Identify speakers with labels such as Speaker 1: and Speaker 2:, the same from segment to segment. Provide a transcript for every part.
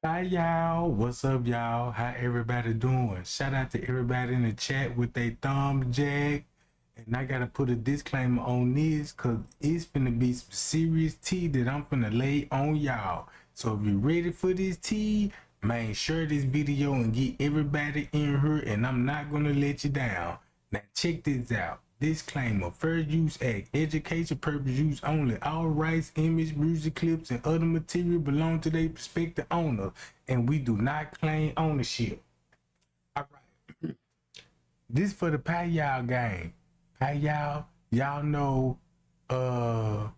Speaker 1: Hi y'all, what's up y'all? How everybody doing? Shout out to everybody in the chat with their thumb jack. And I gotta put a disclaimer on this cause it's finna be some serious tea that I'm finna lay on y'all. So if you ready for this tea, man, share this video and get everybody in here and I'm not gonna let you down. Now check this out. Disclaimer, fair use act, education purpose use only. All rights, image, music clips, and other material belong to their prospective owner, and we do not claim ownership. All right. This for the Payal game. Payal, y'all know on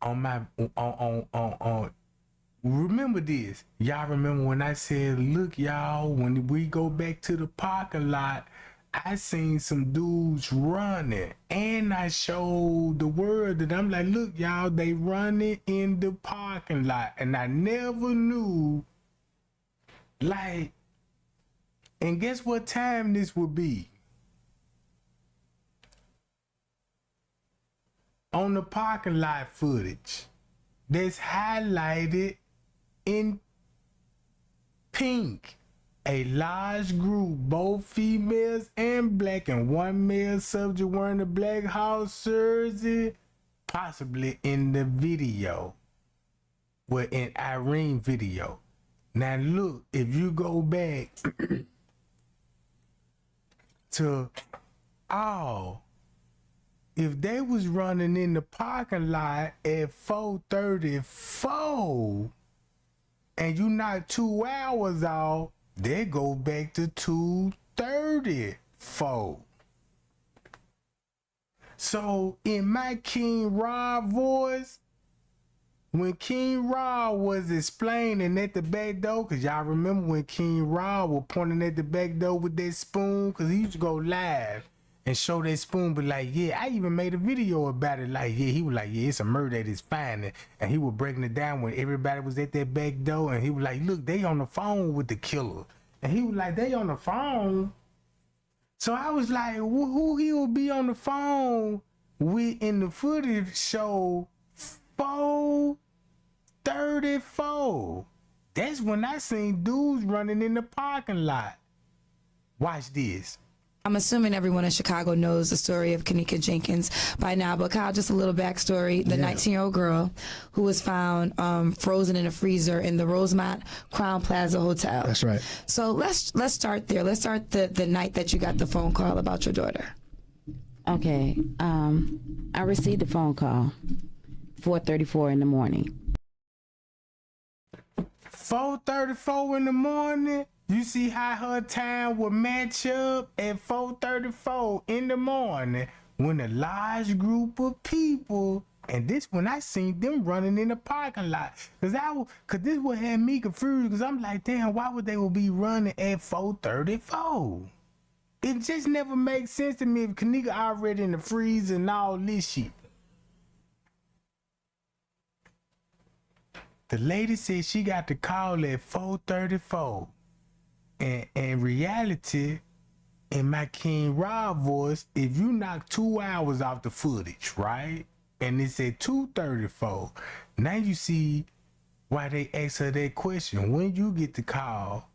Speaker 1: my on remember this. Y'all remember when I said, look, y'all, when we go back to the parking lot, I seen some dudes running and I showed the world that I'm like, look, y'all, they running in the parking lot. And I never knew, like, and guess what time this would be? On the parking lot footage that's highlighted in pink. A large group, both females and black, and one male subject wearing a black house jersey, possibly in the video. Well, in Irene video. Now look, if you go back to if they was running in the parking lot at 4:34 and you knock 2 hours off, they go back to 2:34. So in my King Rob voice, when King Rob was explaining at the back door, cause y'all remember when King Rob was pointing at the back door with that spoon, cause he used to go live and show that spoon, but like, yeah, I even made a video about it. Like, yeah, he was like, yeah, it's a murder at his finding. And he was breaking it down when everybody was at that back door. And he was like, look, they on the phone with the killer. And he was like, they on the phone. So I was like, who he will be on the phone with in the footage show 4:34. That's when I seen dudes running in the parking lot. Watch this.
Speaker 2: I'm assuming everyone in Chicago knows the story of Kenneka Jenkins by now, but Kyle, just a little backstory. The 19-year-old girl who was found frozen in a freezer in the Rosemont Crown Plaza Hotel.
Speaker 3: That's right.
Speaker 2: So let's start there. Let's start the night that you got the phone call about your daughter.
Speaker 4: Okay. I received a phone call, 4:34 in the morning.
Speaker 1: 4:34 in the morning? You see how her time would match up at 4:34 in the morning when a large group of people, and this when I seen them running in the parking lot. Cause this would have me confused, cause I'm like, damn, why would they be running at 4:34? It just never makes sense to me if Kenneka already in the freezer and all this shit. The lady said she got the call at 4:34. And in reality, in my King Rob voice, if you knock 2 hours off the footage, right? And it's at 2:34, now you see why they asked her that question. When you get the call,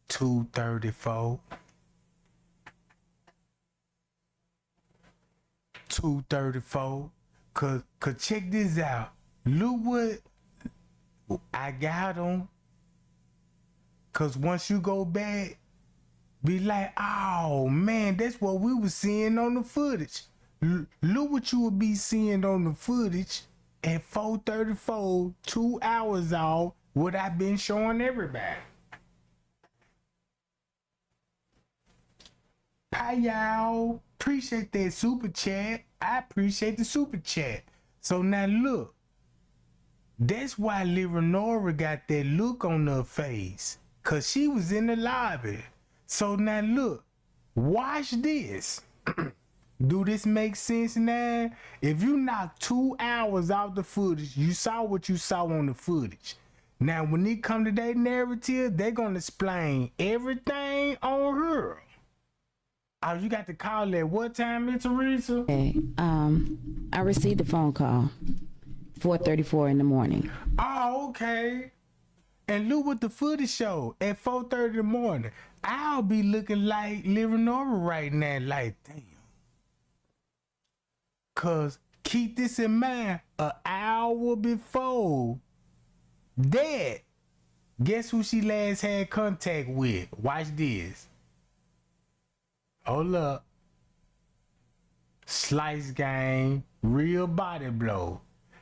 Speaker 1: 2:34. 2:34. Cause check this out. Look what I got on. Cause once you go back, be like, oh man, that's what we were seeing on the footage. Look what you would be seeing on the footage at 4:34, 2 hours off, what I've been showing everybody. Hi y'all, appreciate that super chat. I appreciate the super chat. So now look, that's why Leonora got that look on her face. Cause she was in the lobby. So now look, watch this. Do this make sense now? If you knock 2 hours off the footage, you saw what you saw on the footage. Now when they come to that narrative, they're gonna explain everything on her. Oh, you got the call at what time, Miss Teresa?
Speaker 4: Okay. I received a phone call, 4:34 in the morning.
Speaker 1: Oh, okay. And look what the footage showed at 4:30 in the morning. I'll be looking like Leonora right now, like, damn. Cause keep this in mind, an hour before that, guess who she last had contact with? Watch this. Hold up. Slice game, real body blow.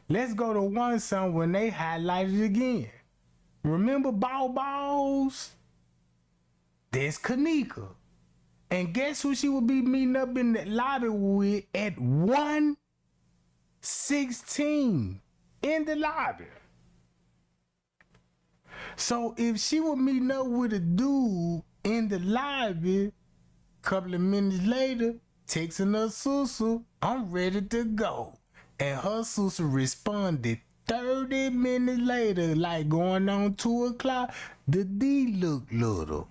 Speaker 1: Let's go to one song when they highlighted it again. Remember Balls? That's Kenneka. And guess who she would be meeting up in the lobby with at 1:16 in the lobby. So if she was meeting up with a dude in the lobby, couple of minutes later, texting her sister, I'm ready to go. And her sister responded 30 minutes later, like going on 2 o'clock, the D looked little.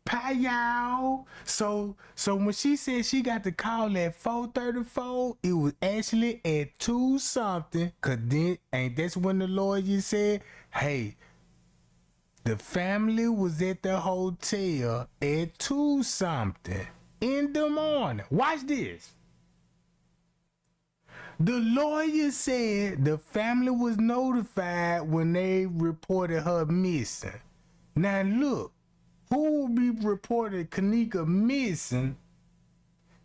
Speaker 1: Pow. So when she said she got the call at 4:34, it was actually at 2 something. Cause then, and that's when the lawyer said, hey, the family was at the hotel at 2 something in the morning. Watch this. The lawyer said the family was notified when they reported her missing. Now look, who will be reported Kenneka missing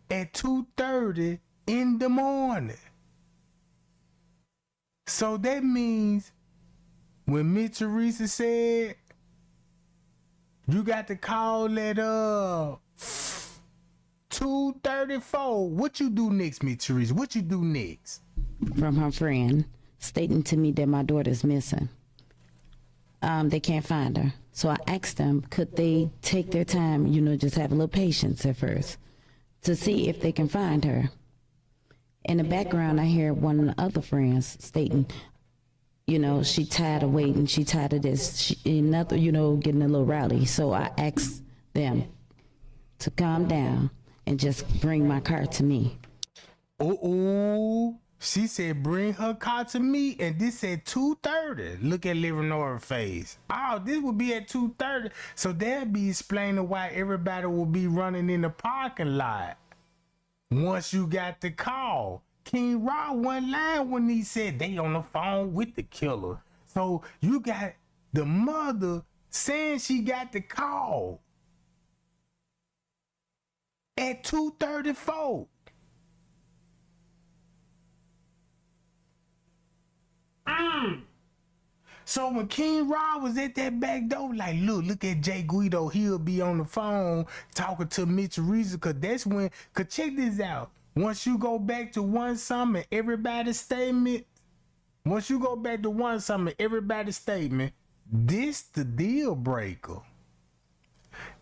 Speaker 1: at 2:30 in the morning? So that means when Miss Teresa said you got the call at 2:34, what you do next, Miss Teresa? What you do next?
Speaker 4: From her friend stating to me that my daughter's missing. They can't find her. So I asked them, could they take their time, just have a little patience at first to see if they can find her. In the background, I hear one of the other friends stating, she tired of waiting. She tired of this. She, getting a little rowdy. So I asked them to calm down and just bring my car to me.
Speaker 1: Oh, she said bring her car to me, and this at 2:30. Look at Leonora's face. Oh, this would be at 2:30. So that'd be explaining why everybody will be running in the parking lot once you got the call. King Rod one line when he said they on the phone with the killer. So you got the mother saying she got the call at 2:34. So when King Rod was at that back door, like, look at Jay Guido, he'll be on the phone talking to Miss Teresa, cause that's when, cause check this out. Once you go back to one summer, everybody's statement, this the deal breaker.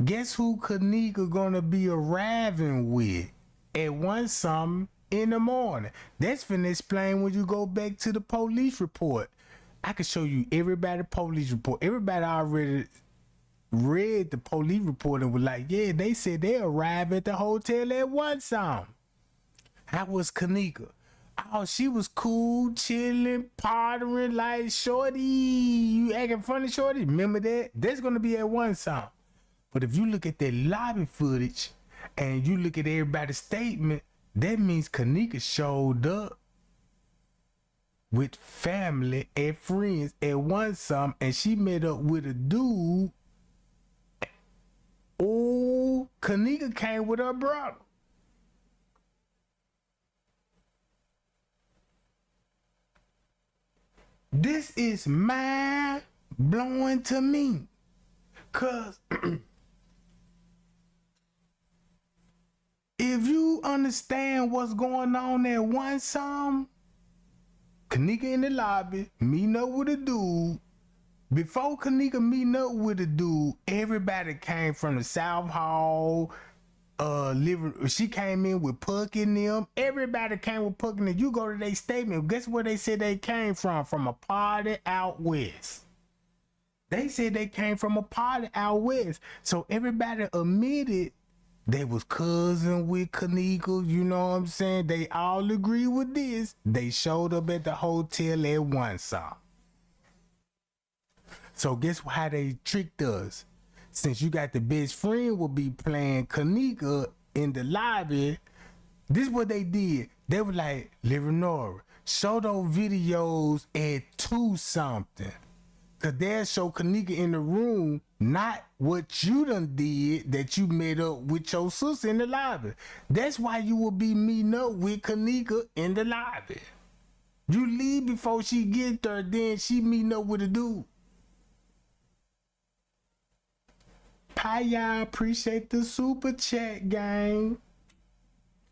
Speaker 1: Guess who Kenneka gonna be arriving with at one summer in the morning? That's finna explain when you go back to the police report. I can show you everybody police report. Everybody already read the police report and was like, yeah, they said they arrived at the hotel at one summer. How was Kenneka? Oh, she was cool, chilling, partying like shorty. You acting funny, shorty? Remember that? That's gonna be at one summer. But if you look at that lobby footage and you look at everybody's statement, that means Kenneka showed up with family and friends at one summer, and she met up with a dude. Oh, Kenneka came with her brother. This is mind blowing to me, cause if you understand what's going on at one summer, Kenneka in the lobby, meeting up with a dude. Before Kenneka meeting up with a dude, everybody came from the South Hall. She came in with Puck in them. Everybody came with Puck in them. You go to their statement. Guess where they said they came from? From a party out west. They said they came from a party out west. So everybody admitted They was cousin with Kenneka, you know what I'm saying? They all agree with this. They showed up at the hotel at one song. So guess how they tricked us? Since you got the best friend will be playing Kenneka in the lobby, this is what they did. They were like, Leonora, show those videos at 2 something. Cause they'll show Kenneka in the room, not what you done did that you met up with your sister in the lobby. That's why you will be meeting up with Kenneka in the lobby. You leave before she get there, then she meeting up with a dude. Hi y'all, appreciate the super chat, gang.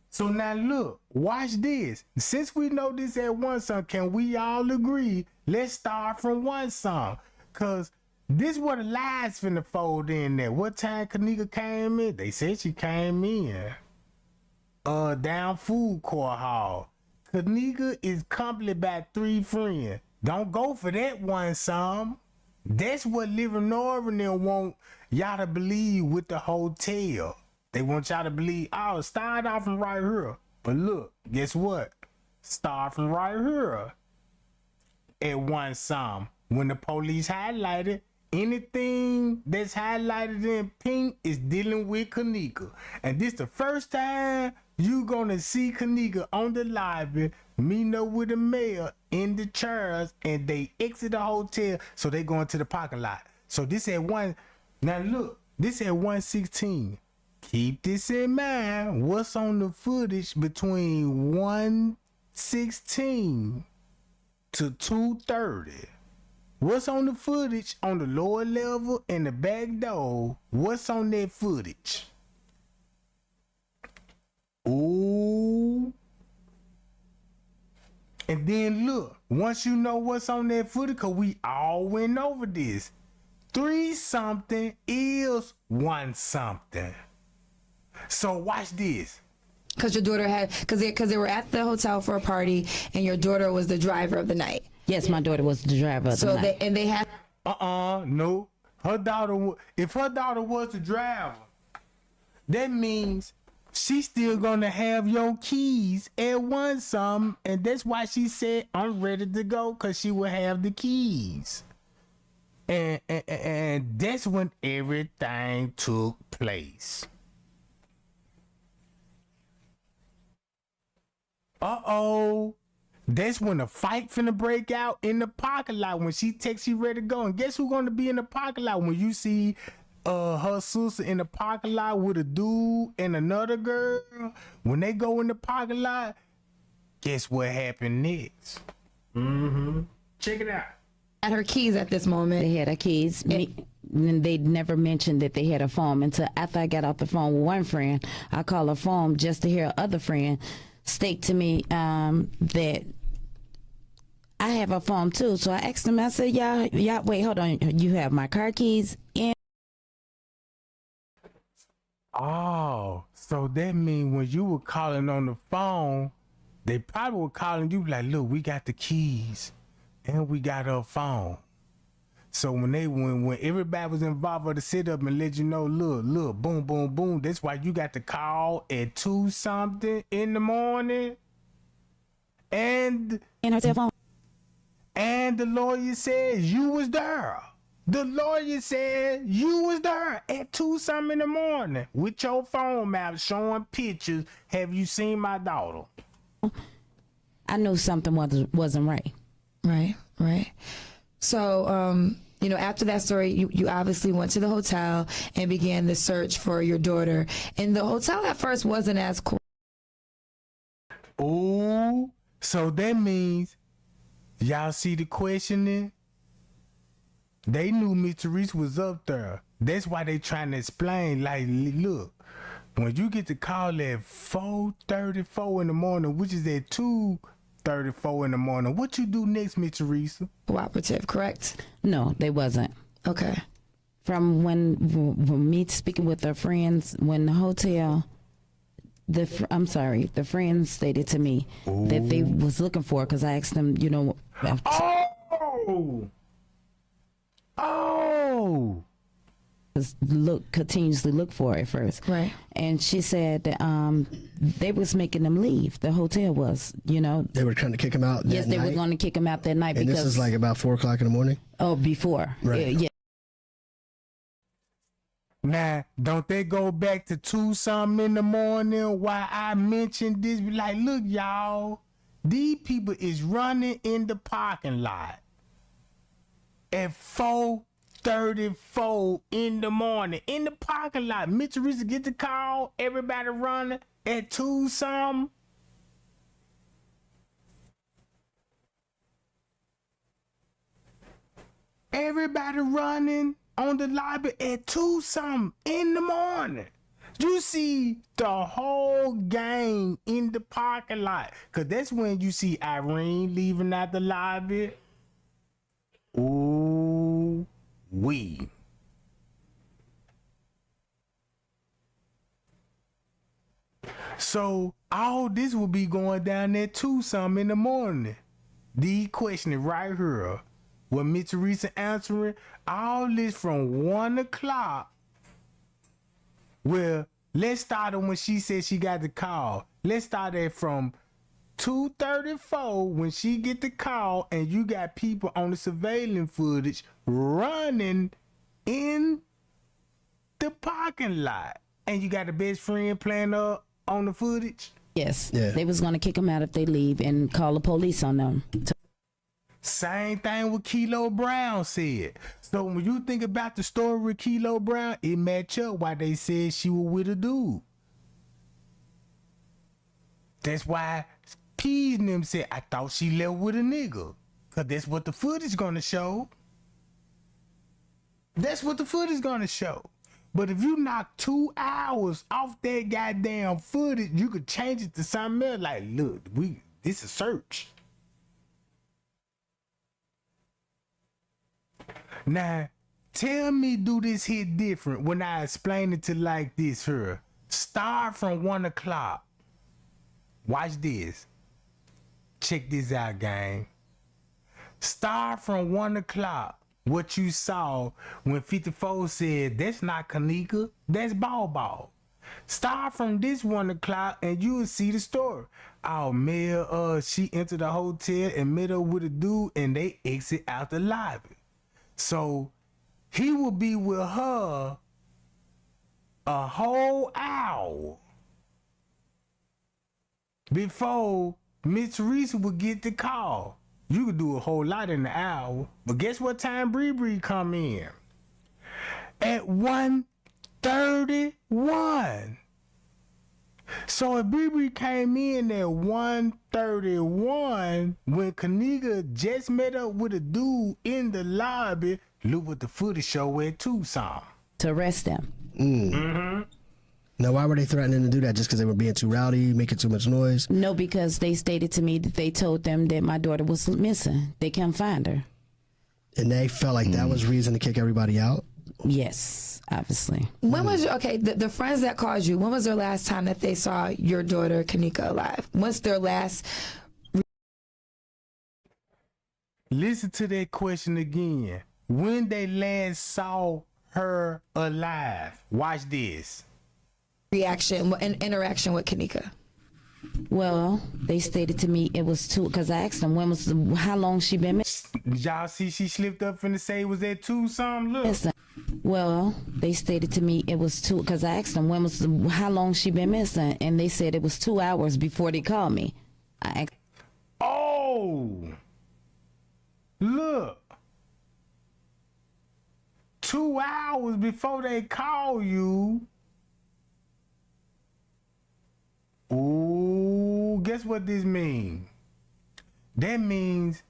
Speaker 1: So now look, watch this. Since we know this at one song, can we all agree? Let's start from one song. Cause this where the lies finna fold in there. What time Kenneka came in? They said she came in. Down food court hall. Kenneka is accompanied by 3 friends. Don't go for that one song. That's what Living Northern want y'all to believe with the hotel. They want y'all to believe, oh, start off from right here. But look, guess what? Start from right here. At one song. When the police highlighted, anything that's highlighted in pink is dealing with Kenneka. And this the first time you gonna see Kenneka on the lobby meeting up with the mayor in the chairs, and they exit the hotel, so they go into the parking lot. So this at one, now look, this at 116. Keep this in mind. What's on the footage between 116 to 230? What's on the footage on the lower level and the back door? What's on that footage? Ooh. And then look, once you know what's on that footage, cause we all went over this. 3 something is 1 something. So watch this.
Speaker 2: Cause your daughter had, cause they were at the hotel for a party, and your daughter was the driver of the night.
Speaker 4: Yes, my daughter was the driver of the night.
Speaker 2: They had.
Speaker 1: No. Her daughter, if her daughter was the driver, that means she's still gonna have your keys at one something, and that's why she said I'm ready to go, cause she will have the keys. And that's when everything took place. That's when the fight finna break out in the parking lot when she texts she ready to go. And guess who's gonna be in the parking lot when you see her sister in the parking lot with a dude and another girl? When they go in the parking lot, guess what happened next? Check it out.
Speaker 2: At her keys at this moment.
Speaker 4: They had her keys. And they never mentioned that they had a phone until after I got off the phone with one friend. I called her phone just to hear her other friend state to me that I have a phone too. So I asked him, I said, y'all, wait, hold on. You have my car keys and.
Speaker 1: Oh, so that means when you were calling on the phone, they probably were calling you like, look, we got the keys and we got her phone. So when everybody was involved to sit up and let you know, look, boom, boom, boom. That's why you got the call at 2 something in the morning. And
Speaker 4: In her cell phone.
Speaker 1: And the lawyer said you was there. The lawyer said you was there at 2 something in the morning with your phone out showing pictures. Have you seen my daughter?
Speaker 4: I knew something wasn't right.
Speaker 2: Right. So, after that story, you obviously went to the hotel and began the search for your daughter. And the hotel at first wasn't as cool.
Speaker 1: Ooh, so that means y'all see the questioning? They knew Miss Teresa was up there. That's why they trying to explain, like, look, when you get the call at 4:34 in the morning, which is at 2:34 in the morning, what you do next, Miss Teresa?
Speaker 2: Cooperative, correct?
Speaker 4: No, they wasn't.
Speaker 2: Okay.
Speaker 4: From when me speaking with their friends, when the hotel, the friends stated to me that they was looking for, because I asked them,
Speaker 1: Oh!
Speaker 4: was continuously look for at first.
Speaker 2: Right.
Speaker 4: And she said that, they was making them leave. The hotel was,
Speaker 3: They were trying to kick him out.
Speaker 4: Yes, they were
Speaker 3: night?
Speaker 4: going to kick him out that night
Speaker 3: And
Speaker 4: because
Speaker 3: this is like about 4 o'clock in the morning.
Speaker 4: oh, before.
Speaker 3: Right.
Speaker 4: Yeah.
Speaker 1: Now, don't they go back to 2 something in the morning why I mentioned this? Be like, look, y'all, these people is running in the parking lot at 4:34 in the morning. In the parking lot, Mitch Teresa get the call, everybody running at 2 something. Everybody running on the lobby at 2 something in the morning. You see the whole gang in the parking lot. Cause that's when you see Irene leaving out the lobby. Ooh, wee. So all this will be going down at 2 something in the morning. The question right here. What Miss Teresa answering, all this from 1 o'clock. Well, let's start it when she said she got the call. Let's start it from 2:34 when she get the call, and you got people on the surveillance footage running in the parking lot, and you got the best friend playing up on the footage.
Speaker 4: Yes.
Speaker 3: Yeah.
Speaker 4: They was going to kick them out if they leave and call the police on them.
Speaker 1: Same thing with Kilo Brown said. So when you think about the story with Kilo Brown, it match up why they said she was with a dude. That's why Peas and them said, I thought she left with a nigga. Cause that's what the footage gonna show. That's what the footage gonna show. But if you knock 2 hours off that goddamn footage, you could change it to something else. Like, look, this is search. Now, tell me, do this hit different when I explain it to like this here? Start from 1 o'clock. Watch this. Check this out, gang. Start from 1 o'clock. What you saw when 54 said, that's not Kenneka, that's Ball. Start from this 1 o'clock and you will see the story. Oh, Mel, she entered the hotel and met up with a dude and they exit out the lobby. So he will be with her a whole hour before Miss Teresa would get the call. You could do a whole lot in an hour, but guess what time Bree come in? At 1:31. So if Bree came in at 1:31 when Kenneka just met up with a dude in the lobby, look what the footage show at 2 something.
Speaker 4: To arrest them.
Speaker 3: Now, why were they threatening to do that? Just because they were being too rowdy, making too much noise?
Speaker 4: No, because they stated to me that they told them that my daughter was missing. They can't find her.
Speaker 3: And they felt like that was reason to kick everybody out?
Speaker 4: Yes, obviously.
Speaker 2: When was the friends that called you? When was their last time that they saw your daughter Kenneka alive? What's their last?
Speaker 1: Listen to that question again. When they last saw her alive? Watch this.
Speaker 2: Reaction and interaction with Kenneka?
Speaker 4: Well, they stated to me it was 2, because I asked them how long she been missing.
Speaker 1: Y'all see she slipped up and say it was at 2 something? Look.
Speaker 4: Well, they stated to me it was 2, because I asked them how long she been missing, and they said it was 2 hours before they called me. I asked,
Speaker 1: Oh, look. 2 hours before they call you. Ooh, guess what this means? That means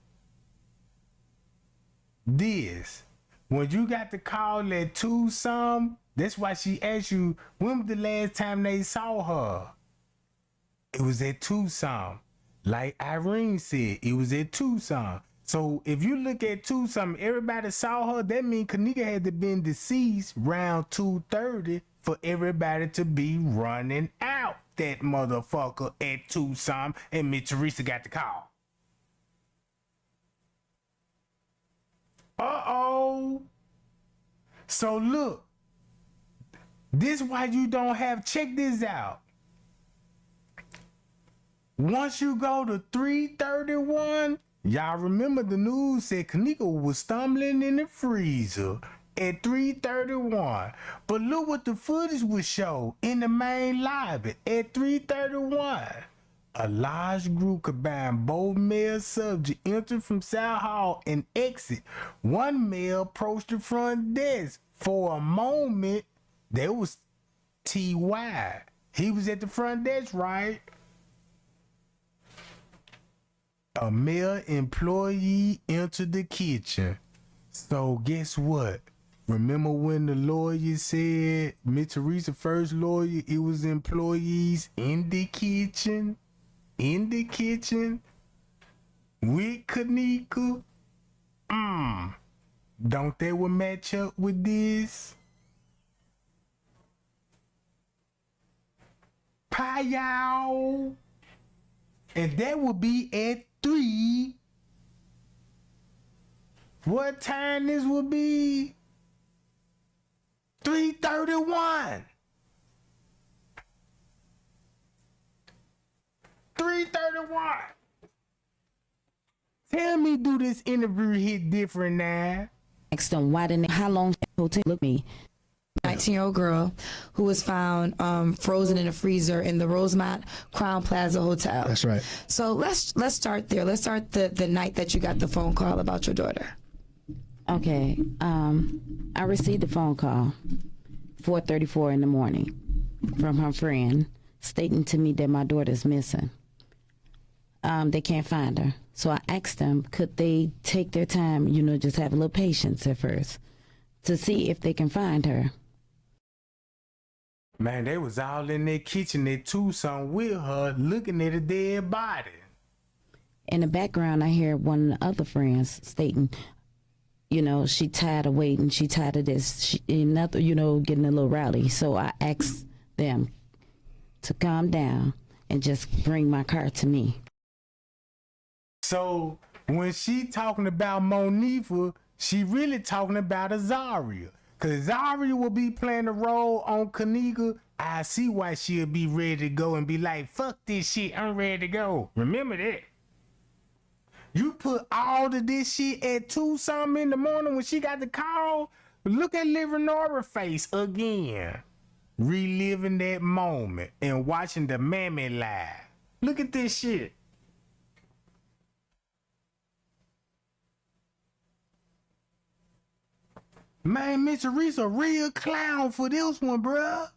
Speaker 1: this. When you got the call at 2 something, that's why she asked you, when was the last time they saw her? It was at 2 something. Like Irene said, it was at 2 something. So if you look at 2 something, everybody saw her, that means Kenneka had to been deceased around 2:30 for everybody to be running out that motherfucker at 2 something, and Miss Teresa got the call. Uh-oh. So look, This why you don't have, check this out. Once you go to 331, y'all remember the news said Kenneka was stumbling in the freezer at 331. But look what the footage would show in the main lobby at 331. A large group combined both male subjects entered from South Hall and exit. One male approached the front desk. For a moment, there was T.Y. He was at the front desk, right? A male employee entered the kitchen. So guess what? Remember when the lawyer said, Miss Teresa first lawyer, it was employees in the kitchen? In the kitchen? With Kenneka? Don't they would match up with this? Pie-yow. And that would be at 3. What time this would be? 3:31. 3:31. Tell me, do this interview hit different now?
Speaker 4: Asked them why didn't how long hotel look me.
Speaker 2: 19-year-old girl who was found frozen in a freezer in the Rosemont Crown Plaza Hotel.
Speaker 3: That's right.
Speaker 2: So let's start there. Let's start the night that you got the phone call about your daughter.
Speaker 4: Okay. I received a phone call 4:34 in the morning from her friend stating to me that my daughter's missing. They can't find her. So I asked them, could they take their time, just have a little patience at first to see if they can find her.
Speaker 1: Man, they was all in their kitchen at Tucson with her looking at a dead body.
Speaker 4: In the background, I hear one of the other friends stating, she tired of waiting. She tired of this. Getting a little rowdy. So I asked them to calm down and just bring my car to me.
Speaker 1: So when she talking about Monifa, she really talking about Azaria. Cause Azaria will be playing a role on Kenneka. I see why she'll be ready to go and be like, fuck this shit, I'm ready to go. Remember that. You put all of this shit at 2-something in the morning when she got the call. Look at Livenora's face again. Reliving that moment and watching the mammy live. Look at this shit. Man, Miss Teresa, real clown for this one, bruh.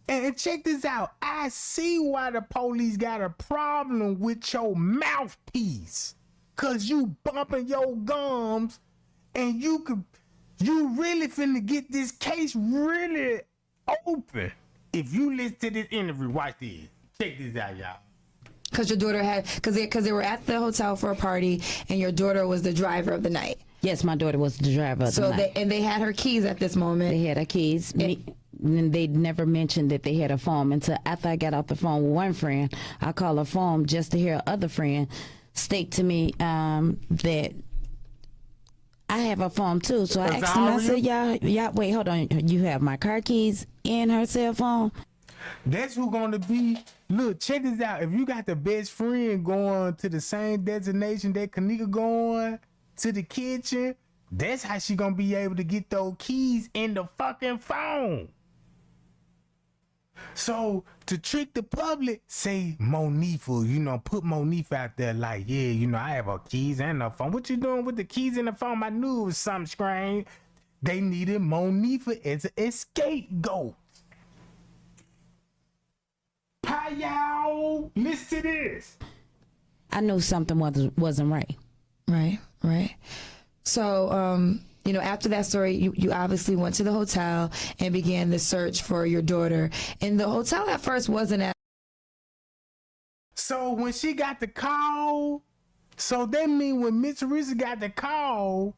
Speaker 1: And check this out. I see why the police got a problem with your mouthpiece. Cause you bumping your gums and you really finna get this case really open. If you listen to this interview, watch this. Check this out, y'all.
Speaker 2: Cause your daughter cause they were at the hotel for a party and your daughter was the driver of the night.
Speaker 4: Yes, my daughter was the driver of the night.
Speaker 2: They had her keys at this moment.
Speaker 4: They had her keys. And they never mentioned that they had a phone until after I got off the phone with one friend. I called her phone just to hear her other friend state to me that I have a phone too. So I asked him, I said, y'all, wait, hold on. You have my car keys and her cell phone?
Speaker 1: That's who gonna be. Look, check this out. If you got the best friend going to the same destination that Kenneka going to the kitchen, that's how she gonna be able to get those keys in the fucking phone. So to trick the public, say Monifa, put Monifa out there like, yeah, I have her keys and her phone. What you doing with the keys in the phone? I knew it was something strange. They needed Monifa as a scapegoat. Pie-yow, listen to this.
Speaker 4: I knew something wasn't right.
Speaker 2: Right. So, after that story, you obviously went to the hotel and began the search for your daughter. And the hotel at first wasn't at.
Speaker 1: So when she got the call, so that mean when Miss Teresa got the call,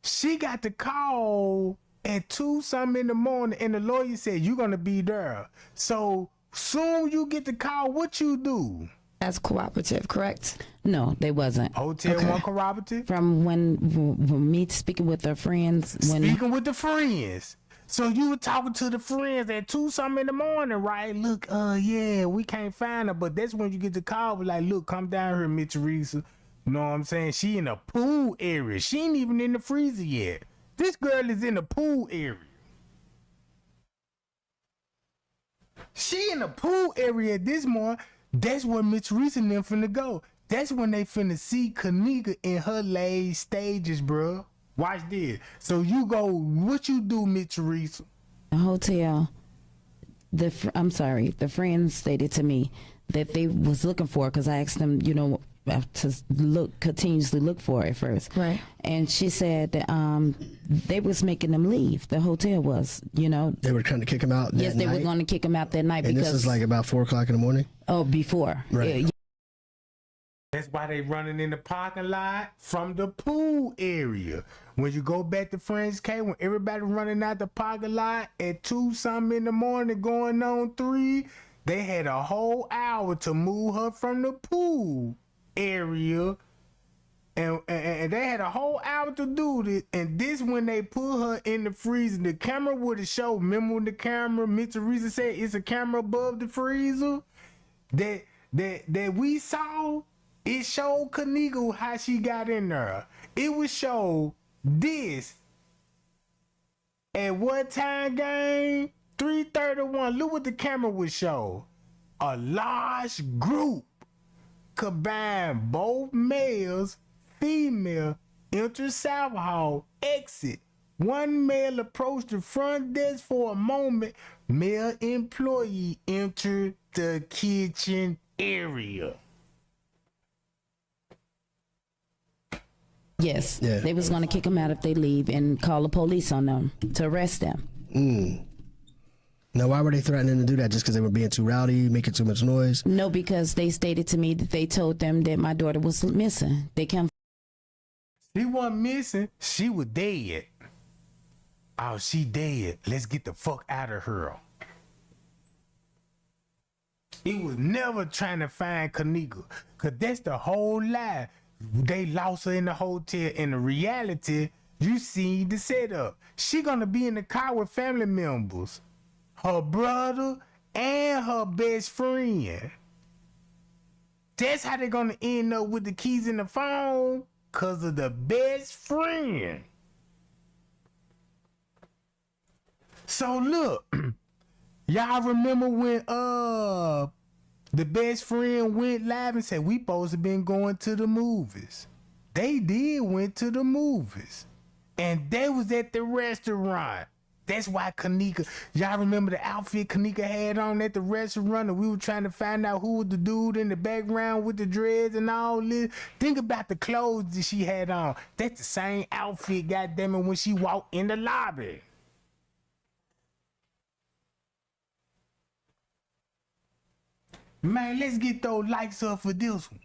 Speaker 1: she got the call at 2-something in the morning, and the lawyer said, you're going to be there. So soon you get the call, what you do?
Speaker 2: That's cooperative, correct?
Speaker 4: No, they wasn't.
Speaker 1: Hotel
Speaker 2: Okay.
Speaker 1: one cooperative?
Speaker 4: From when me speaking with her friends.
Speaker 1: Speaking with the friends. So you were talking to the friends at 2 something in the morning, right? Look, yeah, we can't find her, but that's when you get the call. Like, look, come down here, Miss Teresa. You know what I'm saying? She in a pool area. She ain't even in the freezer yet. This girl is in the pool area. She in the pool area this morning. That's where Miss Teresa and them finna go. That's when they finna see Kenneka in her late stages, bro. Watch this. So you go, what you do, Miss Teresa?
Speaker 4: The hotel, the friends stated to me that they was looking for, because I asked them, to continuously look for it first.
Speaker 2: Right.
Speaker 4: And she said they was making them leave. The hotel was,
Speaker 3: They were trying to kick him out.
Speaker 4: Yes,
Speaker 3: that
Speaker 4: they
Speaker 3: night?
Speaker 4: were going to kick him out that night.
Speaker 3: And
Speaker 4: because
Speaker 3: this is like about 4:00 in the morning.
Speaker 4: Oh, before.
Speaker 3: Right.
Speaker 4: Yeah.
Speaker 1: That's why they running in the parking lot from the pool area. When you go back to French K, when everybody running out the parking lot at 2 something in the morning going on 3, they had a whole hour to move her from the pool area. And they had a whole hour to do this. And this when they put her in the freezer. The camera would have showed. Remember when the camera, Miss Teresa said it's a camera above the freezer? That we saw? It showed Kenneka how she got in there. It would show this. At what time, gang? 3:31. Look what the camera would show. A large group combined both males, female, enter South Hall, exit. One male approached the front desk for a moment. Male employee entered the kitchen area.
Speaker 4: Yes.
Speaker 3: Yeah.
Speaker 4: They was going to kick them out if they leave and call the police on them to arrest them.
Speaker 3: Now, why were they threatening to do that? Just because they were being too rowdy, making too much noise?
Speaker 4: No, because they stated to me that they told them that my daughter was missing. They come.
Speaker 1: She wasn't missing. She was dead. Oh, she dead. Let's get the fuck out of her. He was never trying to find Kenneka. Cause that's the whole lie. They lost her in the hotel. In the reality, you see the setup. She gonna be in the car with family members. Her brother and her best friend. That's how they're gonna end up with the keys in the phone. Cause of the best friend. So look, y'all remember when the best friend went live and said we supposed to been going to the movies. They did went to the movies. And they was at the restaurant. That's why Kenneka, y'all remember the outfit Kenneka had on at the restaurant, and we were trying to find out who was the dude in the background with the dreads and all this. Think about the clothes that she had on. That's the same outfit, goddammit, when she walked in the lobby. Man, let's get those likes up for this one.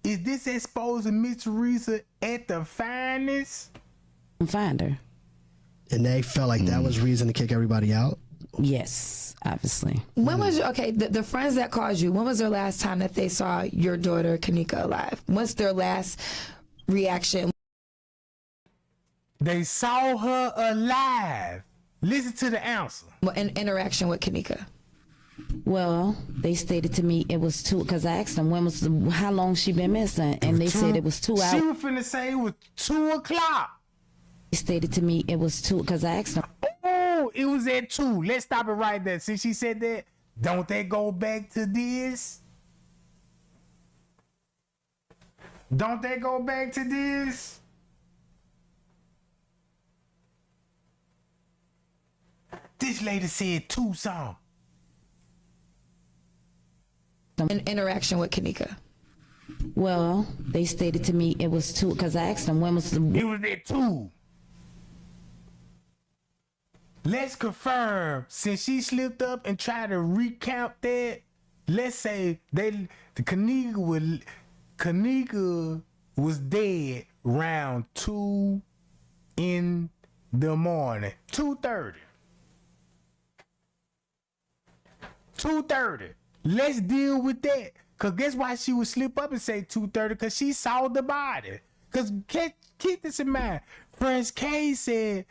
Speaker 1: Is this exposing Miss Teresa at the finest?
Speaker 4: Find her.
Speaker 3: And they felt like that was reason to kick everybody out?
Speaker 4: Yes, obviously.
Speaker 2: When was the friends that called you? When was their last time that they saw your daughter Kenneka alive? What's their last reaction?
Speaker 1: They saw her alive. Listen to the answer.
Speaker 2: An interaction with Kenneka?
Speaker 4: Well, they stated to me it was 2, because I asked them how long she been missing, and they said it was 2 hours.
Speaker 1: She was finna say it was 2 o'clock.
Speaker 4: They stated to me it was 2, because I asked them.
Speaker 1: Oh, it was at 2. Let's stop it right there. Since she said that, don't they go back to this? Don't they go back to this? This lady said 2 something.
Speaker 2: An interaction with Kenneka?
Speaker 4: Well, they stated to me it was 2, because I asked them when was the.
Speaker 1: It was at 2. Let's confirm, since she slipped up and tried to recount that, let's say Kenneka was dead around 2 in the morning. 2:30. 2:30. Let's deal with that. Cause guess why she would slip up and say 2:30? Cause she saw the body. Cause keep this in mind. French K said,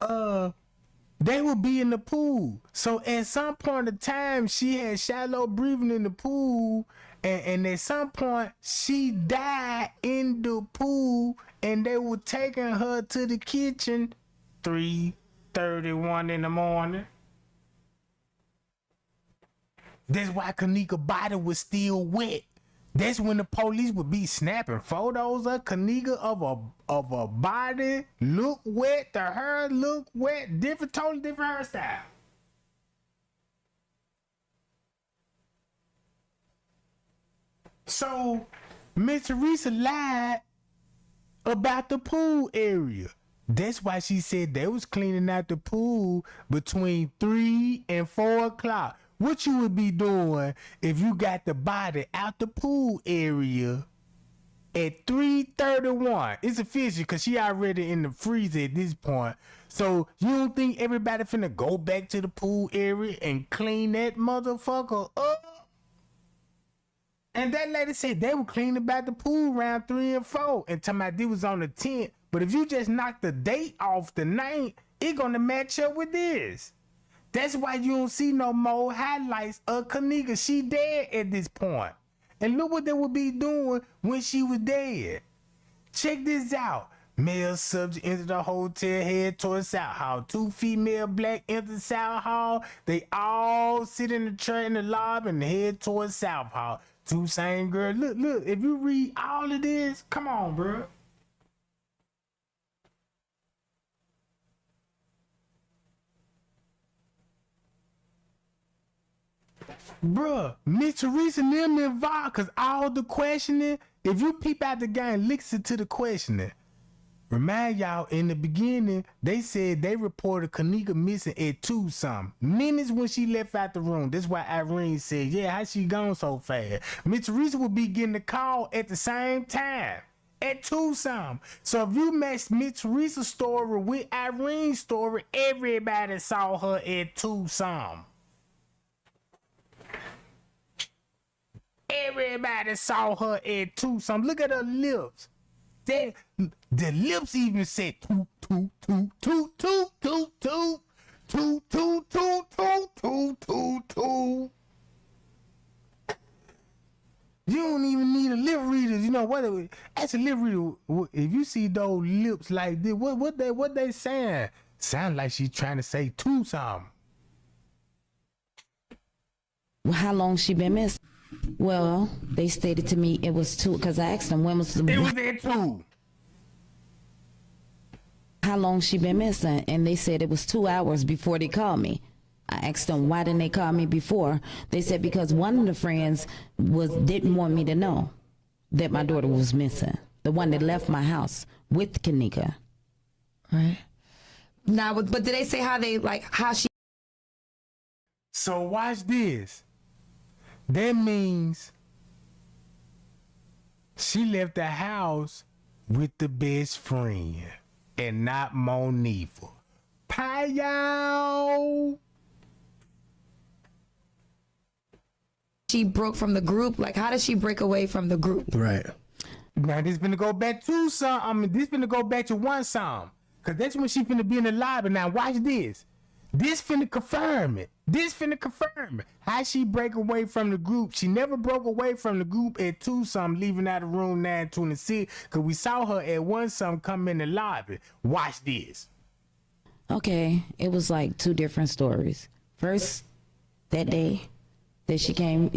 Speaker 1: they would be in the pool. So at some point of time, she had shallow breathing in the pool, and at some point she died in the pool, and they were taking her to the kitchen 3:31 in the morning. That's why Kenneka's body was still wet. That's when the police would be snapping photos of Kenneka of a body look wet, the hair look wet, totally different hairstyle. So Miss Teresa lied about the pool area. That's why she said they was cleaning out the pool between 3 and 4 o'clock. What you would be doing if you got the body out the pool area at 3:31? It's official because she already in the freezer at this point. So you don't think everybody finna go back to the pool area and clean that motherfucker up? And that lady said they were cleaning about the pool around 3 and 4 and talking about this was on the 10th. But if you just knock the date off the 9th, it gonna match up with this. That's why you don't see no more highlights of Kenneka. She dead at this point. And look what they would be doing when she was dead. Check this out. Male subject entered the hotel, head towards South Hall. 2 female black entered South Hall. They all sit in the chair in the lobby and head towards South Hall. 2 same girls. Look, if you read all of this, come on, bro. Bruh, Miss Teresa and them involved, cause all the questioning, if you peep out the game, listen to the questioning. Remind y'all, in the beginning, they said they reported Kenneka missing at 2 something. Minutes when she left out the room. That's why Irene said, yeah, how she gone so fast? Miss Teresa would be getting the call at the same time. At 2 something. So if you match Miss Teresa's story with Irene's story, everybody saw her at 2 something. Everybody saw her at 2 something. Look at her lips. The lips even said 2, 2, 2, 2, 2, 2, 2, 2, 2, 2, 2, 2, 2, 2. You don't even need a lip reader. You know what? As a lip reader, if you see those lips like this, what they saying? Sound like she's trying to say 2 something.
Speaker 4: How long she been missing? Well, they stated to me it was 2, because I asked them when was the...
Speaker 1: It was at 2.
Speaker 4: How long she been missing? And they said it was 2 hours before they called me. I asked them why didn't they call me before. They said because one of the friends didn't want me to know that my daughter was missing. The one that left my house with Kenneka.
Speaker 2: Right. Now, but did they say how she...
Speaker 1: So watch this. That means she left the house with the best friend and not Monifa. Pie.
Speaker 2: She broke from the group? Like, how did she break away from the group?
Speaker 3: Right.
Speaker 1: Now this finna go back to some. I mean, this finna go back to 1 song, cause that's when she finna be in the lobby. Now watch this. This finna confirm it. How she break away from the group? She never broke away from the group at 2 something, leaving out of room 926, cause we saw her at 1 something come in the lobby. Watch this.
Speaker 4: Okay, it was like 2 different stories. First, that day that she came,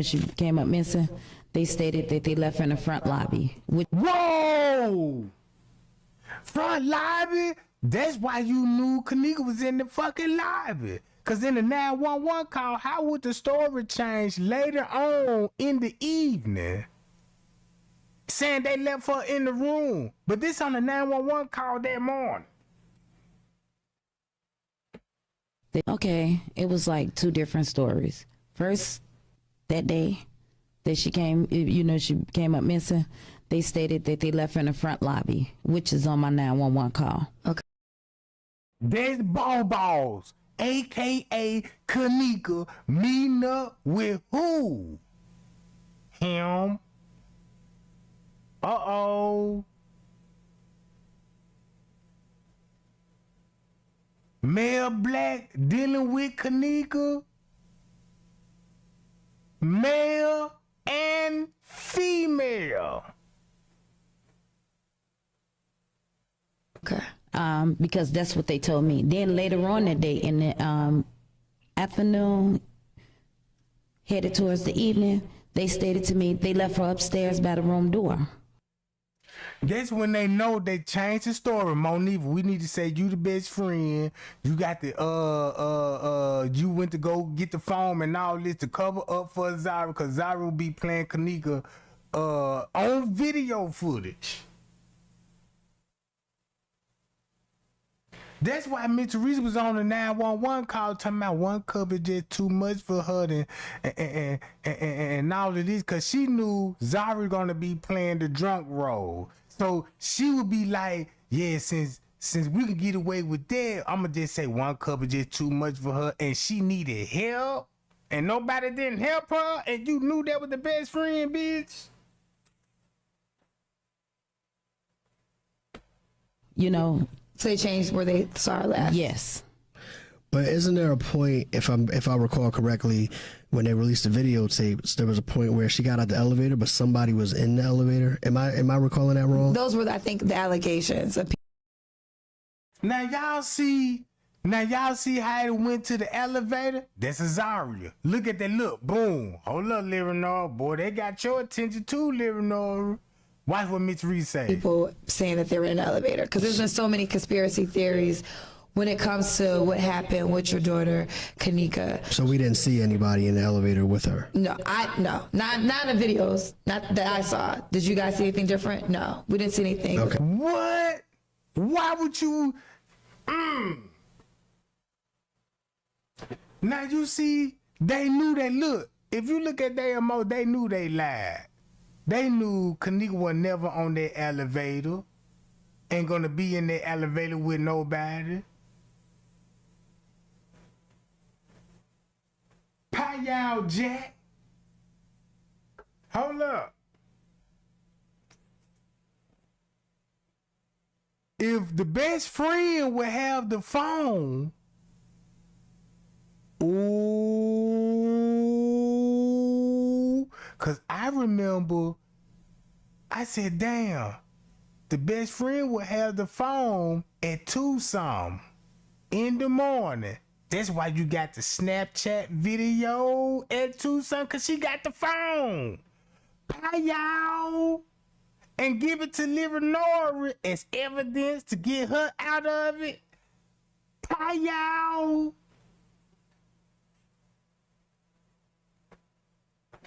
Speaker 4: she came up missing, they stated that they left her in the front lobby.
Speaker 1: Whoa! Front lobby? That's why you knew Kenneka was in the fucking lobby. Cause in the 911 call, how would the story change later on in the evening? Saying they left her in the room. But this on the 911 call that morning.
Speaker 4: Okay, it was like 2 different stories. First, that day that she came, she came up missing, they stated that they left her in the front lobby, which is on my 911 call.
Speaker 2: Okay.
Speaker 1: There's Balls, a.k.a. Kenneka, meeting up with who? Him. Uh-oh. male black dealing with Kenneka, male and female.
Speaker 2: Okay.
Speaker 4: Because that's what they told me. Then later on that day in the afternoon, headed towards the evening, they stated to me they left her upstairs by the room door.
Speaker 1: That's when they know they changed the story. Monique, we need to say you the best friend. You got the you went to go get the phone and all this to cover up for Zara, because Zara will be playing Kenneka on video footage. That's why Miss Teresa was on the 911 call talking about one cup is just too much for her and all of this, because she knew Zara gonna be playing the drunk role. So she would be like, yeah, since we can get away with that, I'ma just say one cup is just too much for her, and she needed help and nobody didn't help her, and you knew that was the best friend, bitch.
Speaker 4: You know.
Speaker 2: So they changed where they saw her last.
Speaker 4: Yes.
Speaker 3: But isn't there a point, if I recall correctly, when they released the videotapes, there was a point where she got out the elevator, but somebody was in the elevator? Am I recalling that wrong?
Speaker 2: Those were, I think, the allegations.
Speaker 1: Now y'all see how it went to the elevator? That's Azaria. Look at that look. Boom. Hold up, Leonora. Boy, they got your attention too, Leonora. Watch what Miss Reed say.
Speaker 2: People saying that they were in the elevator, because there's been so many conspiracy theories when it comes to what happened with your daughter, Kenneka.
Speaker 3: So we didn't see anybody in the elevator with her?
Speaker 2: No, not in the videos, not that I saw. Did you guys see anything different? No, we didn't see anything.
Speaker 3: Okay.
Speaker 1: What? Why would you? Now you see, they knew that. Look, if you look at their emo, they knew they lied. They knew Kenneka was never on that elevator. Ain't gonna be in that elevator with nobody. Pie y'all, Jack. Hold up. If the best friend would have the phone, ooh, cause I remember I said, damn, the best friend would have the phone at 2-some in the morning. That's why you got the Snapchat video at 2-some, cause she got the phone. Bye y'all. And give it to Leonora as evidence to get her out of it. Bye y'all.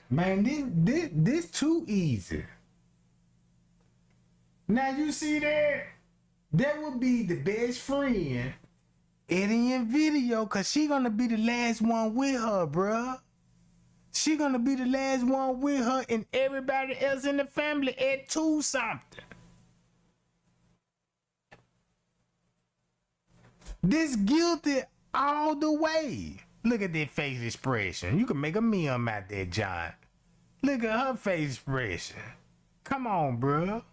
Speaker 1: Man, this too easy. Now you see that? That would be the best friend editing video, cause she gonna be the last one with her, bruh. She gonna be the last one with her and everybody else in the family at 2-something. This guilty all the way. Look at that face expression. You can make a meme out there, John. Look at her face expression. Come on, bruh.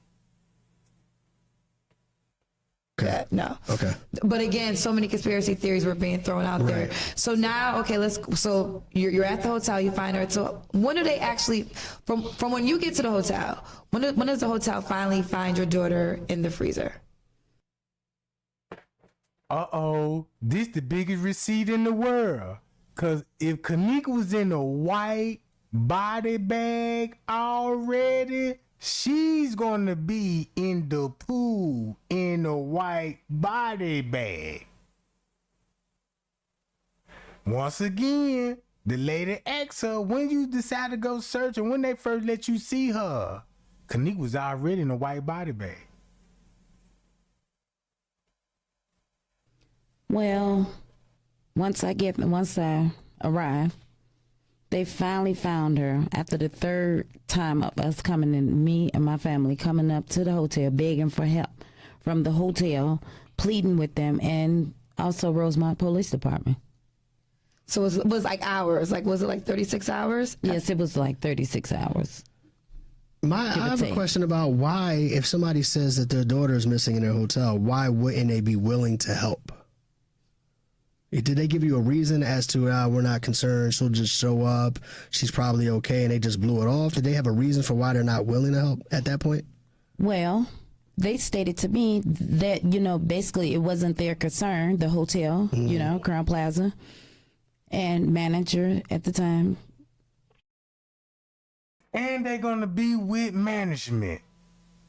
Speaker 2: Okay. No.
Speaker 3: Okay.
Speaker 2: But again, so many conspiracy theories were being thrown out there.
Speaker 3: Right.
Speaker 2: So now, okay, so you're at the hotel, you find her. So when do they actually, from when you get to the hotel, when does the hotel finally find your daughter in the freezer?
Speaker 1: Uh-oh, this the biggest receipt in the world. Cause if Kenneka was in a white body bag already, she's gonna be in the pool in a white body bag. Once again, the lady asks her when you decide to go search and when they first let you see her. Kenneka was already in a white body bag.
Speaker 4: Well, once I arrive, they finally found her after the third time of us coming in, me and my family coming up to the hotel, begging for help from the hotel, pleading with them, and also Rosemont Police Department.
Speaker 2: So it was like hours. Like, was it like 36 hours?
Speaker 4: Yes, it was like 36 hours.
Speaker 3: I have a question about why, if somebody says that their daughter is missing in their hotel, why wouldn't they be willing to help? Did they give you a reason as to we're not concerned, she'll just show up, she's probably okay, and they just blew it off? Did they have a reason for why they're not willing to help at that point?
Speaker 4: Well, they stated to me that, you know, basically it wasn't their concern, the hotel, you know, Crown Plaza, and manager at the time.
Speaker 1: And they're gonna be with management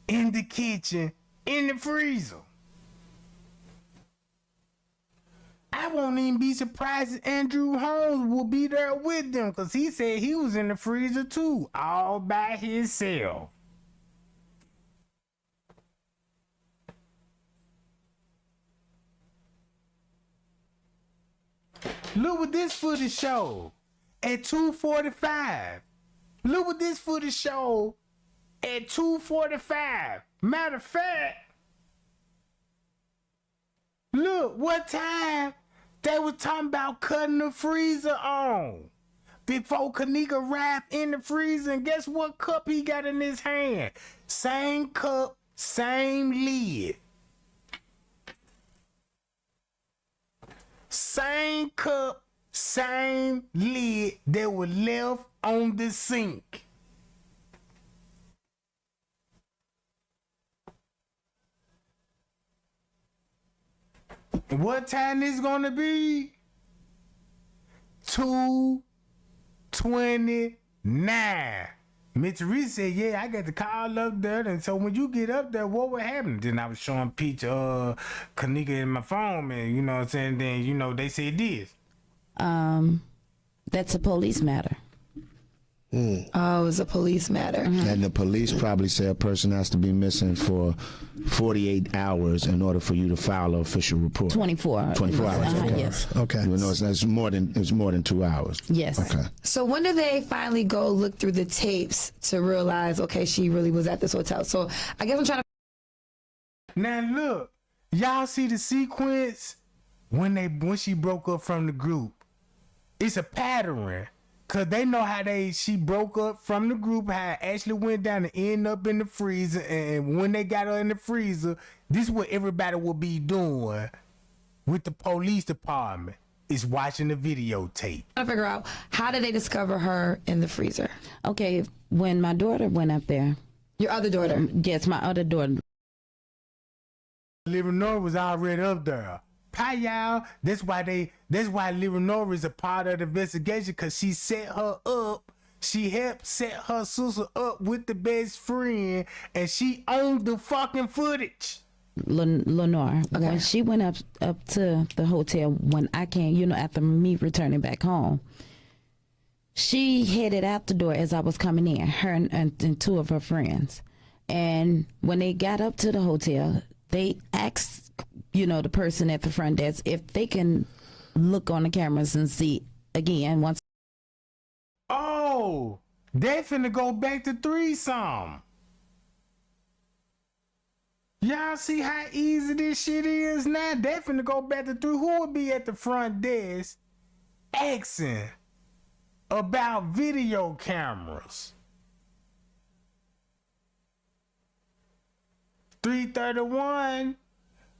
Speaker 1: in the kitchen, in the freezer. I won't even be surprised if Andrew Holmes will be there with them, because he said he was in the freezer too, all by himself. Look what this footage showed at 2:45. Look what this footage showed at 2:45. Matter of fact, look what time they was talking about cutting the freezer on. Before Kenneka arrived in the freezer, and guess what cup he got in his hand? Same cup, same lid. Same cup, same lid that was left on the sink. What time is gonna be? 2:29. Miss Reese said, yeah, I got the call up there, and so when you get up there, what would happen? Then I was showing picture of Kenneka in my phone, and you know what I'm saying? Then, you know, they said this.
Speaker 4: That's a police matter.
Speaker 2: Oh, it was a police matter.
Speaker 5: And the police probably say a person has to be missing for 48 hours in order for you to file an official report.
Speaker 4: 24.
Speaker 5: 24 hours. Okay.
Speaker 4: Yes.
Speaker 3: Okay.
Speaker 5: You know, it's more than 2 hours.
Speaker 4: Yes.
Speaker 5: Okay.
Speaker 2: So when did they finally go look through the tapes to realize, okay, she really was at this hotel? So I guess I'm trying to.
Speaker 1: Now look, y'all see the sequence when she broke up from the group. It's a pattern. Cause they know how she broke up from the group, how it actually went down and end up in the freezer. And when they got her in the freezer, this is what everybody will be doing with the police department, is watching the videotape.
Speaker 2: Trying to figure out, how did they discover her in the freezer?
Speaker 4: Okay, when my daughter went up there,
Speaker 2: Your other daughter.
Speaker 4: yes, my other daughter,
Speaker 1: Leonora was already up there. Hi y'all. That's why Leonora is a part of the investigation, because she set her up. She helped set her sister up with the best friend, and she owned the fucking footage.
Speaker 4: Lenore, when she went up to the hotel, when I came, you know, after me returning back home, she headed out the door as I was coming in, her and two of her friends. And when they got up to the hotel, they asked, you know, the person at the front desk if they can look on the cameras and see again once.
Speaker 1: Oh, they finna go back to threesome. Y'all see how easy this shit is now? They finna go back to three. Who would be at the front desk asking about video cameras? 331.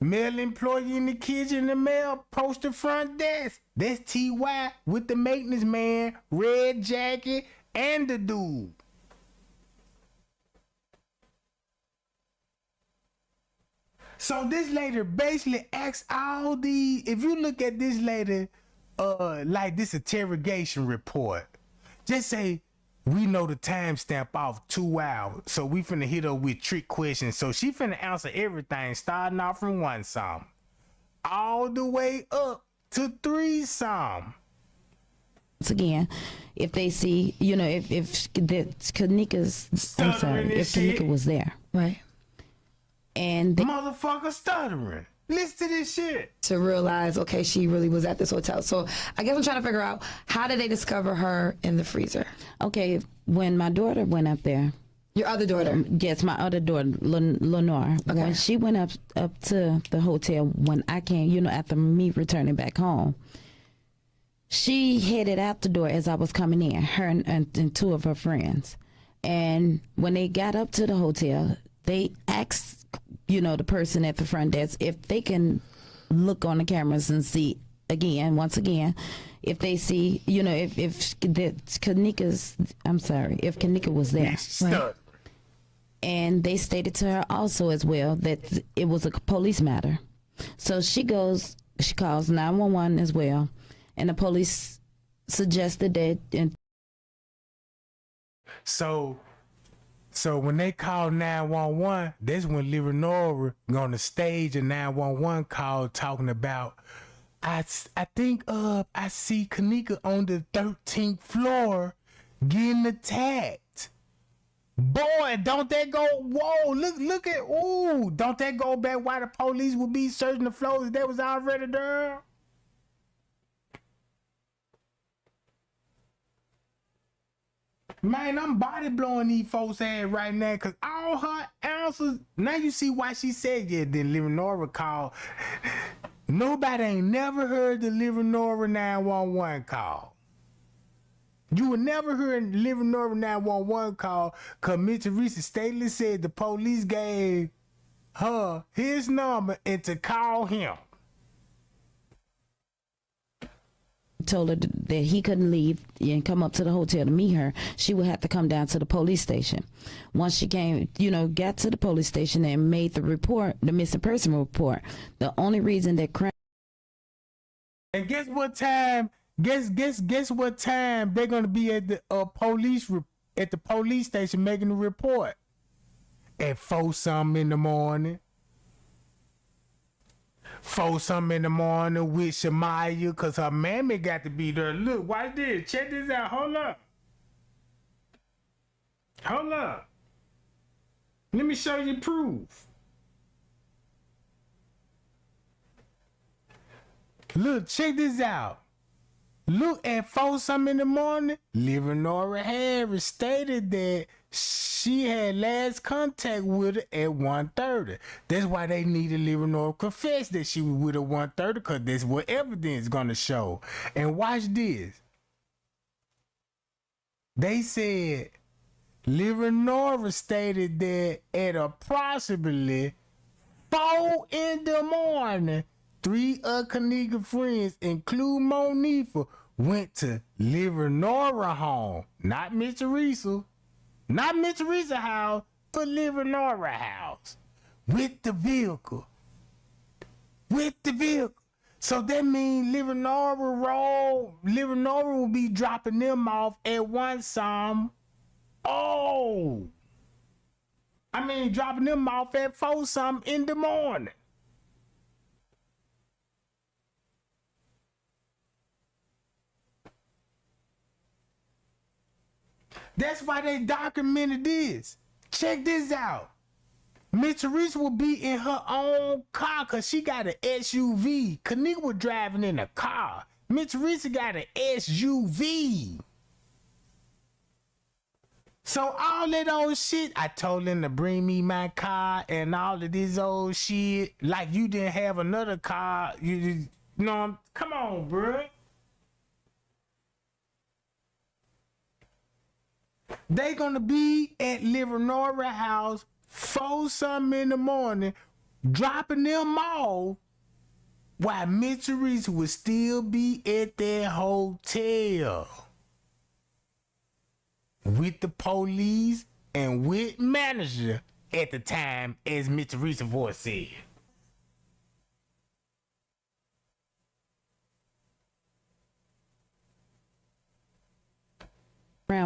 Speaker 1: Male employee in the kitchen, the male approached the front desk. That's T.Y. with the maintenance man, red jacket, and the dude. So this lady basically asks all the, if you look at this lady, like this interrogation report, just say, we know the timestamp off 2 hours, so we finna hit her with trick questions. So she finna answer everything, starting off from 1 some, all the way up to 3 some.
Speaker 4: Again, if they see, you know, if Kenneka's, I'm sorry, if Kenneka was there,
Speaker 2: Right.
Speaker 4: and they,
Speaker 1: Motherfucker stuttering. Listen to this shit.
Speaker 2: To realize, okay, she really was at this hotel. So I guess I'm trying to figure out, how did they discover her in the freezer?
Speaker 4: okay, when my daughter went up there,
Speaker 2: Your other daughter.
Speaker 4: yes, my other daughter, Lenore, when she went up to the hotel, when I came, you know, after me returning back home, she headed out the door as I was coming in, her and two of her friends. And when they got up to the hotel, they asked, you know, the person at the front desk if they can look on the cameras and see once again, if they see, you know, if Kenneka's, I'm sorry, if Kenneka was there.
Speaker 1: Stuck.
Speaker 4: And they stated to her also as well that it was a police matter. So she calls 911 as well, and the police suggested that. And
Speaker 1: So when they call 911, that's when Leonora on the stage a 911 call talking about, I think I see Kenneka on the 13th floor getting attacked. Boy, don't that go, whoa, look at, ooh, don't that go back why the police would be searching the floors that was already there? Man, I'm body blowing these folks' head right now because all her answers, now you see why she said, yeah, then Leonora called. Nobody ain't never heard the Leonora 911 call. You would never hear Leonora 911 call because Miss Teresa Staley said the police gave her his number and to call him.
Speaker 4: told her that he couldn't leave and come up to the hotel to meet her. She would have to come down to the police station. Once she came, got to the police station and made the report, the missing person report, the only reason that crime.
Speaker 1: And guess what time? Guess what time they're gonna be at the police station making the report? At 4-something in the morning. 4-something in the morning with Shamaya, cause her mammy got to be there. Look, watch this. Check this out. Hold up. Let me show you proof. Look, check this out. Look, at 4-something in the morning, Leonora Harris stated that she had last contact with her at 1:30. That's why they needed Leonora confess that she was with her 1:30, because that's what evidence is going to show. And watch this. They said Leonora stated that at approximately 4 in the morning, 3 of Kenneka friends, including Monifa, went to Leonora home. Not Miss Teresa. Not Miss Teresa house, but Leonora house. With the vehicle. So that means Leonora will be dropping them off at 1-some. Dropping them off at 4-some in the morning. That's why they documented this. Check this out. Miss Teresa will be in her own car because she got an SUV. Kenneka was driving in a car. Miss Teresa got an SUV. So all that old shit, I told them to bring me my car and all of this old shit. Like you didn't have another car. Come on, bruh. They gonna be at Leonora house 4-something in the morning, dropping them off, while Miss Teresa would still be at their hotel with the police and with manager at the time, as Miss Teresa's voice said.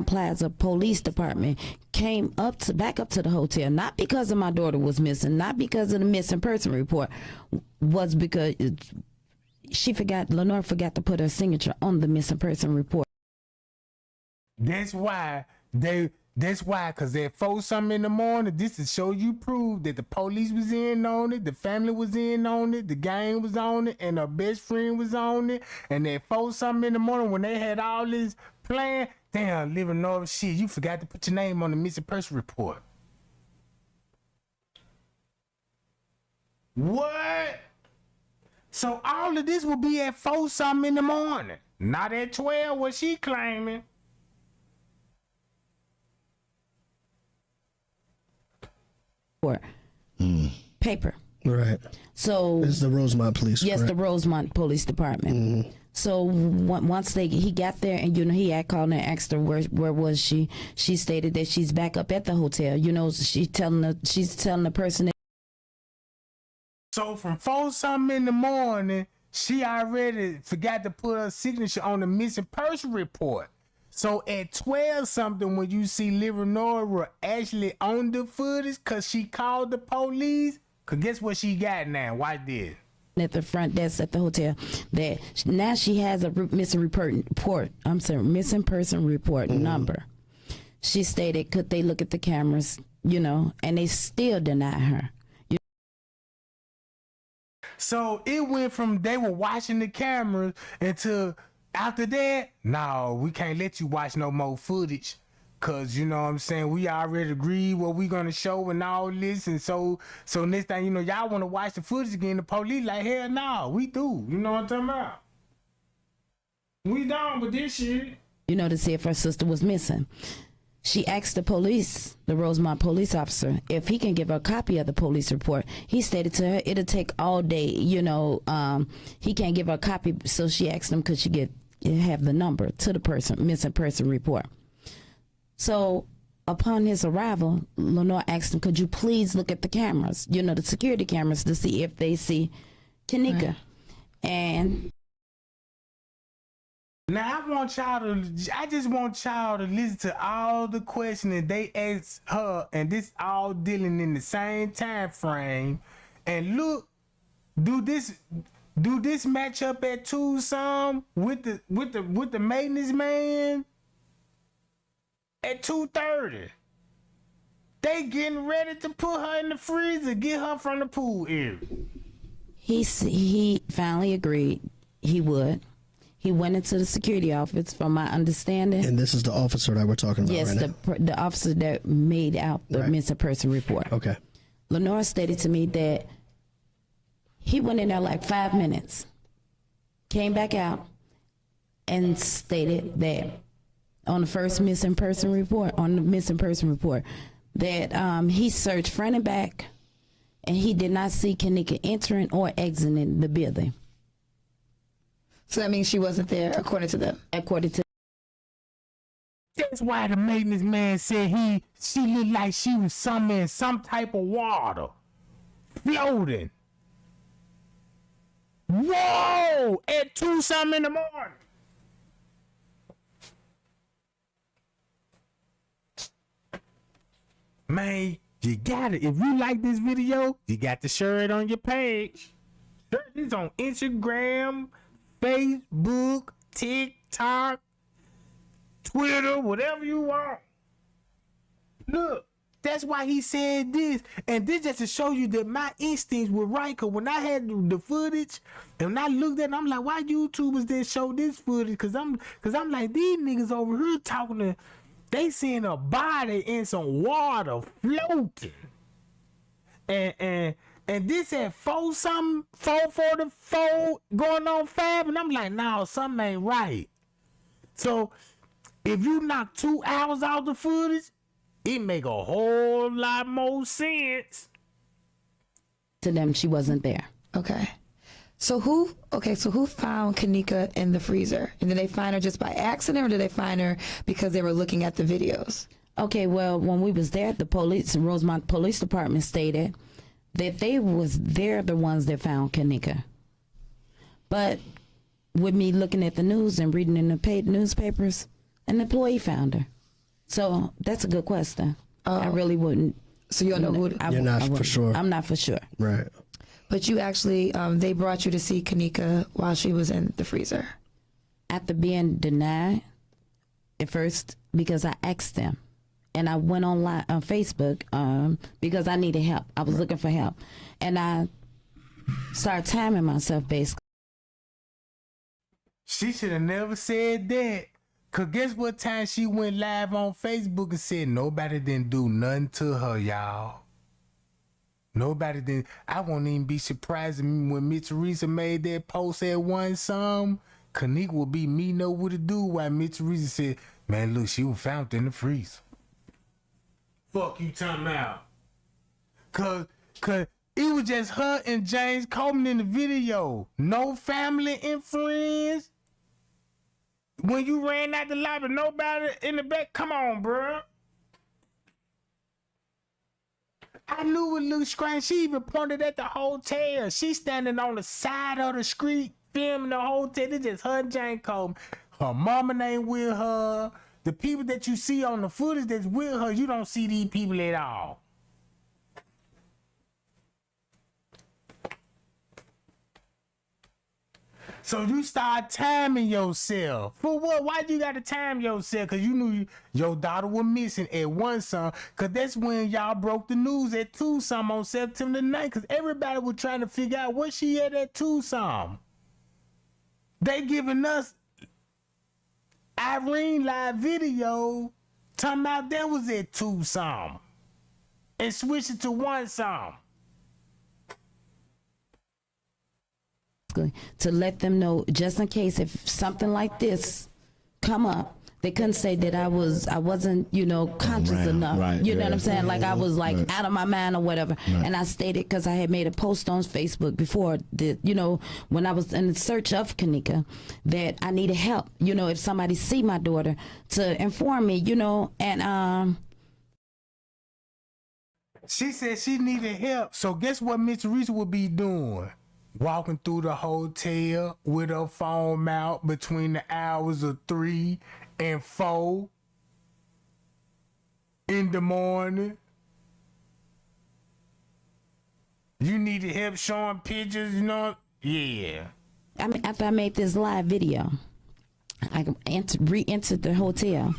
Speaker 4: Plaza Police Department came back up to the hotel, not because of my daughter was missing, not because of the missing person report, was because Lenore forgot to put her signature on the missing person report.
Speaker 1: That's why, because at 4-something in the morning, this is show you proof that the police was in on it, the family was in on it, the gang was on it, and her best friend was on it. And at 4-something in the morning, when they had all this plan, damn, Leonora, shit, you forgot to put your name on the missing person report. What? So all of this will be at 4-something in the morning, not at 12, what she claiming.
Speaker 4: Paper.
Speaker 3: Right.
Speaker 4: So
Speaker 3: This is the Rosemont Police.
Speaker 4: yes,
Speaker 3: correct?
Speaker 4: the Rosemont Police Department. So once he got there, and he had called and asked her where was she. She stated that she's back up at the hotel. She's telling the person that.
Speaker 1: So from 4 something in the morning, she already forgot to put her signature on the missing person report. So at 12 something, when you see Lenora actually on the footage, cause she called the police. Cause guess what she got now? Watch this.
Speaker 4: At the front desk at the hotel, that now she has a missing person report number. She stated, could they look at the cameras, and they still deny her.
Speaker 1: So it went from they were watching the cameras until after that, no, we can't let you watch no more footage. Cause you know what I'm saying, we already agreed what we gonna show and all this, and so next thing you know, y'all wanna watch the footage again. The police like, hell no, we do. You know what I'm talking about? We done with this shit.
Speaker 4: To see if her sister was missing. She asked the Rosemont police officer, if he can give her a copy of the police report. He stated to her it'll take all day. He can't give her a copy, so she asked him could she have the number to the missing person report. So upon his arrival, Lenore asked him, could you please look at the cameras, the security cameras, to see if they see Kenneka. Right. And
Speaker 1: now I just want y'all to listen to all the questions they asked her, and this all dealing in the same time frame. And look, do this match up at 2 some with the maintenance man? At 2:30, they getting ready to put her in the freezer, get her from the pool area.
Speaker 4: He finally agreed he would. He went into the security office, from my understanding.
Speaker 3: And this is the officer that we're talking about
Speaker 4: yes,
Speaker 3: right now?
Speaker 4: the officer that made out the missing person report.
Speaker 3: Okay.
Speaker 4: Lenore stated to me that he went in there like 5 minutes, came back out, and stated that on the first missing person report, that he searched front and back, and he did not see Kenneka entering or exiting the building.
Speaker 2: So that means she wasn't there, according to them.
Speaker 1: That's why the maintenance man said she looked like she was in some type of water, floating. Whoa! At 2 something in the morning. Man, you got it. If you like this video, you got to share it on your page. Share this on Instagram, Facebook, TikTok, Twitter, whatever you want. Look, that's why he said this. And this just to show you that my instincts were right. Because when I had the footage, and when I looked at it, I'm like, why YouTubers didn't show this footage? Because I'm like, these niggas over here talking to... They seeing a body in some water floating. And this at 4 something, 4:44 going on 5, and I'm like, no, something ain't right. So if you knock 2 hours out the footage, it make a whole lot more sense.
Speaker 4: To them, she wasn't there.
Speaker 2: Okay. So who found Kenneka in the freezer? And did they find her just by accident, or did they find her because they were looking at the videos?
Speaker 4: Okay, well, when we was there, the Rosemont Police Department stated that they're the ones that found Kenneka. But with me looking at the news and reading in the paid newspapers, an employee found her. So that's a good question. I really wouldn't.
Speaker 2: So you don't know who?
Speaker 3: You're not for sure.
Speaker 4: I'm not for sure.
Speaker 3: Right.
Speaker 2: But you actually, they brought you to see Kenneka while she was in the freezer.
Speaker 4: After being denied at first, because I asked them, and I went online on Facebook because I needed help. I was looking for help, and I started timing myself basically.
Speaker 1: She should have never said that. Cause guess what time she went live on Facebook and said nobody didn't do nothing to her, y'all. Nobody did. I won't even be surprised when Miss Teresa made that post at 1 some. Kenneka will be me know what to do. While Miss Teresa said, man, look, she was found in the freezer. Fuck you talking about. Cause It was just her and James Coleman in the video. No family and friends. When you ran out the lobby, nobody in the back. Come on, bro. I knew it looked strange. She even pointed at the hotel. She standing on the side of the street filming the hotel. It's just her and Jane Coleman. Her mama ain't with her. The people that you see on the footage that's with her, you don't see these people at all. So you start timing yourself. For what? Why you gotta time yourself? Cause you knew your daughter was missing at 1 some. Cause that's when y'all broke the news at 2 some on September 9th. Cause everybody was trying to figure out where she at 2 some. They giving us Irene live video talking about that was at 2 some. And switch it to 1 some.
Speaker 4: To let them know, just in case if something like this come up, they couldn't say that I wasn't, conscious enough.
Speaker 5: Right,
Speaker 4: you know what I'm saying? Like I was like out of my mind or whatever. Right. And I stated, because I had made a post on Facebook before that, when I was in search of Kenneka, that I needed help. If somebody see my daughter, to inform me. And
Speaker 1: she said she needed help. So guess what Miss Teresa would be doing? Walking through the hotel with her phone out between the hours of 3 and 4 in the morning. You needed help showing pictures, Yeah.
Speaker 4: I mean, after I made this live video, I re-entered the hotel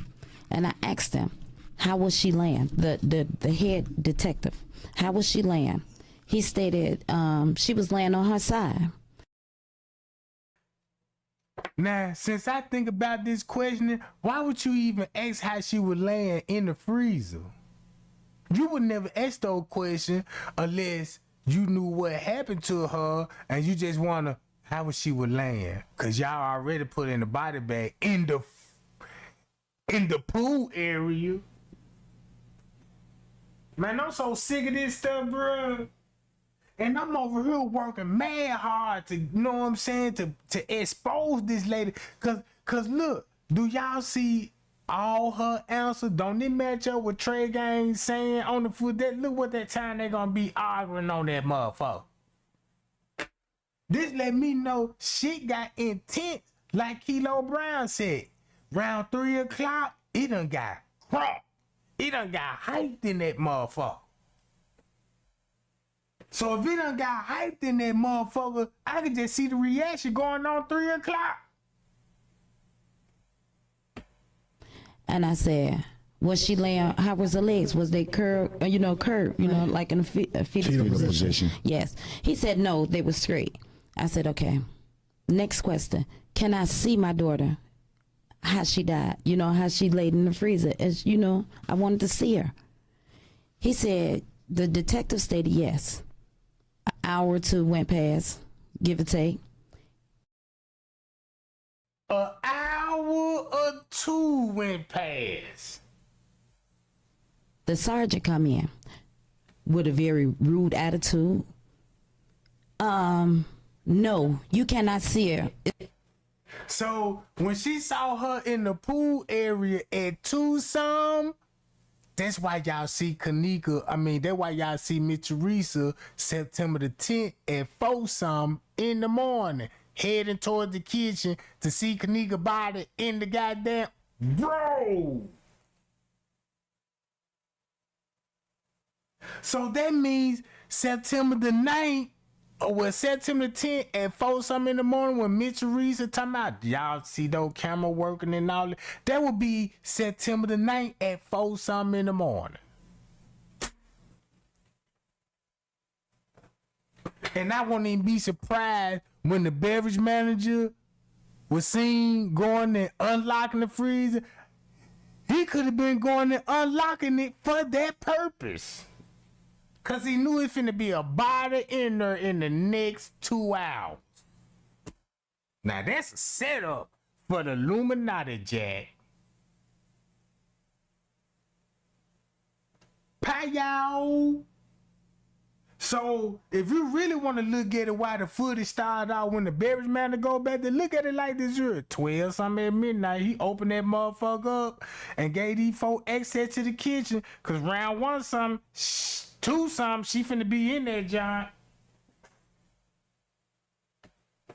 Speaker 4: and I asked them, how was she laying? The head detective, how was she laying? He stated she was laying on her side.
Speaker 1: Now, since I think about this question, why would you even ask how she was laying in the freezer? You would never ask those questions unless you knew what happened to her and you just wonder how was she was laying. Cause y'all already put in the body bag in the pool area. Man, I'm so sick of this stuff, bro. And I'm over here working mad hard to, to expose this lady. Cause look, do y'all see all her answers? Don't it match up with Trey Gang saying on the foot that look what that time they gonna be arguing on that motherfucker. This let me know shit got intense, like Kilo Brown said. Round 3 o'clock, it done got crunk. It done got hyped in that motherfucker. So if it done got hyped in that motherfucker, I could just see the reaction going on 3 o'clock.
Speaker 4: And I said, was she laying, how was her legs? Was they curved, like in a fetal position? Yes. He said, no, they were straight. I said, okay. Next question. Can I see my daughter? How she died? How she laid in the freezer? As I wanted to see her. He said, the detective stated yes. An hour or 2 went past, give or take.
Speaker 1: An hour or 2 went past.
Speaker 4: The sergeant come in with a very rude attitude. No, you cannot see her.
Speaker 1: So when she saw her in the pool area at 2 some, that's why y'all see Kenneka. That's why y'all see Miss Teresa September the 10th at 4 some in the morning, heading towards the kitchen to see Kenneka body in the goddamn bro. So that means September the 9th, or September 10th at 4 something in the morning when Miss Teresa talking about y'all see those camera working and all that would be September the 9th at 4 something in the morning. And I won't even be surprised when the beverage manager was seen going and unlocking the freezer. He could have been going and unlocking it for that purpose. Cause he knew it's finna be a body in there in the next 2 hours. Now that's a setup for the Illuminati, Jack. Pow. So if you really want to look at it, why the footage started out when the beverage man to go back there, look at it like this here. 12 something at midnight, he opened that motherfucker up and gave these folk access to the kitchen. Cause round one something, two something, she finna be in there, John.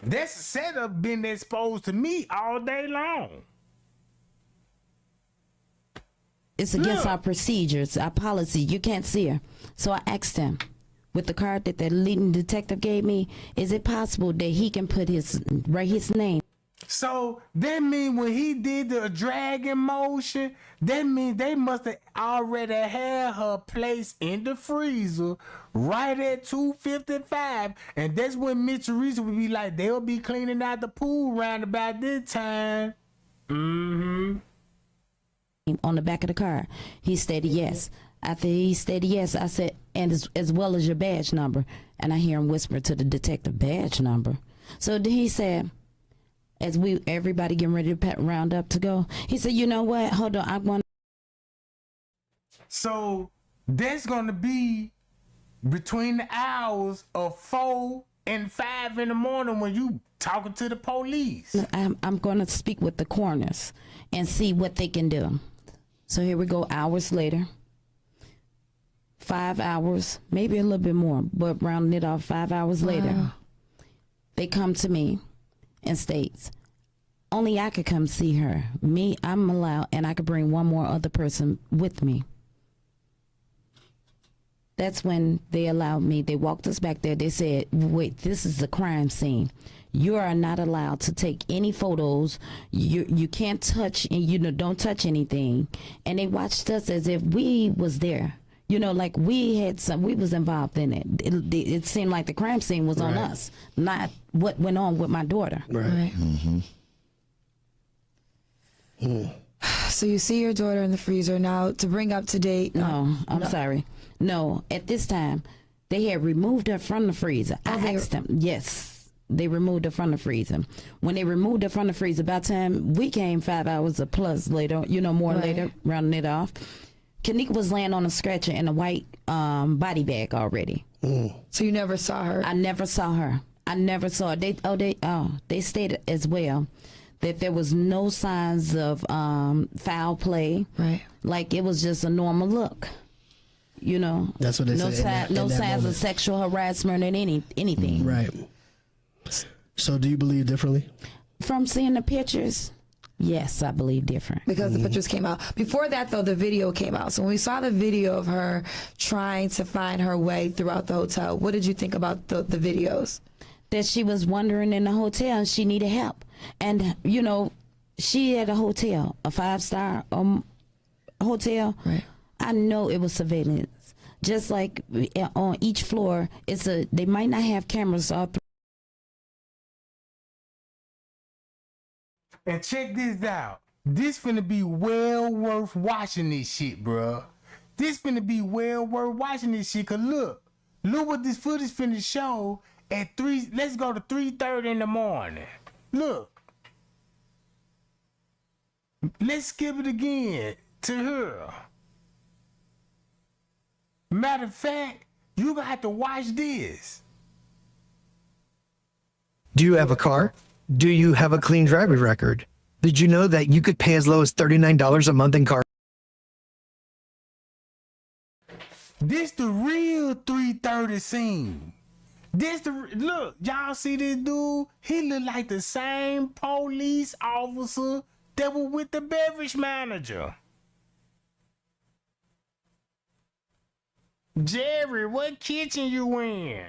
Speaker 1: That's a setup been exposed to me all day long.
Speaker 4: It's against
Speaker 1: Look.
Speaker 4: our procedures, our policy. You can't see her. So I asked him, with the card that the leading detective gave me, is it possible that he can put write his name?
Speaker 1: So that mean when he did the dragging motion, that means they must have already had her place in the freezer right at 2:55, and that's when Miss Teresa would be like, they'll be cleaning out the pool round about this time. Mm-hmm.
Speaker 4: On the back of the car. He stated yes. After he stated yes, I said, and as well as your badge number. And I hear him whisper to the detective, badge number. So then he said, as everybody getting ready to round up to go, he said, you know what? Hold on, I want.
Speaker 1: So that's gonna be between the hours of 4 and 5 in the morning when you talking to the police.
Speaker 4: I'm going to speak with the coroners and see what they can do. So here we go, hours later. 5 hours, maybe a little bit more, but rounding it off, 5 hours later, they come to me and states, only I could come see her. Me, I'm allowed, and I could bring one more other person with me. That's when they allowed me. They walked us back there. They said, wait, this is a crime scene. You are not allowed to take any photos. You can't touch, and don't touch anything. And they watched us as if we was there. Like we was involved in it. It seemed like the crime scene was on us, not what went on with my daughter.
Speaker 3: Right.
Speaker 2: So you see your daughter in the freezer. Now, to bring up to date.
Speaker 4: No, I'm sorry. No, at this time, they had removed her from the freezer. I asked them. Yes, they removed her from the freezer. When they removed her from the freezer, by the time we came 5 hours or plus later, later, rounding it off, Kenneka was laying on a stretcher in a white body bag already.
Speaker 2: So you never saw her?
Speaker 4: I never saw her. I never saw her. They stated as well that there was no signs of foul play.
Speaker 2: Right.
Speaker 4: Like it was just a normal look.
Speaker 3: That's what they said.
Speaker 4: No signs of sexual harassment and anything.
Speaker 3: Right. So do you believe differently?
Speaker 4: From seeing the pictures, yes, I believe different.
Speaker 2: Because the pictures came out. Before that, though, the video came out. So when we saw the video of her trying to find her way throughout the hotel, what did you think about the videos?
Speaker 4: That she was wandering in the hotel and she needed help. And, she had a hotel, a 5-star hotel.
Speaker 2: Right.
Speaker 4: I know it was surveillance. Just like on each floor, they might not have cameras all through.
Speaker 1: And check this out. This finna be well worth watching this shit, bruh. This finna be well worth watching this shit. Cause look what this footage finna show at 3. Let's go to 3:30 in the morning. Look. Let's skip it again to her. Matter of fact, you gonna have to watch this.
Speaker 6: Do you have a car? Do you have a clean driving record? Did you know that you could pay as low as $39 a month in car?
Speaker 1: This the real 3:30 scene. Look, y'all see this dude? He look like the same police officer that was with the beverage manager. Jerry, what kitchen you in?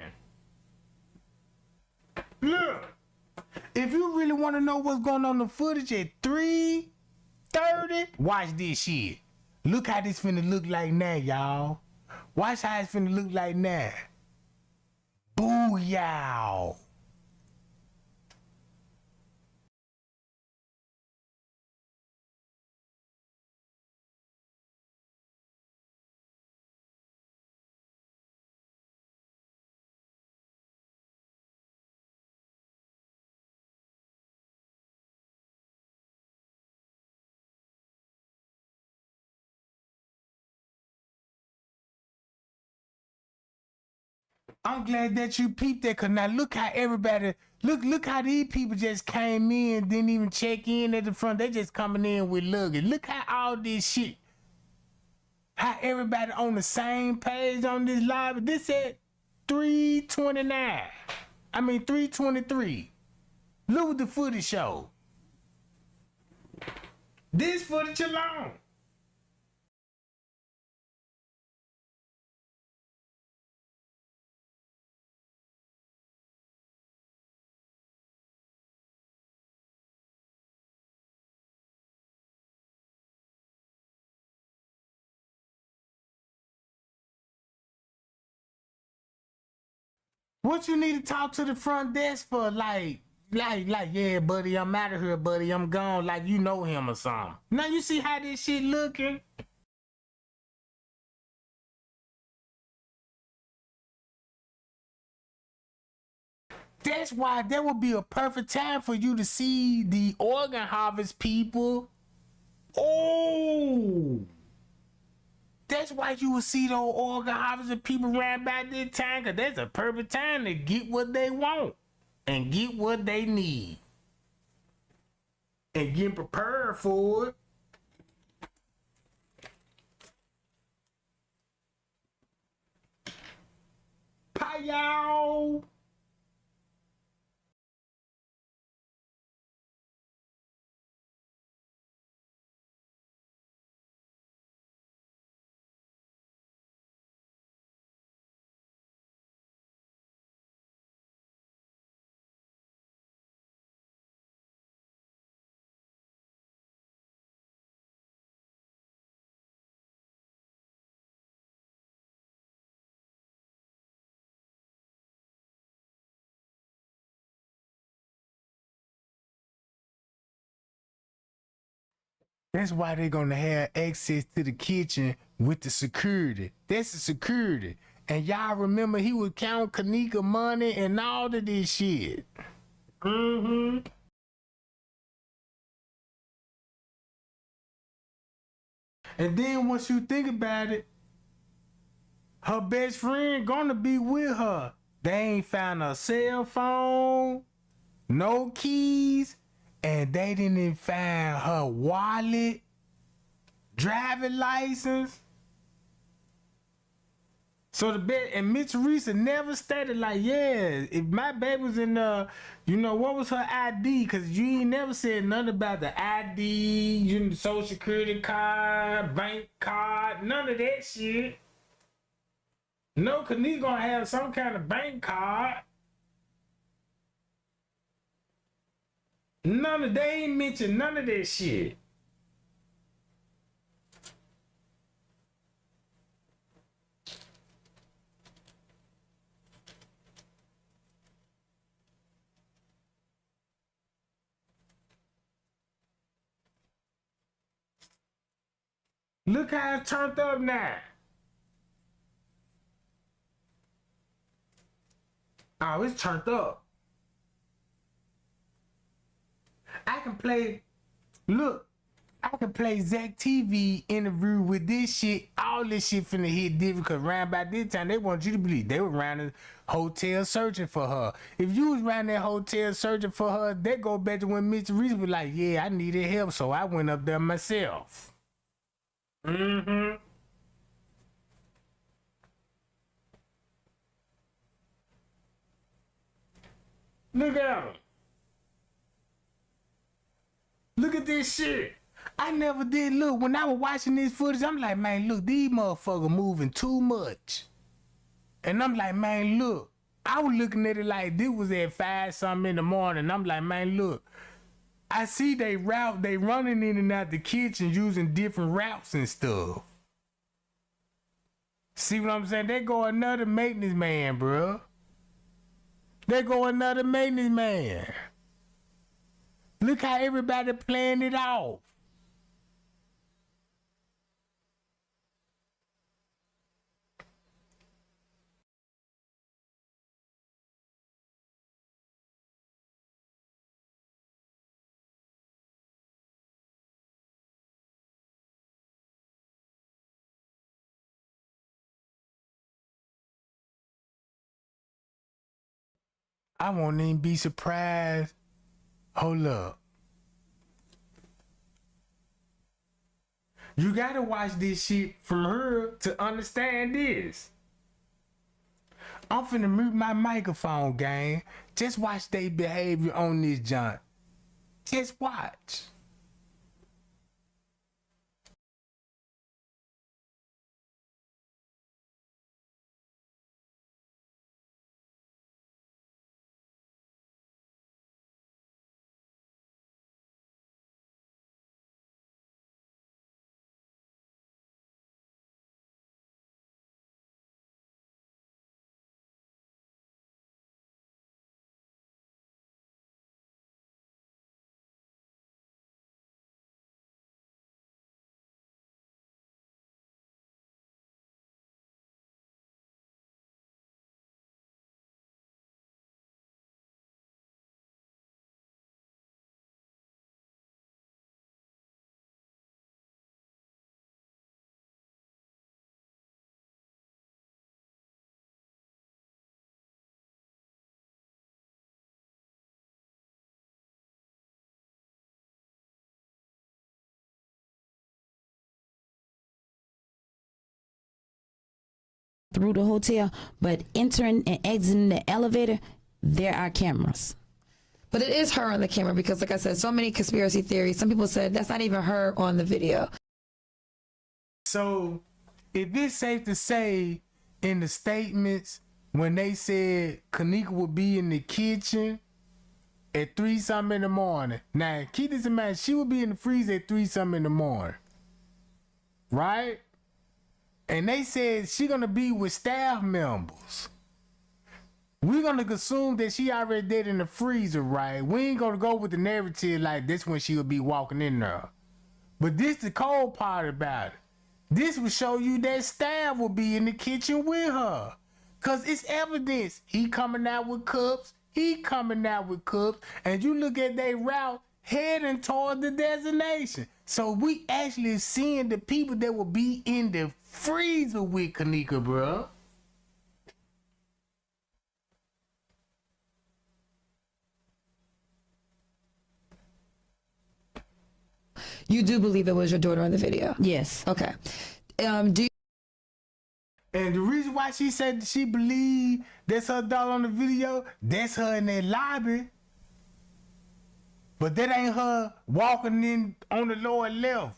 Speaker 1: Look, if you really want to know what's going on in the footage at 3:30, watch this shit. Look how this finna look like now, y'all. Watch how it's finna look like now. Booyah. I'm glad that you peeped that, cause now look how everybody look how these people just came in, didn't even check in at the front. They just coming in with luggage. Look how all this shit, how everybody on the same page on this live. This at 329. I mean 323. Look what the footage show. This footage alone. What you need to talk to the front desk for? Like, yeah, buddy, I'm out of here, buddy. I'm gone. Like, you know him or something. Now you see how this shit looking? That's why there would be a perfect time for you to see the organ harvest people. Oh, that's why you would see those organ harvesting people around about this time, because that's a perfect time to get what they want and get what they need and get prepared for it. Bye, y'all. That's why they're gonna have access to the kitchen with the security. That's the security. And y'all remember he would count Kenneka money and all of this shit. Mm-hmm. And then once you think about it, her best friend gonna be with her. They ain't found a cell phone, no keys, and they didn't even find her wallet, driving license. So the bed and Miss Teresa never stated like, yeah, if my baby was in what was her ID? Cause you ain't never said nothing about the ID, social security card, bank card, none of that shit. No, cause he's gonna have some kind of bank card. They ain't mentioned none of that shit. Look how it turned up now. Oh, it's turned up. I can play Zach TV interview with this shit. All this shit finna hit different, because around by this time they want you to believe they were around the hotel searching for her. If you was around that hotel searching for her, they go back to when Mr. Reese was like, yeah, I needed help, so I went up there myself. Mm-hmm. Look at him. Look at this shit. I never did look. When I was watching this footage, I'm like, man, look, these motherfuckers moving too much. And I'm like, man, look. I was looking at it like this was at 5 something in the morning. I'm like, man, look. I see they running in and out the kitchen using different routes and stuff. See what I'm saying? They go another maintenance man, bro. They go another maintenance man. Look how everybody playing it off. I won't even be surprised. Hold up. You gotta watch this shit from her to understand this. I'm finna mute my microphone, gang. Just watch their behavior on this junk. Just watch.
Speaker 4: Through the hotel, but entering and exiting the elevator, there are cameras.
Speaker 2: But it is her on the camera because, like I said, so many conspiracy theories. Some people said that's not even her on the video.
Speaker 1: So, if it's safe to say in the statements when they said Kenneka would be in the kitchen at 3-something in the morning. Now, keep this in mind, she would be in the freezer at 3-something in the morning. Right? And they said she gonna be with staff members. We're gonna assume that she already did in the freezer, right? We ain't gonna go with the narrative like this when she will be walking in there. But this the cold part about it. This will show you that staff will be in the kitchen with her. Cause it's evidence. He coming out with cups. He coming out with cups. And you look at their route heading toward the destination. So we actually seeing the people that will be in the freezer with Kenneka, bro.
Speaker 2: You do believe it was your daughter on the video?
Speaker 4: Yes.
Speaker 2: Okay. Do you
Speaker 1: And the reason why she said she believed that's her daughter on the video, that's her in that lobby. But that ain't her walking in on the lower level.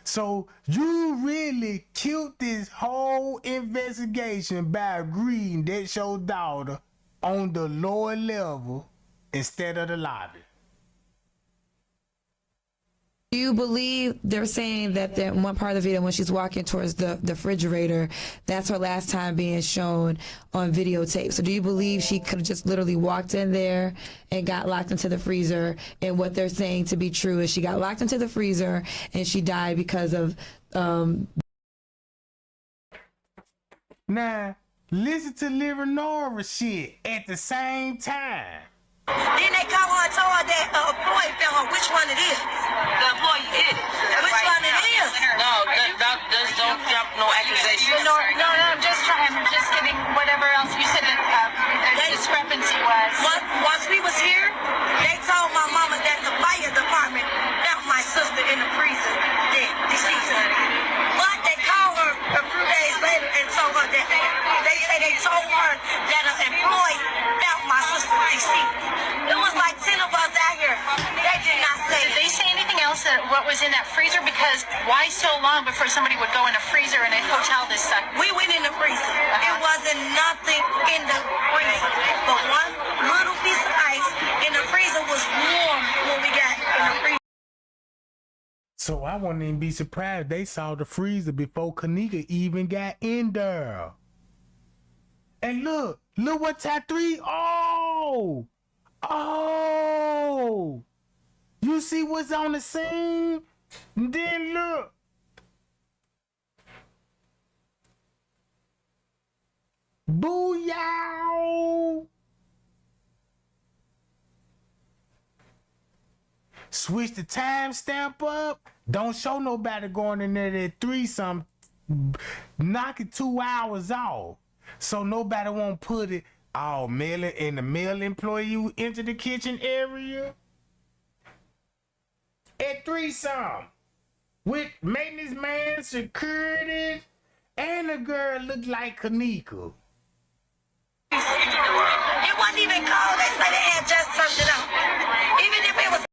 Speaker 1: So you really killed this whole investigation by agreeing that's your daughter on the lower level instead of the lobby.
Speaker 2: Do you believe they're saying that in one part of the video when she's walking towards the refrigerator, that's her last time being shown on videotape? So do you believe she could have just literally walked in there and got locked into the freezer, and what they're saying to be true is she got locked into the freezer and she died because of
Speaker 1: Now, listen to Leonora shit at the same time.
Speaker 7: Then they call her and told her that employee found her which one it is. The employee did it. Which one it is?
Speaker 8: No, just don't jump no accusations.
Speaker 9: No, I'm just trying. I'm just getting whatever else you said that the discrepancy was.
Speaker 7: Once we was here, they told my mama that the fire department found my sister in the freezer dead, deceased. But they called her a few days later and told her that they told her that an employee found my sister deceased. It was like 10 of us out here. They did not say.
Speaker 9: Did they say anything else that what was in that freezer? Because why so long before somebody would go in a freezer in a hotel this size?
Speaker 7: We went in the freezer. It wasn't nothing in the freezer. But one little piece of ice in the freezer was warm when we got in the freezer.
Speaker 1: So I wouldn't even be surprised they saw the freezer before Kenneka even got in there. And look what type 3. Oh, you see what's on the scene? Then look. Booyah! Switch the timestamp up. Don't show nobody going in there at 3-something. Knock it 2 hours off. So nobody won't put it Oh, and the male employee who entered the kitchen area at threesome with maintenance man, security, and the girl looked like Kenneka.
Speaker 7: It wasn't even cold. They said they had just turned it on. Even if it was.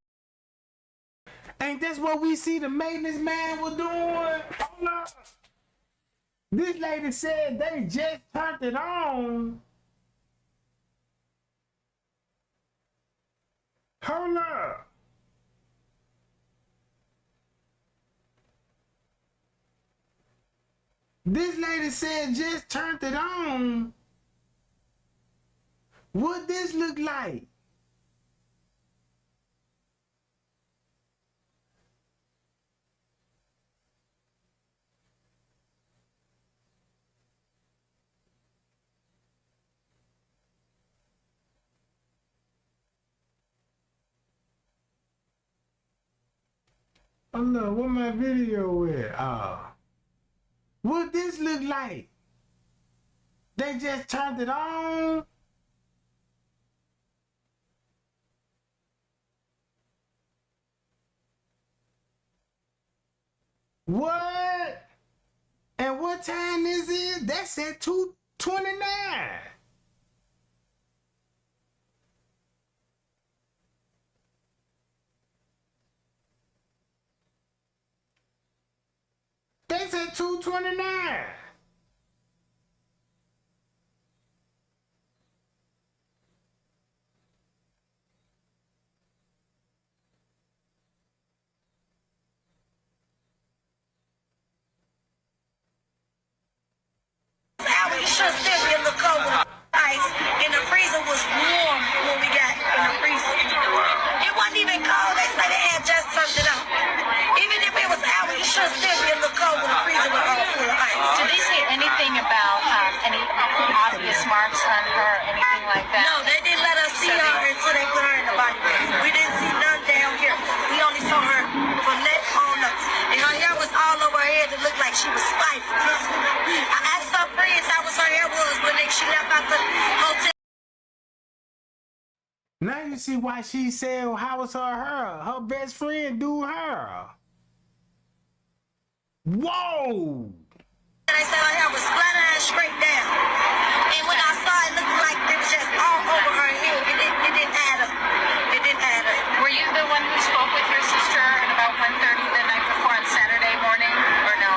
Speaker 1: Ain't that's what we see the maintenance man was doing? Hold up. This lady said they just turned it on. Hold up. This lady said just turned it on. What this look like? Oh no, what my video at? What this look like? They just turned it on? What? And what time is it? That's at 2:29. That's at 2:29.
Speaker 7: It should still be a little cold with ice, and the freezer was warm when we got in the freezer. It wasn't even cold. They said they had just turned it on. Even if it was out, it should still be a little cold when the freezer was all full of ice.
Speaker 9: Did they say anything about any obvious marks on her, anything like that?
Speaker 7: No, they didn't let us see her until they put her in the body bag. We didn't see none down here. We only saw her from neck on up. And her hair was all over her head. It looked like she was spiteful. I asked her friends how was her hair was when she left out the hotel.
Speaker 1: Now you see why she said how was her best friend do her. Whoa!
Speaker 7: They said her hair was flat and straight down. And when I saw it, looked like it was just all over her head. It didn't add up. It didn't add up.
Speaker 9: Were you the one who spoke with your sister at about 1:30 the night before on Saturday morning, or no?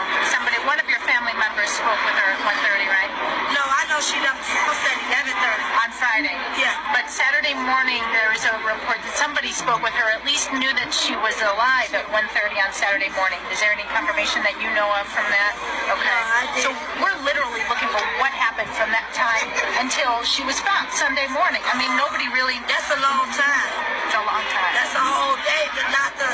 Speaker 9: One of your family members spoke with her at 1:30, right?
Speaker 7: No, I know she left the house at 11:30.
Speaker 9: On Friday?
Speaker 7: Yeah.
Speaker 9: But Saturday morning, there was a report that somebody spoke with her, at least knew that she was alive at 1:30 on Saturday morning. Is there any confirmation that you know of from that? Okay.
Speaker 7: No, I didn't.
Speaker 9: So we're literally looking for what happened from that time until she was found Sunday morning. I mean, nobody really...
Speaker 7: That's a long time.
Speaker 9: It's a long time.
Speaker 7: That's a whole day, but not the,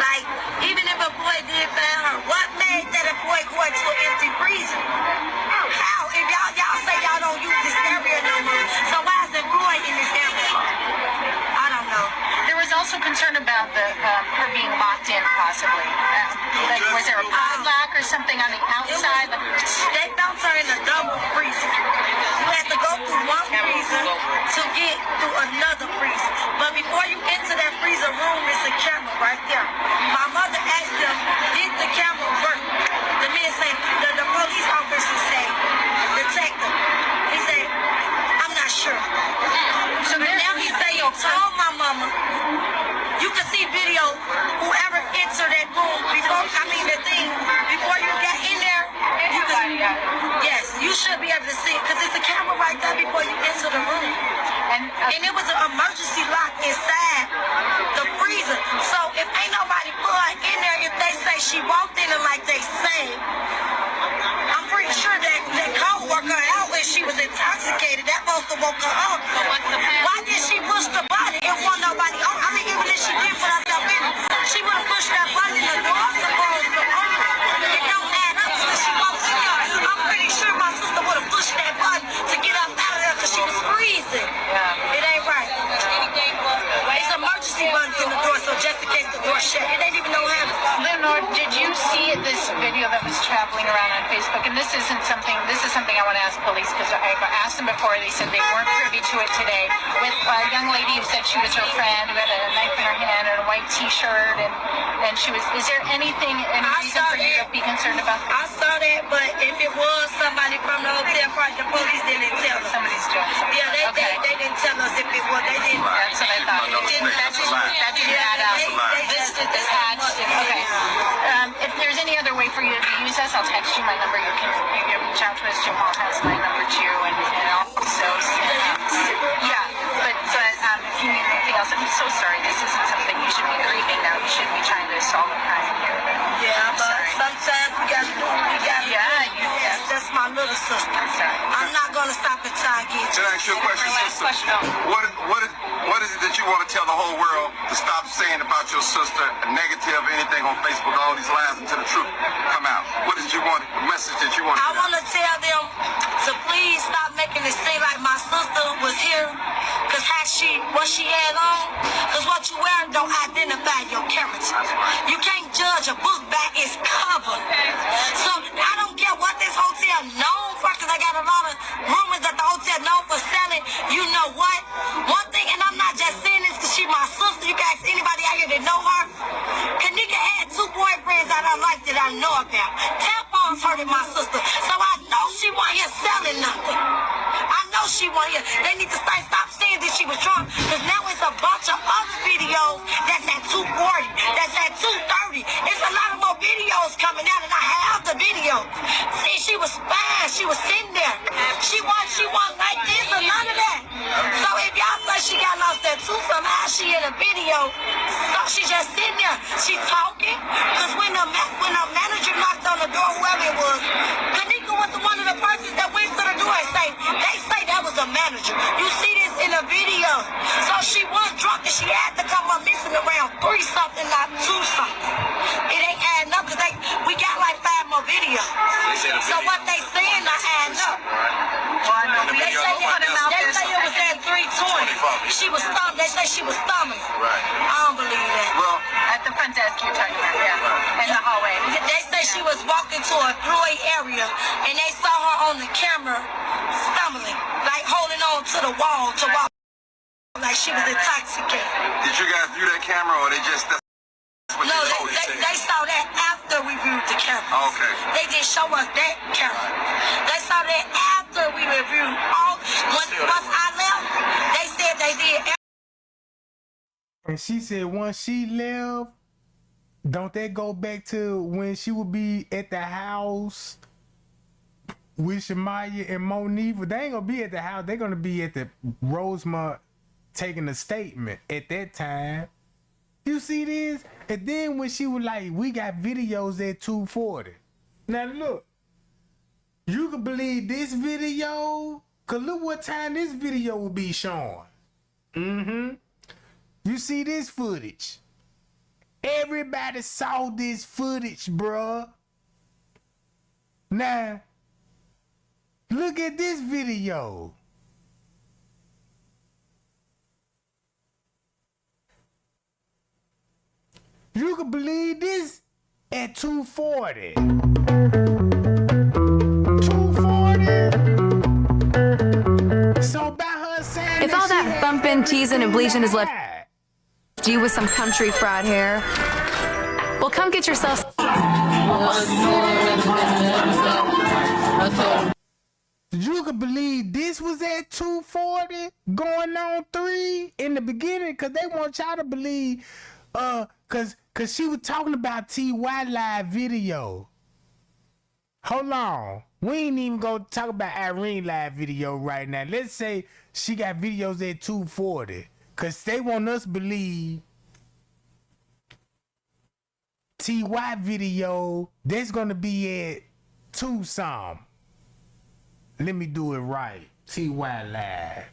Speaker 7: like, even if a boy did find her, what made that a boy go into an empty freezer? How? If y'all say y'all don't use this area no more, so why is the boy in this area? I don't know.
Speaker 9: There was also concern about her being locked in, possibly. Like, was there a padlock or something on the outside?
Speaker 7: They found her in a double freezer. You had to go through one freezer to get through another freezer. But before you enter that freezer room, it's a camera right there. My mother asked them, did the camera work? The men say, the police officer said, detective. He said, I'm not sure. So now he say, told my mama, you can see video, whoever entered that room before, before you got in there, you can, yes, you should be able to see it, because it's a camera right there before you enter the room. And it was an emergency lock inside the freezer. So if ain't nobody put her in there, if they say she walked in it like they say, I'm pretty sure that co-worker out when she was intoxicated, that must have woke her up. Why did she push the button? It wasn't nobody on. I mean, even if she did put herself in it, she would have pushed that button in the door supposed to open. It don't add up because she walked in there. I'm pretty sure my sister would have pushed that button to get up out of there because she was freezing. It ain't right. It's emergency buttons in the door, so just in case the door shut, it ain't even no habit.
Speaker 9: Leonard, did you see this video that was traveling around on Facebook? And this is something I want to ask police, because I've asked asked them before. They said they weren't privy to it today. With a young lady who said she was her friend, who had a knife in her hand and a white T-shirt, and she was. Is there any reason for you to be concerned about that?
Speaker 7: I saw that, but if it was somebody from the hotel party, the police didn't tell us.
Speaker 9: Somebody's doing something.
Speaker 7: Yeah, they didn't tell us if it was. They didn't.
Speaker 9: That's what I thought. That didn't add up. This hatch. Okay. If there's any other way for you to use us, I'll text you my number. You can reach out to us. Jamal has my number too, and also, yeah. But if you need anything else, I'm so sorry. This isn't something you should be grieving now. You should be trying to solve a crime here.
Speaker 7: Yeah, but sometimes we gotta do what we gotta do. That's my little sister. I'm not gonna stop and try again.
Speaker 10: Can I ask you a question, sister? What is it that you want to tell the whole world to stop saying about your sister, negative, anything on Facebook, all these lies until the truth come out? What is you want, the message that you want to
Speaker 7: I want to tell them to please stop making it seem like my sister was here, because what she had on, because what you wearing don't identify your character. You can't judge a book by its cover. So I don't care what this hotel known for, because I got a lot of rumors that the hotel known for selling. You know what? One thing, and I'm not just saying this because she my sister. You can ask anybody out here that know her. Kenneka had 2 boyfriends out of her life that I know about. Tampons hurted my sister. So I know she wasn't here selling nothing. I know she wasn't here. They need to stop saying that she was drunk, because now it's a bunch of other videos that's at 2:40, that's at 2:30. It's a lot of more videos coming out, and I have the video. See, she was fine. She was sitting there. She wasn't like this or none of that. So if y'all say she got lost that tooth somehow, she in a video. So she just sitting there. She talking. Because when the manager knocked on the door, whoever it was, Kenneka was one of the persons that went to the door and they say that was a manager. You see this in the video. So she was drunk and she had to come up missing around 3-something, not 2-something. It ain't adding up because we got like 5 more videos. So what they saying not adding up. They say it was at 3:20. She was stumbling. They say she was stumbling.
Speaker 10: Right.
Speaker 7: I don't believe that.
Speaker 10: Well,
Speaker 9: At the front desk, you're talking about, in the hallway.
Speaker 7: They say she was walking to an employee area and they saw her on the camera stumbling, like holding on to the wall to walk, like she was intoxicated.
Speaker 10: did you guys view that camera, or they just?
Speaker 7: No, they saw that after we viewed the camera.
Speaker 10: Okay.
Speaker 7: They didn't show us that camera. They saw that after we reviewed all. Once I left, they said they did.
Speaker 1: And she said once she left, don't that go back to when she would be at the house with Shamaya and Monifa? They ain't gonna be at the house. They're gonna be at the Rosemont taking a statement at that time. You see this? And then when she was like, we got videos at 2:40. Now look, you can believe this video, cause look what time this video will be showing. You see this footage? Everybody saw this footage, bruh. Now, look at this video. You can believe this at 2:40. 2:40. So by her saying
Speaker 11: If all that bumping, teasing, and bleaching is left you with some country fried hair, well, come get yourself.
Speaker 1: You can believe this was at 2:40 going on 3 in the beginning, cause they want y'all to believe cause she was talking about TY live video. Hold on. We ain't even gonna talk about Irene live video right now. Let's say she got videos at 2:40. Cause they want us to believe TY video that's gonna be at 2-some. Let me do it right. TY live.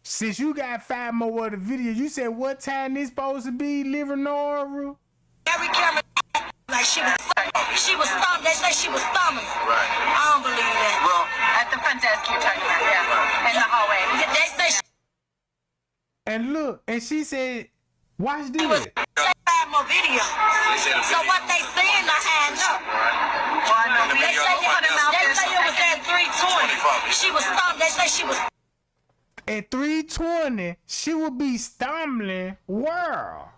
Speaker 1: Since you got 5 more of the video, you said what time this supposed to be, Livernoria?
Speaker 7: Every camera like she was stumbling. They say she was stumbling.
Speaker 10: Right.
Speaker 7: I don't believe that.
Speaker 10: Well,
Speaker 9: At the front desk, you're talking about, in the hallway.
Speaker 7: They say
Speaker 1: And look, and she said, watch this.
Speaker 7: Five more video. So what they saying I add up. They say it was at 320. She was stumbling. They say she was.
Speaker 1: At 320, she would be stumbling. World.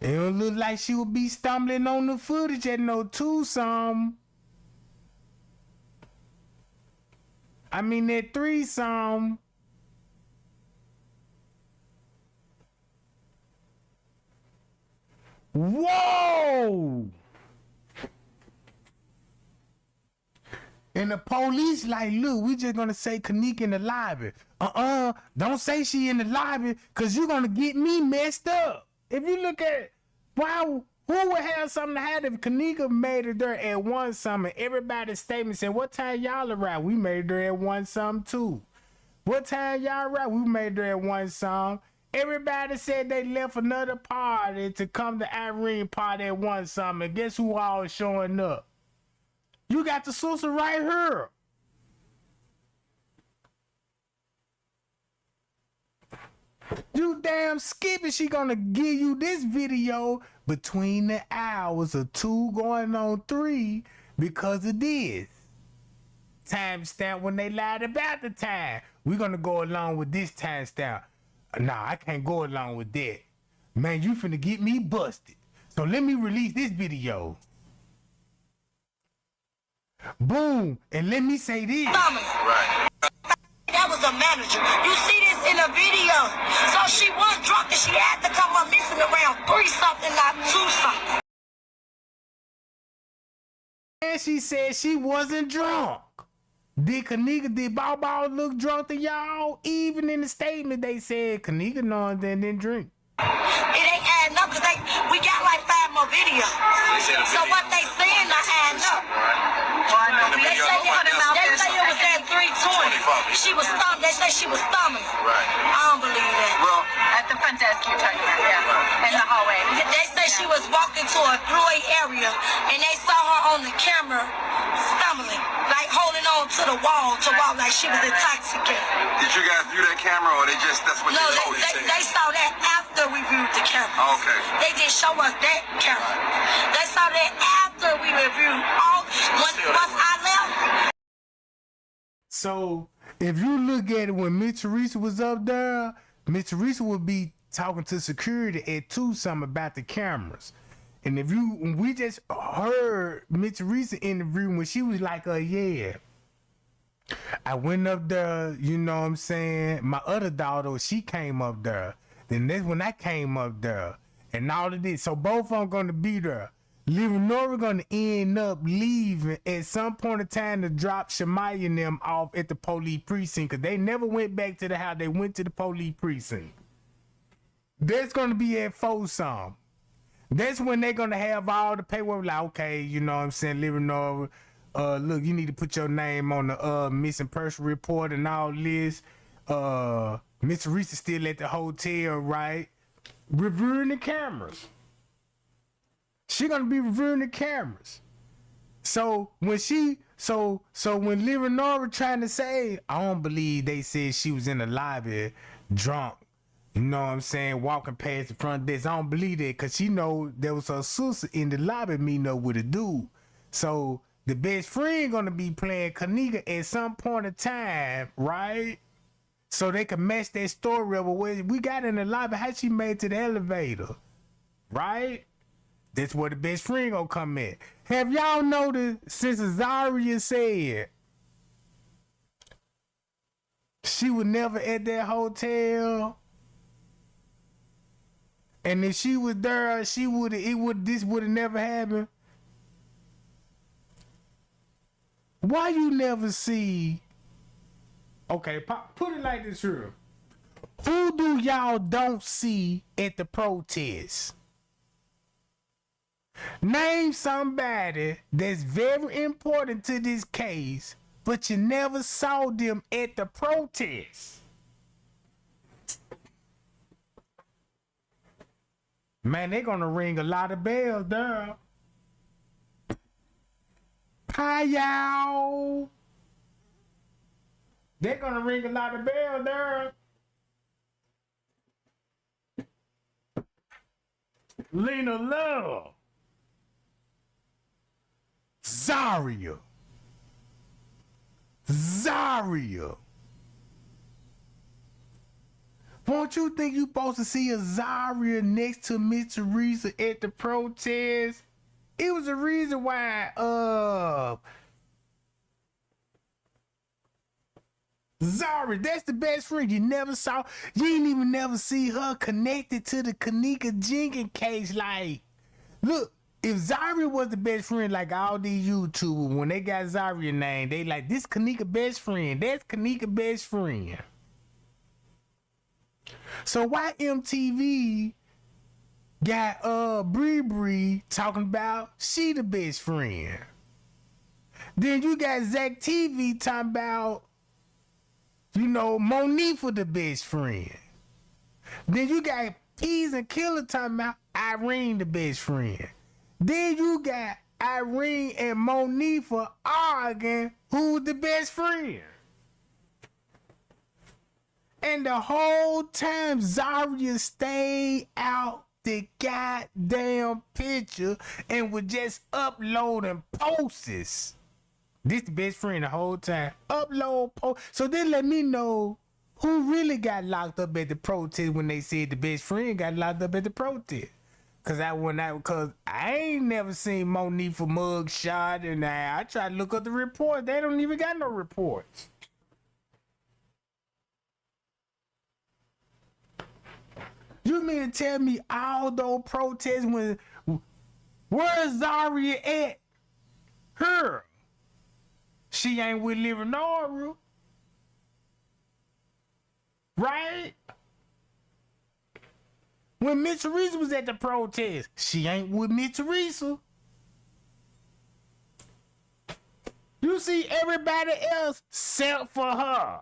Speaker 1: It don't look like she would be stumbling on the footage at no twosome. I mean that threesome. Whoa! And the police like, look, we just gonna say Kenneka in the lobby. Don't say she in the lobby, cause you're gonna get me messed up. If you look at, wow, who would have something to have if Kenneka made it there at one something? Everybody's statement said, what time y'all arrived? We made it there at one something too. What time y'all arrived? We made it there at one something. Everybody said they left another party to come to Irene party at one something. And guess who all is showing up? You got the sister right here. You damn Skippy, she gonna give you this video between the hours of 2 going on 3 because of this. Timestamp when they lied about the time. We're gonna go along with this timestamp. Nah, I can't go along with that. Man, you finna get me busted. So let me release this video. Boom, and let me say this.
Speaker 7: Right. That was the manager. You see this in the video. So she was drunk and she had to come up missing around 3 something, not 2 something.
Speaker 1: And she said she wasn't drunk. Did Kenneka look drunk to y'all? Even in the statement they said Kenneka no didn't drink.
Speaker 7: It ain't adding up because we got like 5 more videos. So what they saying not adding up. They say it was at 320. She was stumbling. They say she was stumbling.
Speaker 10: Right.
Speaker 7: I don't believe that.
Speaker 10: Well,
Speaker 9: At the front desk you're talking about, yeah. In the hallway.
Speaker 7: They say she was walking to an employee area and they saw her on the camera stumbling, like holding on to the wall like she was intoxicated.
Speaker 10: did you guys view that camera or that's what
Speaker 7: No,
Speaker 10: they said?
Speaker 7: they saw that after we viewed the camera.
Speaker 10: Okay.
Speaker 7: They didn't show us that camera. They saw that after we reviewed all. Once I left.
Speaker 1: So if you look at it when Miss Teresa was up there, Miss Teresa would be talking to security at 2 something about the cameras. And we just heard Miss Teresa interview when she was like, yeah. I went up there, you know what I'm saying? My other daughter, she came up there. Then that's when I came up there. And all of this. So both of them gonna be there. Leonora gonna end up leaving at some point in time to drop Shamaya and them off at the police precinct. Cause they never went back to the house. They went to the police precinct. That's gonna be at 4 something. That's when they're gonna have all the paperwork like, okay, you know what I'm saying, Leonora, look, you need to put your name on the missing person report and all this. Miss Teresa still at the hotel, right? Reviewing the cameras. She gonna be reviewing the cameras. So when when Leonora trying to say, I don't believe they said she was in the lobby drunk. You know what I'm saying? Walking past the front desk. I don't believe that because she know there was her sister in the lobby meeting up with a dude. So the best friend gonna be playing Kenneka at some point in time, right? So they can match that story up with what we got in the lobby, how she made it to the elevator, right? That's where the best friend gonna come in. Have y'all noticed since Azaria said she was never at that hotel? And if she was there, this would have never happened. Why you never see? Okay, put it like this here. Who do y'all don't see at the protest? Name somebody that's very important to this case, but you never saw them at the protest. Man, they're gonna ring a lot of bells there. Hi, y'all. They're gonna ring a lot of bells there. Lena Love. Zaria. Won't you think you supposed to see a Zaria next to Miss Teresa at the protest? It was a reason why Zaria, that's the best friend you never saw. You ain't even never see her connected to the Kenneka Jenkins case. Like, look, if Zaria was the best friend, like all these YouTubers, when they got Zaria name, they like, this Kenneka best friend, that's Kenneka best friend. So why MTV got Bree talking about she the best friend? Then you got Zach TV talking about, you know, Monifa the best friend. Then you got Peas and Killer talking about Irene the best friend. Then you got Irene and Monifa arguing who's the best friend. And the whole time Zaria stayed out the goddamn picture and was just uploading posts. This the best friend the whole time. Upload post. So then let me know who really got locked up at the protest when they said the best friend got locked up at the protest. Cause I ain't never seen Monifa mug shot, and I tried to look up the report. They don't even got no reports. You mean to tell me all those protests where's Zaria at? Her. She ain't with Leonora. Right? When Miss Teresa was at the protest, she ain't with Miss Teresa. You see everybody else except for her.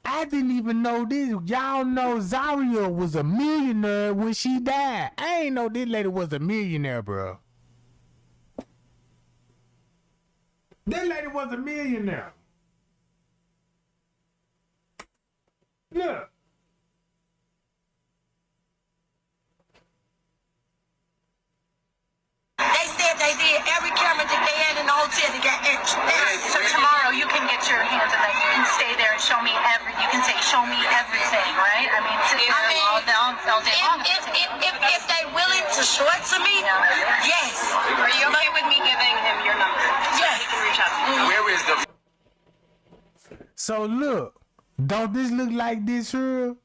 Speaker 1: I didn't even know this. Y'all know Zaria was a millionaire when she died. I ain't know this lady was a millionaire, bro. This lady was a millionaire. Look.
Speaker 7: They said they did every camera that they had in the hotel that got extra.
Speaker 9: So tomorrow you can get your hands on that. You can stay there and show me you can say, show me everything, right? I mean, sit there all day long.
Speaker 7: If they willing to show it to me, yes.
Speaker 9: Are you okay with me giving him your number?
Speaker 7: Yes.
Speaker 9: He can reach out to you.
Speaker 10: Where is the...
Speaker 1: So look, don't this look like this here?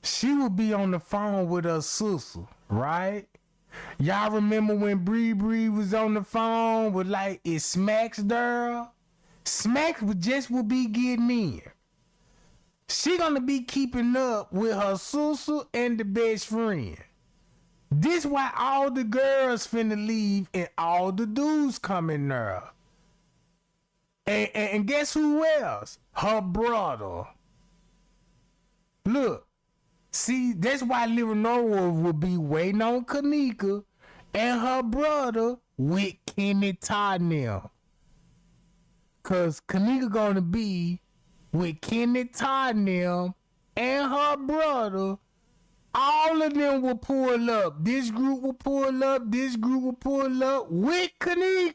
Speaker 1: She would be on the phone with her sister, right? Y'all remember when Bree was on the phone with like, is Smacks there? Smacks would be getting in. She gonna be keeping up with her sister and the best friend. This why all the girls finna leave and all the dudes coming there. And guess who else? Her brother. Look, see, that's why Leonora would be waiting on Kenneka and her brother with Kenneka now. Cause Kenneka gonna be with Kenneka now and her brother. All of them will pull up. This group will pull up. This group will pull up with Kenneka.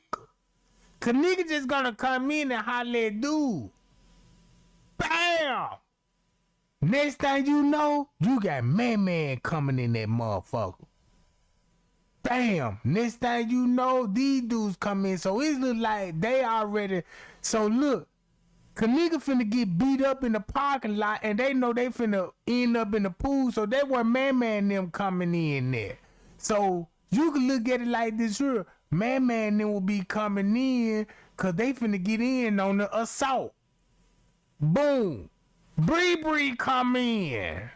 Speaker 1: Kenneka just gonna come in and holler at dude. Bam! Next thing you know, you got Man coming in that motherfucker. Bam! Next thing you know, these dudes come in. So it look like they already. So look, Kenneka finna get beat up in the parking lot, and they know they finna end up in the pool. So they were Man them coming in there. So you can look at it like this here. Man them will be coming in because they finna get in on the assault. Boom. Bree come in.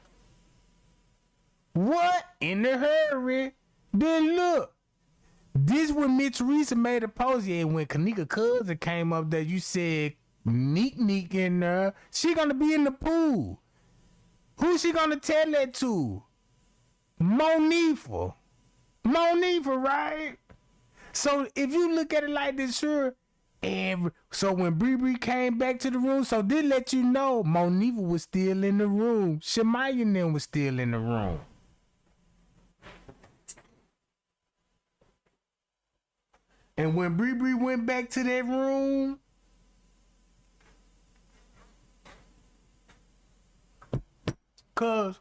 Speaker 1: What? In the hurry. Then look. This when Miss Teresa made a post. Yeah, when Kenneka cousin came up there, you said Neek in there. She gonna be in the pool. Who she gonna tell that to? Monifa, right? So if you look at it like this, sure, So when Bree came back to the room, so this let you know Monifa was still in the room. Shamaya and them was still in the room. And when Bree went back to that room, cause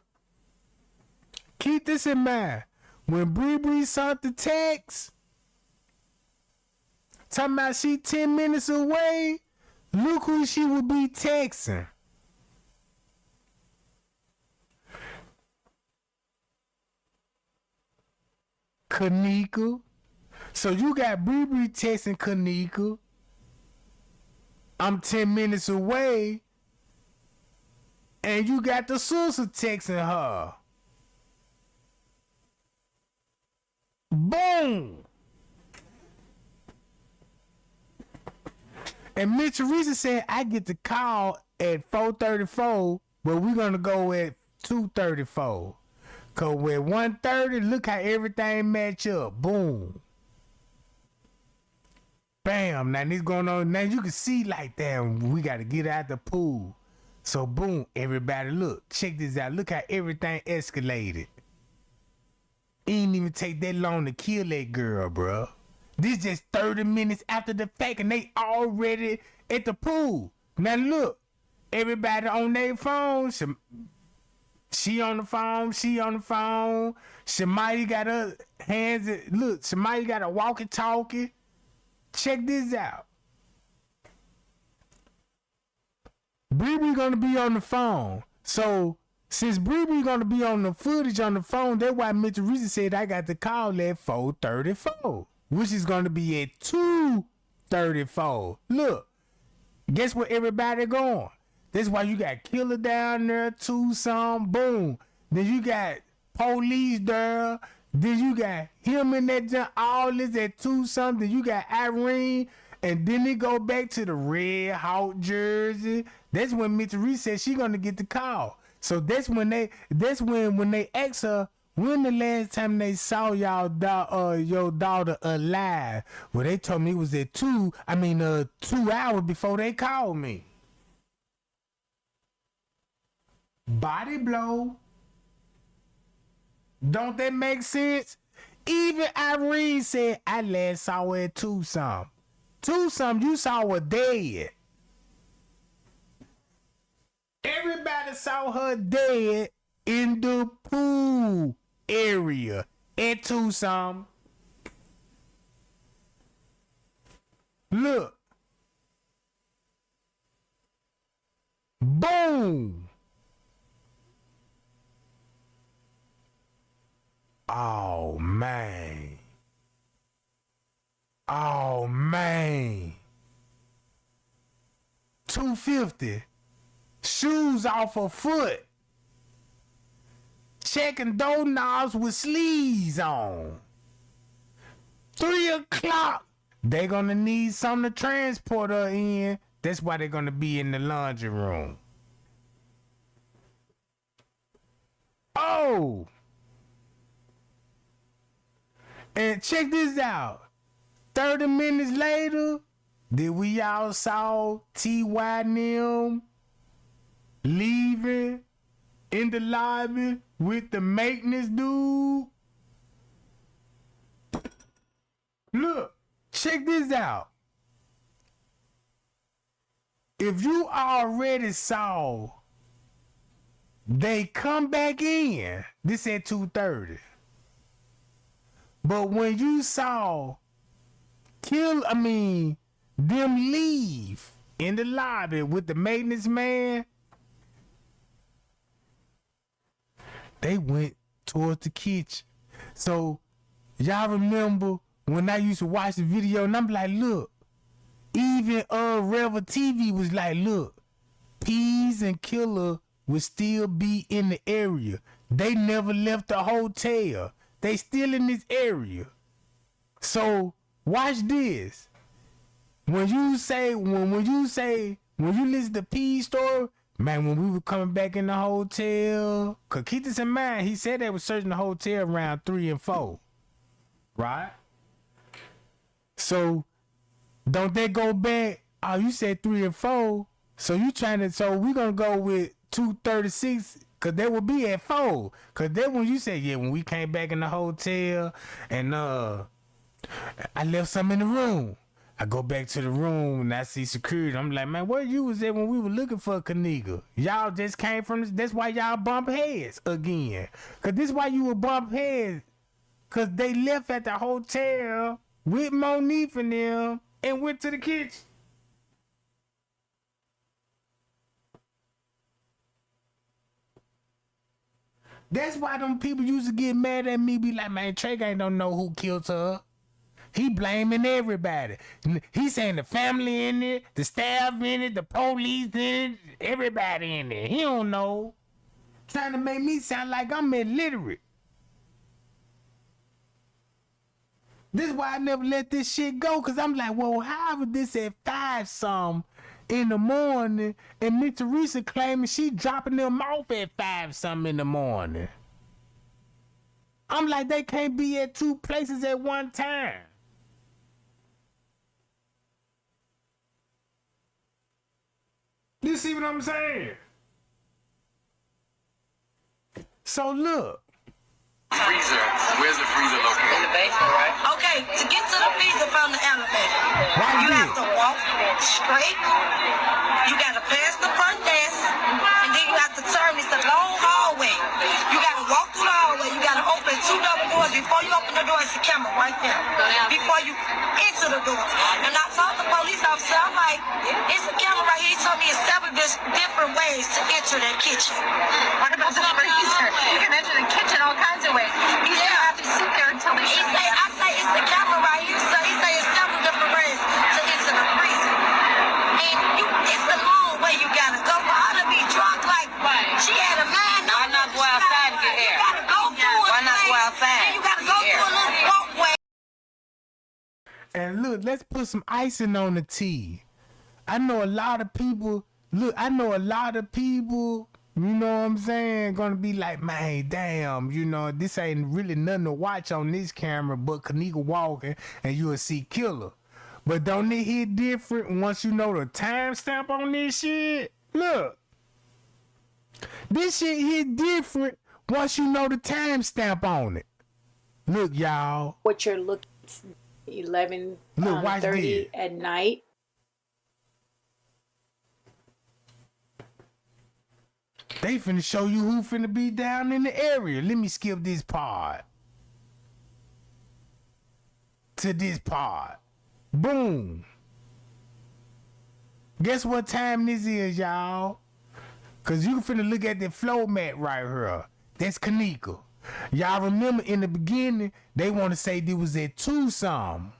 Speaker 1: keep this in mind, when Bree saw the text, talking about she 10 minutes away, look who she would be texting. Kenneka. So you got Bree texting Kenneka, I'm 10 minutes away, and you got the sister texting her. Boom! And Miss Teresa said, I get the call at 4:34, but we're gonna go at 2:34. Cause with 1:30, look how everything match up. Boom. Bam. Now this going on. Now you can see like, damn, we gotta get out the pool. So boom, everybody look. Check this out. Look how everything escalated. It ain't even take that long to kill that girl, bruh. This just 30 minutes after the fact and they already at the pool. Now look, everybody on their phone. She on the phone, she on the phone. Shamaya got her hands, look, Shamaya got a walkie-talkie. Check this out. Bree gonna be on the phone. So since Bree gonna be on the footage on the phone, that's why Mr. Reese said I got the call at 4:34, which is gonna be at 2:34. Look, guess where everybody going? That's why you got Killer down there, Tucson, boom. Then you got police there. Then you got him in that junk, all this at Tucson. Then you got Irene. And then they go back to the Red Hawk jersey. That's when Miss Reese said she gonna get the call. So that's when they asked her, when the last time they saw your daughter alive? Well, they told me it was at 2 hours before they called me. Body blow. Don't that make sense? Even Irene said, I last saw her at Tucson. Tucson, you saw her dead. Everybody saw her dead in the pool area at Tucson. Look. Boom. Oh, man. Oh, man. 250. Shoes off her foot. Checking doorknobs with sleeves on. 3 o'clock. They're going to need something to transport her in. That's why they're going to be in the laundry room. Oh. And check this out. 30 minutes later, did we all saw T.Y. and them leaving in the lobby with the maintenance dude? Look, check this out. If you already saw they come back in, this at 2:30. But when you saw them leave in the lobby with the maintenance man, they went towards the kitchen. So y'all remember when I used to watch the video and I'm like, look, even Revel TV was like, look, Peas and Killer would still be in the area. They never left the hotel. They still in this area. So watch this. When you listen to P's story, man, when we were coming back in the hotel, cause keep this in mind, he said they were searching the hotel around 3 and 4. Right? So Don't they go back? Oh, you said 3 and 4. So you trying to? So we gonna go with 236. Cause they will be at 4. Cause then when you said, yeah, when we came back in the hotel and I left some in the room. I go back to the room and I see security. I'm like, man, where you was at when we were looking for Kenneka? Y'all just came from this. That's why y'all bump heads again. Cause this why you would bump heads. Cause they left at the hotel with Monique and them and went to the kitchen. That's why them people used to get mad at me, be like, man, Trey ain't don't know who killed her. He blaming everybody. He saying the family in it, the staff in it, the police in it, everybody in it. He don't know. Trying to make me sound like I'm illiterate. This is why I never let this shit go, because I'm like, well, how was this at 5-some in the morning and Miss Teresa claiming she dropping them off at 5-some in the morning? I'm like, they can't be at 2 places at one time. You see what I'm saying? So look.
Speaker 10: Freezer. Where's the freezer located?
Speaker 8: In the basement, right?
Speaker 7: Okay, to get to the freezer from the elevator, you have to walk straight. You gotta pass the front desk, and then you have to turn. It's a long hallway. You gotta walk through the hallway. You gotta open 2 double doors. Before you open the door, it's a camera right there. Before you enter the door. And I told the police officer, I'm like, it's a camera right here. He told me it's 7 different ways to enter that kitchen.
Speaker 9: What about the freezer? You can enter the kitchen all kinds of ways. You still have to sit there until they show you.
Speaker 7: I say it's the camera right here, so he say it's 7 different ways to enter the freezer. And it's the long way you gotta go. For her to be drunk like she had a man.
Speaker 8: Why not go outside and get air?
Speaker 7: You gotta go through
Speaker 8: Why not go outside?
Speaker 7: And you gotta go through a little walkway.
Speaker 1: And look, let's put some icing on the tea. I know a lot of people, you know what I'm saying, gonna be like, man, damn, you know, this ain't really nothing to watch on this camera but Kenneka walking and you'll see killer. But don't it hit different once you know the timestamp on this shit? Look. This shit hit different once you know the timestamp on it. Look, y'all.
Speaker 12: What you're looking at, 11:30 at night.
Speaker 1: They finna show you who finna be down in the area. Let me skip this part to this part. Boom. Guess what time this is, y'all? Cause you finna look at the flow mat right here. That's Kenneka. Y'all remember in the beginning, they want to say this was at 2-some.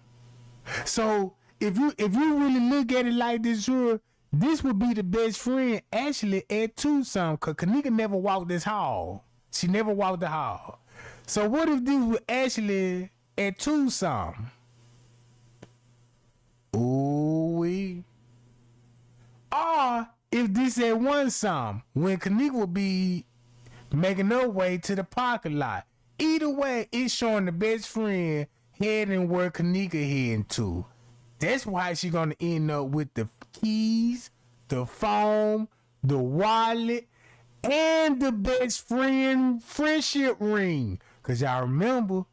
Speaker 1: So if you really look at it like this here, this would be the best friend actually at 2-some, cause Kenneka never walked this hall. She never walked the hall. So what if this was actually at 2-some? Ooh-wee. Or if this at 1-some, when Kenneka would be making her way to the parking lot. Either way, it's showing the best friend heading where Kenneka heading to. That's why she gonna end up with the keys, the phone, the wallet, and the best friend friendship ring. Cause y'all remember,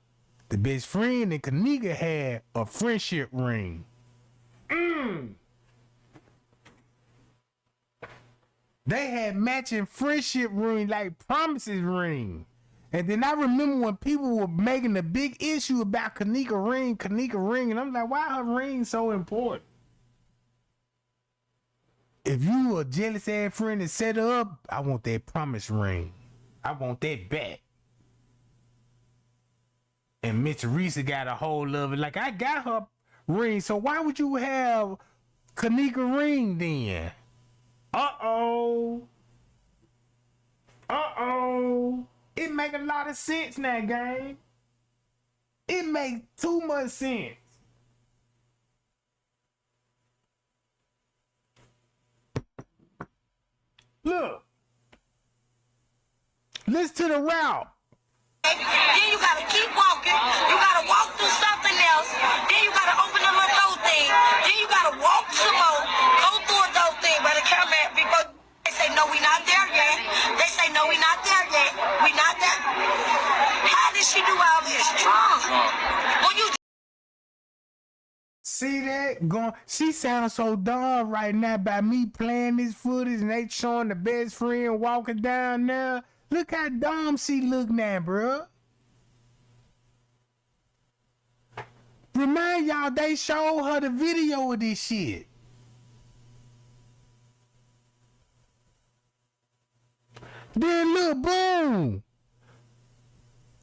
Speaker 1: the best friend and Kenneka had a friendship ring. They had matching friendship ring, like promises ring. And then I remember when people were making a big issue about Kenneka ring, and I'm like, why her ring so important? If you a jealous ass friend and set her up, I want that promise ring. I want that back. And Miss Teresa got a hold of it. Like, I got her ring, so why would you have Kenneka ring then? Uh-oh. It make a lot of sense now, gang. It makes too much sense. Look. Listen to the route.
Speaker 7: Then you gotta keep walking. You gotta walk through something else. Then you gotta open the little door thing. Then you she do all this? Drugs. Well, you
Speaker 1: See that? She sounds so dumb right now by me playing this footage and they showing the best friend walking down there. Look how dumb she look now, bruh. Remind y'all, they showed her the video of this shit. Then look, boom.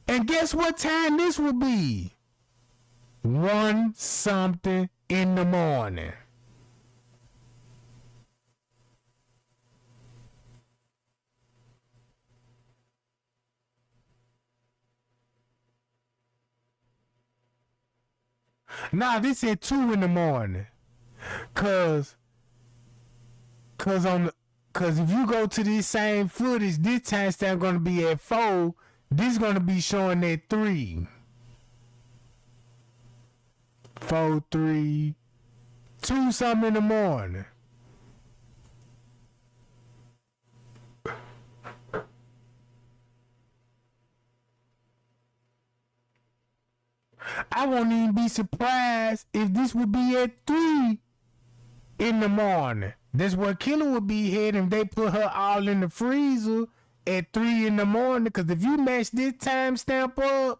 Speaker 1: And guess what time this will be? 1 something in the morning. Nah, this at 2 in the morning. Cause if you go to this same footage, this time stamp gonna be at 4. This gonna be showing at 3. 4, 3, 2 something in the morning. I won't even be surprised if this would be at 3 in the morning. That's where Killer would be heading if they put her all in the freezer at 3 in the morning. Because if you match this timestamp up,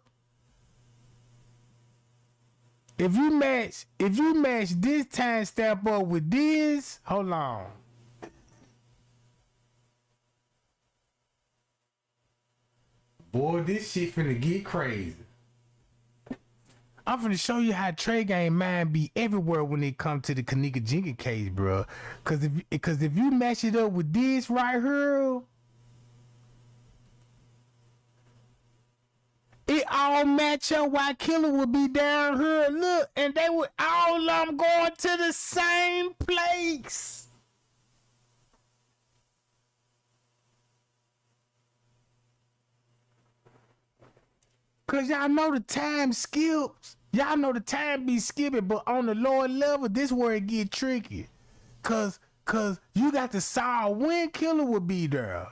Speaker 1: if you match this timestamp up with this, hold on. Boy, this shit finna get crazy. I'm finna show you how Trey Gang mind be everywhere when it come to the Kenneka Jenkins case, bro. Cause if you match it up with this right here, it all match up why Killer would be down here. Look, and they would all of them going to the same place. Cause y'all know the time skips. Y'all know the time be skipping, but on the lower level, this where it get tricky. Cause you got to solve when Killer would be there.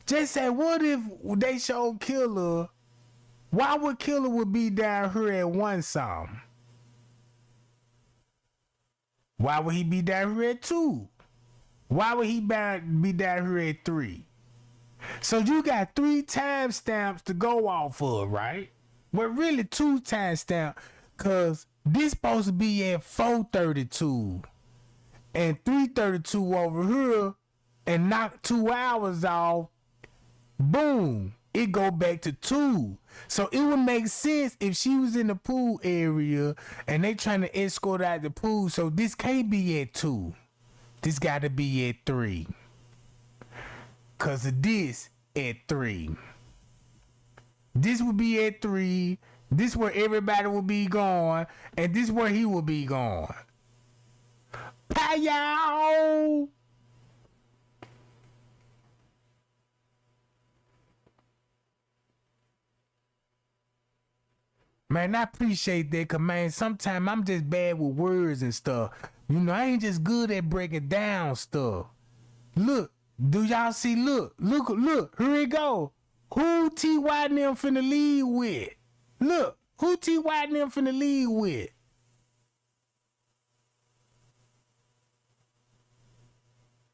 Speaker 1: Just say, what if they showed Killer? Why would Killer would be down here at 1 something? Why would he be down here at 2? Why would he be down here at 3? So you got 3 timestamps to go off of, right? Well, really 2 timestamps, cause this supposed to be at 4:32 and 3:32 over here, and knock 2 hours off. Boom, it go back to 2. So it would make sense if she was in the pool area and they trying to escort out the pool. So this can't be at 2. This got to be at 3. Cause of this at 3. This would be at 3. This where everybody will be going, and this where he will be going. Pow! Man, I appreciate that, cause man, sometimes I'm just bad with words and stuff. You know, I ain't just good at breaking down stuff. Look. Do y'all see? Look, here it go. Who T.Y. and them finna lead with? Look, who T.Y. and them finna lead with?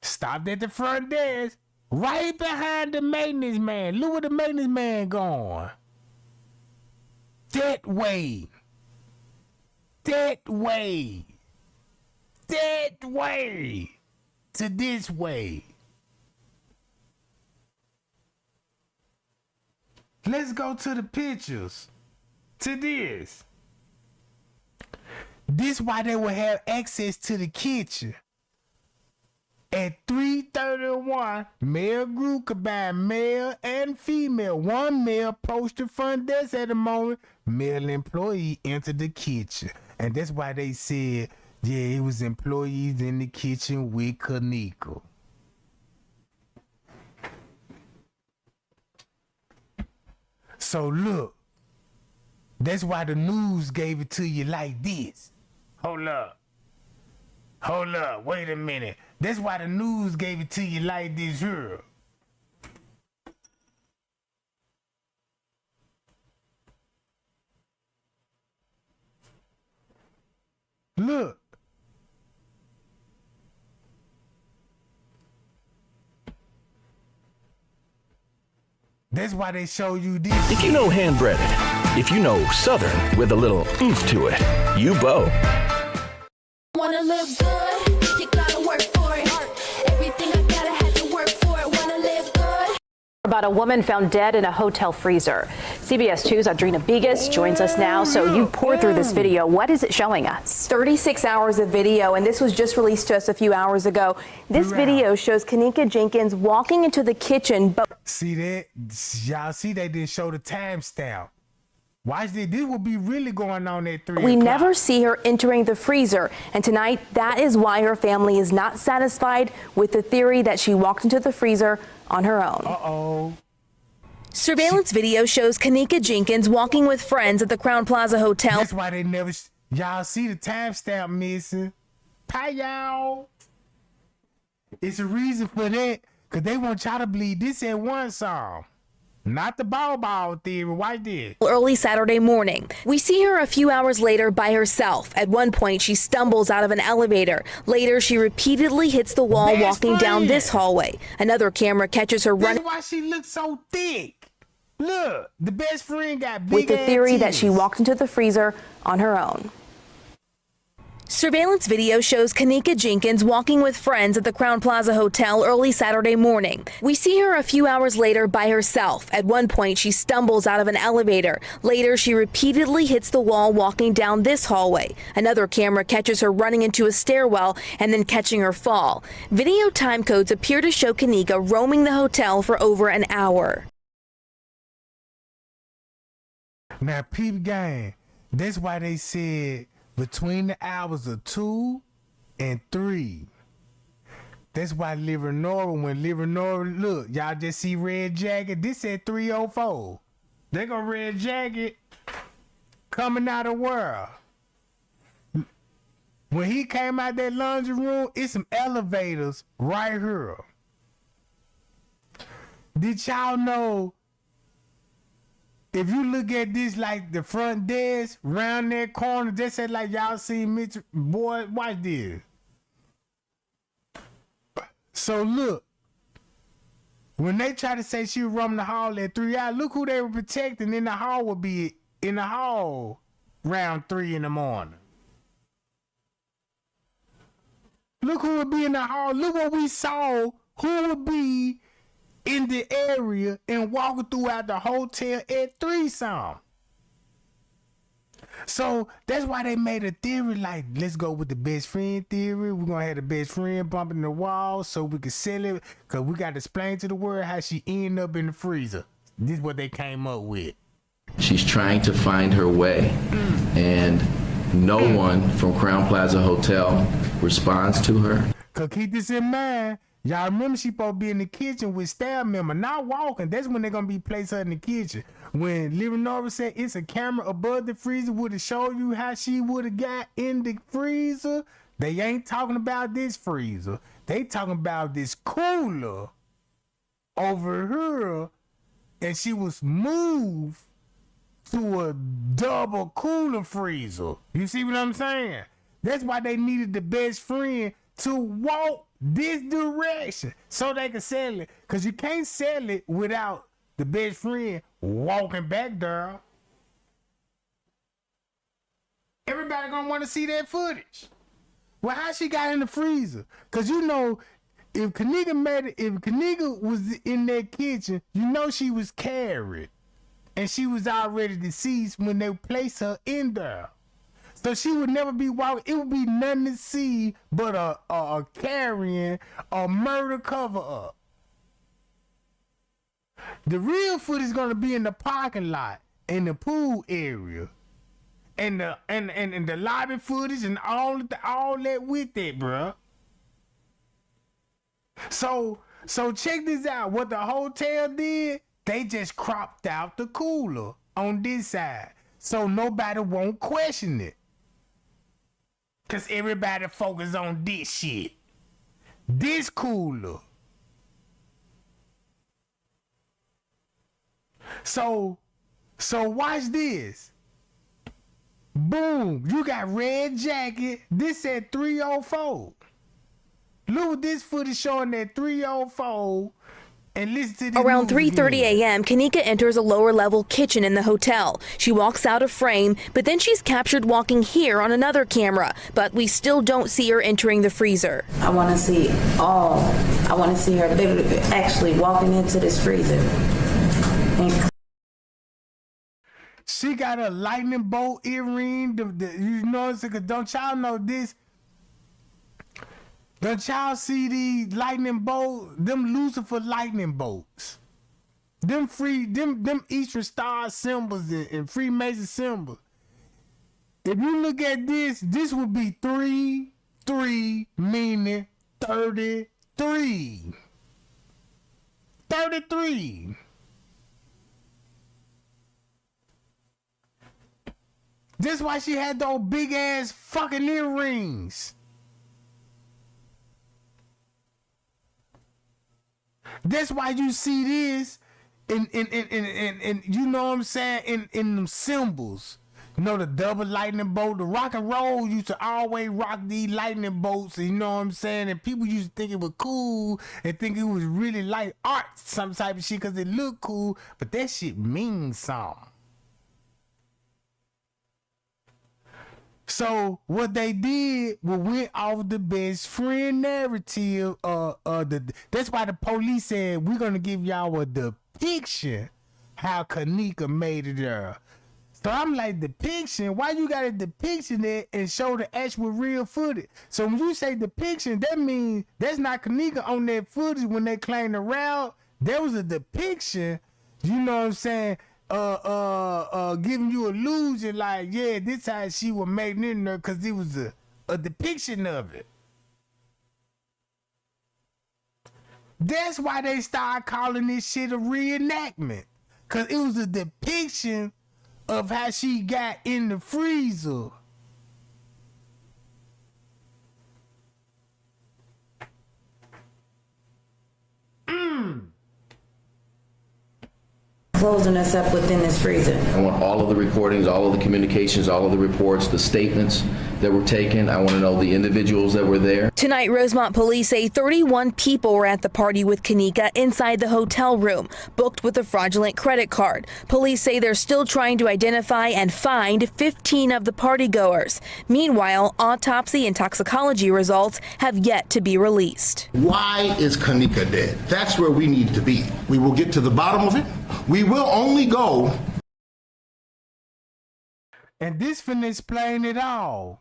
Speaker 1: Stopped at the front desk, right behind the maintenance man. Look where the maintenance man going. That way. To this way. Let's go to the pictures. To this. This why they will have access to the kitchen. At 3:31, male group combined male and female. One male approached the front desk at the moment. Male employee entered the kitchen. And that's why they said, yeah, it was employees in the kitchen with Kenneka. So look, that's why the news gave it to you like this. Hold up, wait a minute. That's why the news gave it to you like this here. Look. That's why they show you this.
Speaker 13: If you know hand-breaded, if you know Southern with a little oomph to it, you Bo.
Speaker 14: Wanna live good, you gotta work for it. Everything I gotta have to work for it. Wanna live good.
Speaker 15: About a woman found dead in a hotel freezer. CBS 2's Audrina Bigas joins us now. So you poured through this video. What is it showing us?
Speaker 11: 36 hours of video, and this was just released to us a few hours ago. This video shows Kenneka Jenkins walking into the kitchen. But
Speaker 1: see that? Y'all see they didn't show the timestamp. Watch this. This will be really going on at 3
Speaker 11: we
Speaker 1: o'clock.
Speaker 11: never see her entering the freezer. And tonight, that is why her family is not satisfied with the theory that she walked into the freezer on her own.
Speaker 1: Uh-oh.
Speaker 11: Surveillance video shows Kenneka Jenkins walking with friends at the Crown Plaza Hotel.
Speaker 1: That's why they never. Y'all see the timestamp missing. Hi, y'all. It's a reason for that, because they want y'all to believe this at one song. Not the ball theory. Why did?
Speaker 11: Early Saturday morning. We see her a few hours later by herself. At one point, she stumbles out of an elevator. Later, she repeatedly hits the wall walking down this hallway. Another camera catches her running.
Speaker 1: That's why she looks so thick. Look, the best friend got big
Speaker 11: with the theory
Speaker 1: ass
Speaker 11: that she
Speaker 1: titties.
Speaker 11: walked into the freezer on her own. Surveillance video shows Kenneka Jenkins walking with friends at the Crown Plaza Hotel early Saturday morning. We see her a few hours later by herself. At one point, she stumbles out of an elevator. Later, she repeatedly hits the wall walking down this hallway. Another camera catches her running into a stairwell and then catching her fall. Video time codes appear to show Kenneka roaming the hotel for over an hour.
Speaker 1: Now, peep gang, that's why they said between the hours of 2 and 3. That's why when Liver look, y'all just see Red Jacket. This at 3:04. They go Red Jacket coming out of world. When he came out that laundry room, it's some elevators right here. Did y'all know? If you look at this like the front desk, round that corner, just say like y'all seen Mitch, boy, watch this. So look, when they try to say she was roaming the hall at 3 hours, look who they were protecting in the hall would be in the hall round 3 in the morning. Look who would be in the hall. Look what we saw. Who would be in the area and walking throughout the hotel at 3 something. So that's why they made a theory like, let's go with the best friend theory. We're going to have the best friend bumping the wall so we can sell it, because we got to explain to the world how she ended up in the freezer. This is what they came up with.
Speaker 16: She's trying to find her way, and no one from Crown Plaza Hotel responds to her.
Speaker 1: Because keep this in mind, y'all remember she supposed to be in the kitchen with staff member, not walking. That's when they're going to be placed her in the kitchen. When Living Nova said it's a camera above the freezer would have showed you how she would have got in the freezer, they ain't talking about this freezer. They talking about this cooler over here, and she was moved to a double cooler freezer. You see what I'm saying? That's why they needed the best friend to walk this direction so they can sell it. Because you can't sell it without the best friend walking back there. Everybody gonna want to see that footage. Well, how she got in the freezer? Because you know, if Kenneka was in that kitchen, you know she was carried. And she was already deceased when they placed her in there. So she would never be walking. It would be nothing to see but a carrying, a murder cover up. The real footage is gonna be in the parking lot, in the pool area, and the lobby footage and all that with it, bruh. So check this out. What the hotel did, they just cropped out the cooler on this side, so nobody won't question it. Cause everybody focus on this shit. This cooler. So watch this. Boom, you got red jacket. This said 304. Look what this footage showing at 304. And listen to this.
Speaker 11: Around
Speaker 1: news
Speaker 11: 3:30
Speaker 1: again.
Speaker 11: a.m., Kenneka enters a lower-level kitchen in the hotel. She walks out of frame, but then she's captured walking here on another camera. But we still don't see her entering the freezer.
Speaker 12: I want to see I want to see her actually walking into this freezer. And
Speaker 1: she got a lightning bolt earring. You know, cause don't y'all know this? Don't y'all see these lightning bolts? Them Lucifer lightning bolts. Them Eastern Star symbols and Freemason symbols. If you look at this, this would be 3 meaning 33. 33. That's why she had those big ass fucking earrings. That's why you see this in you know what I'm saying, in them symbols. You know, the double lightning bolt, the rock and roll used to always rock these lightning bolts, and you know what I'm saying? And people used to think it was cool and think it was really like art, some type of shit, because it looked cool, but that shit means something. So what they did was went off the best friend narrative. That's why the police said we're gonna give y'all a depiction how Kenneka made it there. So I'm like, depiction? Why you got a depiction there and show the actual real footage? So when you say depiction, that means that's not Kenneka on that footage when they claim the route. There was a depiction. You know what I'm saying? Giving you illusion like, yeah, this how she was made in there, because it was a depiction of it. That's why they started calling this shit a reenactment, because it was a depiction of how she got in the freezer.
Speaker 12: closing us up within this freezer.
Speaker 16: I want all of the recordings, all of the communications, all of the reports, the statements that were taken. I want to know the individuals that were there.
Speaker 11: Tonight, Rosemont police say 31 people were at the party with Kenneka inside the hotel room, booked with a fraudulent credit card. Police say they're still trying to identify and find 15 of the partygoers. Meanwhile, autopsy and toxicology results have yet to be released.
Speaker 17: Why is Kenneka dead? That's where we need to be. We will get to the bottom of it. We will only go.
Speaker 1: And this finna explain it all.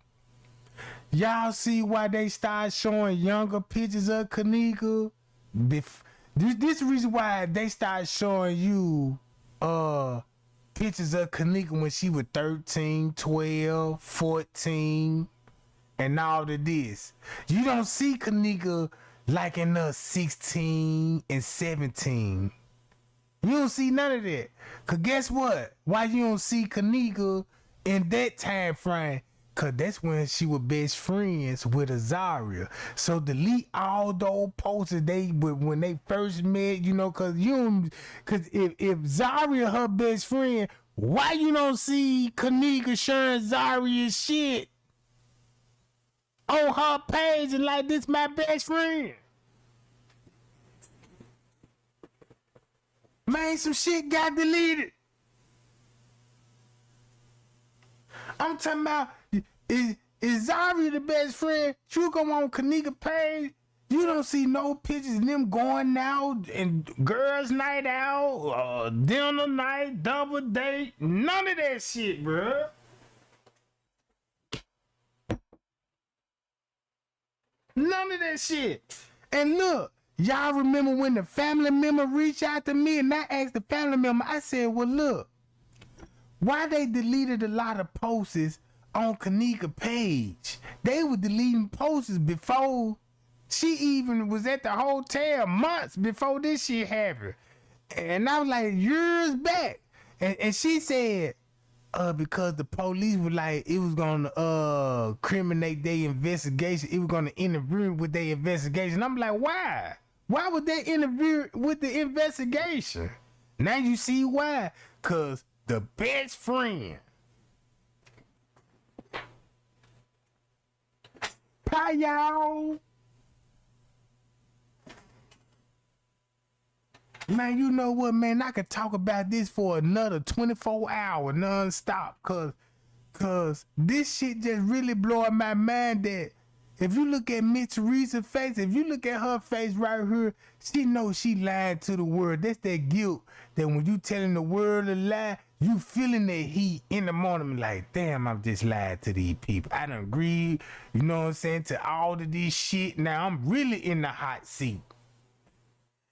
Speaker 1: Y'all see why they start showing younger pictures of Kenneka? This reason why they start showing you pictures of Kenneka when she was 13, 12, 14, and all of this. You don't see Kenneka like in 16 and 17. You don't see none of that. Cause guess what? Why you don't see Kenneka in that time frame? Cause that's when she was best friends with Azaria. So delete all those posters when they first met, you know, cause if Zaria her best friend, why you don't see Kenneka sharing Zaria's shit on her page and like, this my best friend? Man, some shit got deleted. I'm talking about, is Zaria the best friend? You go on Kenneka page, you don't see no pictures of them going out and girls' night out, dinner night, double date, none of that shit, bruh. None of that shit. And look, y'all remember when the family member reached out to me and I asked the family member, I said, well, look, why they deleted a lot of posts on Kenneka page? They were deleting posts before she even was at the hotel, months before this shit happened. And I was like, years back. And she said, because the police were like, it was gonna criminate their investigation. It was gonna interfere with their investigation. I'm like, why? Why would they interfere with the investigation? Now you see why. Cause the best friend Bye, y'all. Man, you know what, man? I could talk about this for another 24 hours non-stop, cause this shit just really blowing my mind that if you look at Miss Teresa's face, if you look at her face right here, she knows she lied to the world. That's that guilt that when you telling the world a lie, you feeling that heat in the morning like, damn, I've just lied to these people. I done agreed, you know what I'm saying, to all of this shit. Now I'm really in the hot seat.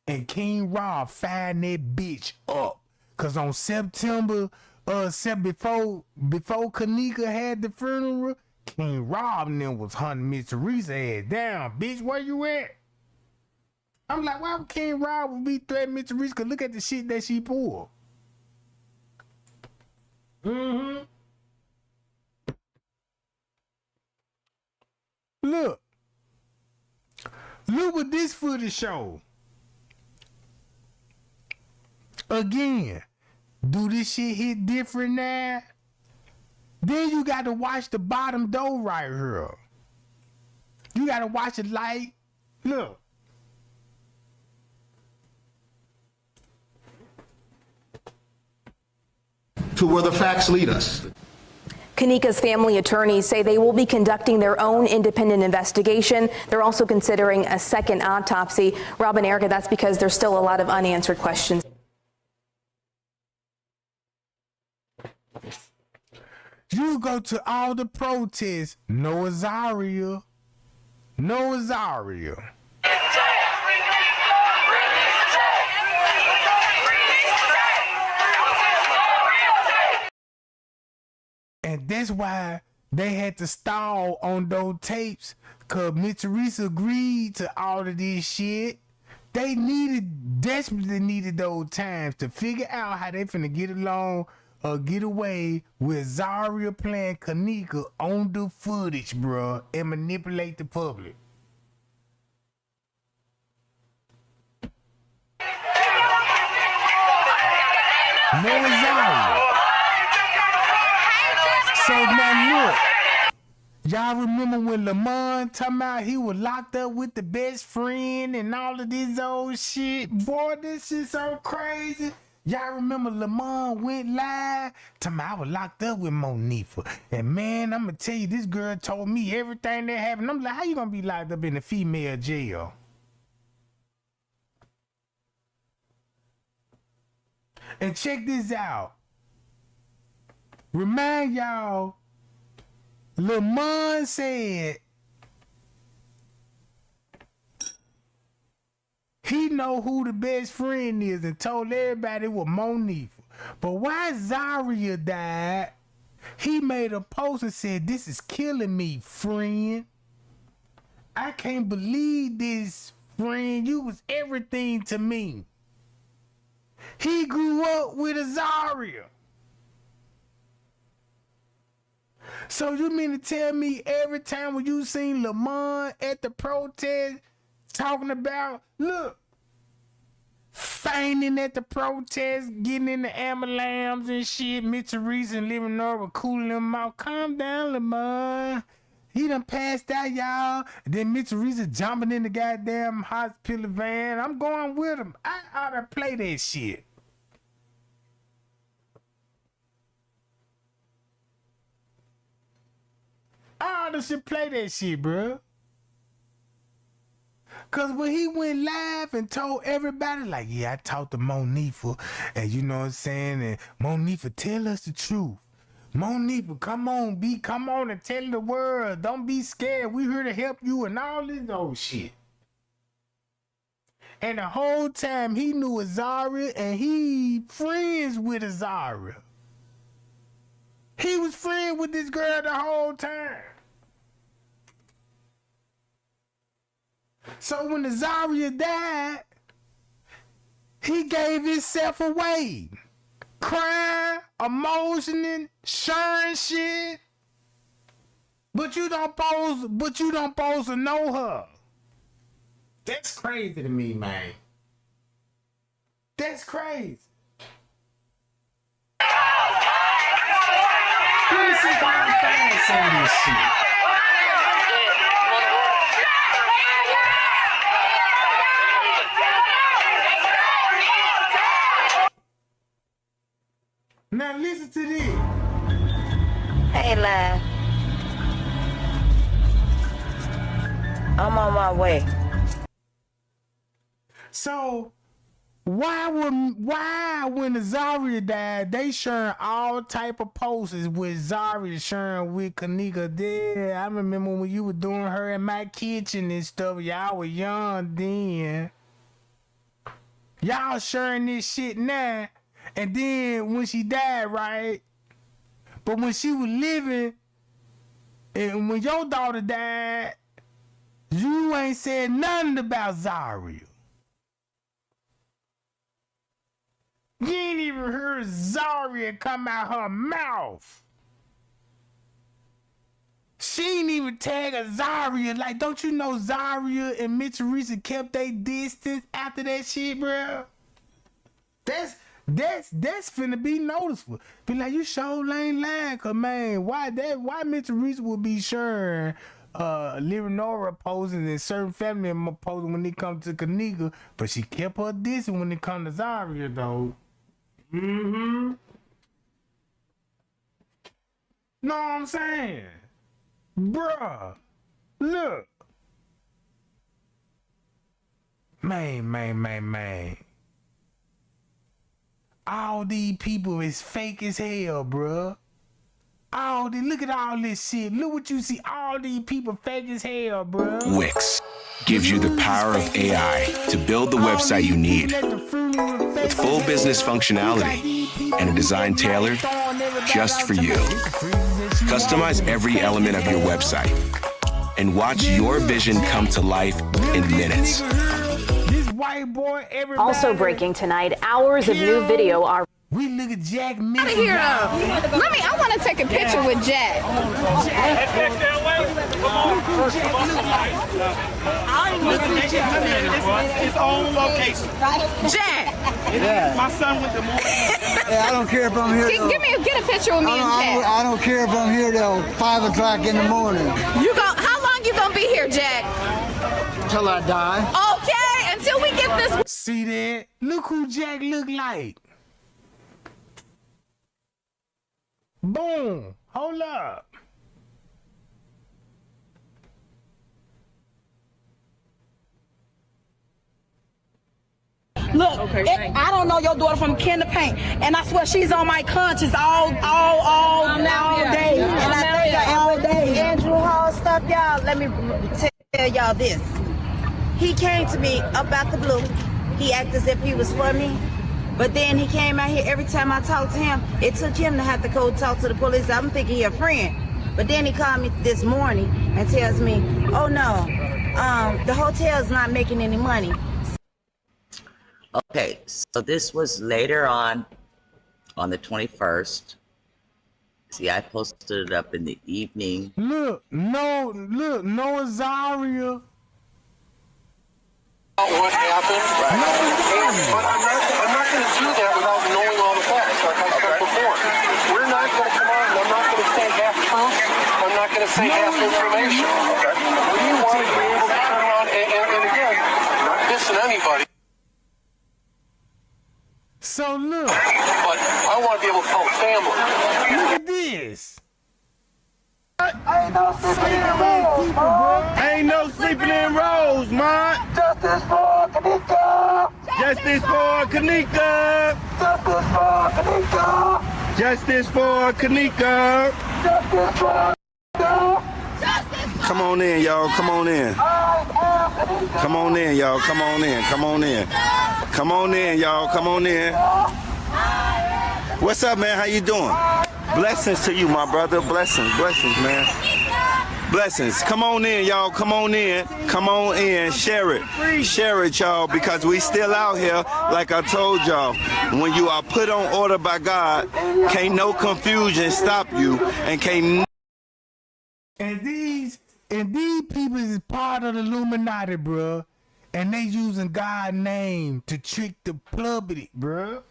Speaker 1: And King Rob fired that bitch up. Cause on September, before Kenneka had the funeral, King Rob and them was hunting Miss Teresa ass down. Bitch, where you at? I'm like, why would King Rob would be threatening Miss Teresa? Cause look at the shit that she pulled. Look what this footage show. Again, do this shit hit different now? Then you got to watch the bottom door right here. You got to watch it like, look.
Speaker 17: To where the facts lead us.
Speaker 11: Kenneka's family attorneys say they will be conducting their own independent investigation. They're also considering a second autopsy. Rob and Erica, that's because there's still a lot of unanswered questions.
Speaker 1: You go to all the protests, no Azaria. No Azaria. And that's why they had to stall on those tapes, cause Miss Teresa agreed to all of this shit. They desperately needed those times to figure out how they finna get along or get away with Zaria playing Kenneka on the footage, bruh, and manipulate the public. No Zaria. So now look, y'all remember when Lamont talking about he was locked up with the best friend and all of this old shit? Boy, this shit so crazy. Y'all remember Lamont went live? Talking about I was locked up with Monifa. And man, I'm going to tell you, this girl told me everything that happened. I'm like, how you going to be locked up in a female jail? And check this out. Remind y'all, Lamont said he know who the best friend is and told everybody it was Monifa. But why Zaria died, he made a post and said, this is killing me, friend. I can't believe this, friend. You was everything to me. He grew up with Azaria. So you mean to tell me every time when you seen Lamont at the protest talking about, look, fainting at the protest, getting in the ambulance and shit, Miss Teresa and Living North cooling him out. Calm down, Lamont. He done passed out, y'all. And then Miss Teresa jumping in the goddamn hospital van. I'm going with him. I ought to play that shit. I ought to play that shit, bro. Cause when he went live and told everybody, like, yeah, I talked to Monifa, and you know what I'm saying, and Monifa, tell us the truth. Monifa, come on and tell the world. Don't be scared. We here to help you and all this old shit. And the whole time he knew Azaria and he friends with Azaria. He was friends with this girl the whole time. So when Azaria died, he gave himself away. Crying, emotioning, sharing shit. But you don't supposed to know her. That's crazy to me, man. That's crazy. Let me see if I can find some of this shit.
Speaker 12: ain't lying. I'm on my way.
Speaker 1: So why when Azaria died, they sharing all type of posters with Zaria sharing with Kenneka there. I remember when you were doing her in my kitchen and stuff. Y'all were young then. Y'all sharing this shit now. And then when she died, right? But when she was living, and when your daughter died, you ain't said nothing about Zaria. You ain't even heard Zaria come out her mouth. She ain't even tag a Zaria. Like, don't you know Zaria and Miss Teresa kept their distance after that shit, bro? That's finna be noticeable. Be like, you sure ain't lying, cause man, why Miss Teresa would be sharing Leonora posing and certain family members posing when it comes to Kenneka, but she kept her distance when it comes to Zaria though. Mm-hmm. Know what I'm saying? Bruh. Look. Man. All these people is fake as hell, bruh. Look at all this shit. Look what you see. All these people fake as hell, bruh.
Speaker 18: Wix gives you the power of AI to build the website you need with full business functionality and a design tailored just for you. Customize every element of your website and watch your vision come to life in minutes.
Speaker 15: Also breaking tonight, hours of new video are.
Speaker 1: We look at Jack
Speaker 19: Out of here, I want to take a picture with Jack.
Speaker 20: His own location.
Speaker 19: Jack.
Speaker 20: Yeah. My son went to more.
Speaker 21: Yeah, I don't care if I'm here.
Speaker 19: Get a picture with me and Jack.
Speaker 21: I don't care if I'm here till 5 o'clock in the morning.
Speaker 19: How long you gonna be here, Jack?
Speaker 21: Till I die.
Speaker 19: Okay, until we get this.
Speaker 1: See that? Look who Jack look like. Boom. Hold up.
Speaker 22: Look, I don't know your daughter from Kenneka, and I swear she's on my conscience all day. And I tell you all day.
Speaker 12: Andrew Hall stuff, y'all. Let me tell y'all this. He came to me about the blue. He acted as if he was for me. But then he came out here, every time I talked to him, it took him to have to go talk to the police. I'm thinking he a friend. But then he called me this morning and tells me, oh no, the hotel's not making any money.
Speaker 23: Okay, so this was later on the 21st. See, I posted it up in the evening.
Speaker 1: Look, no Azaria.
Speaker 10: What happened? Right. But I'm not going to do that without knowing all the facts, like I said before. We're not going to come on, and I'm not going to say half truth. I'm not going to say half information. Okay. We want to be able to turn around and again, not dissing anybody.
Speaker 1: So look.
Speaker 10: But I want to be able to tell the family.
Speaker 1: Look at this.
Speaker 21: Ain't no sleeping in rows, man.
Speaker 20: Ain't no sleeping in rows, man.
Speaker 21: Justice for Kenneka.
Speaker 20: Justice for Kenneka.
Speaker 21: Justice for Kenneka.
Speaker 20: Justice for Kenneka.
Speaker 21: Come on in, y'all. Come on in. Come on in, y'all. Come on in. Come on in. Come on in, y'all. Come on in. What's up, man? How you doing? Blessings to you, my brother. Blessings, man. Blessings. Come on in, y'all. Come on in. Come on in. Share it, y'all, because we still out here, like I told y'all. When you are put on order by God, can't no confusion stop you, and can't.
Speaker 1: And these people is part of the Illuminati, bruh. And they using God's name to trick the public, bruh.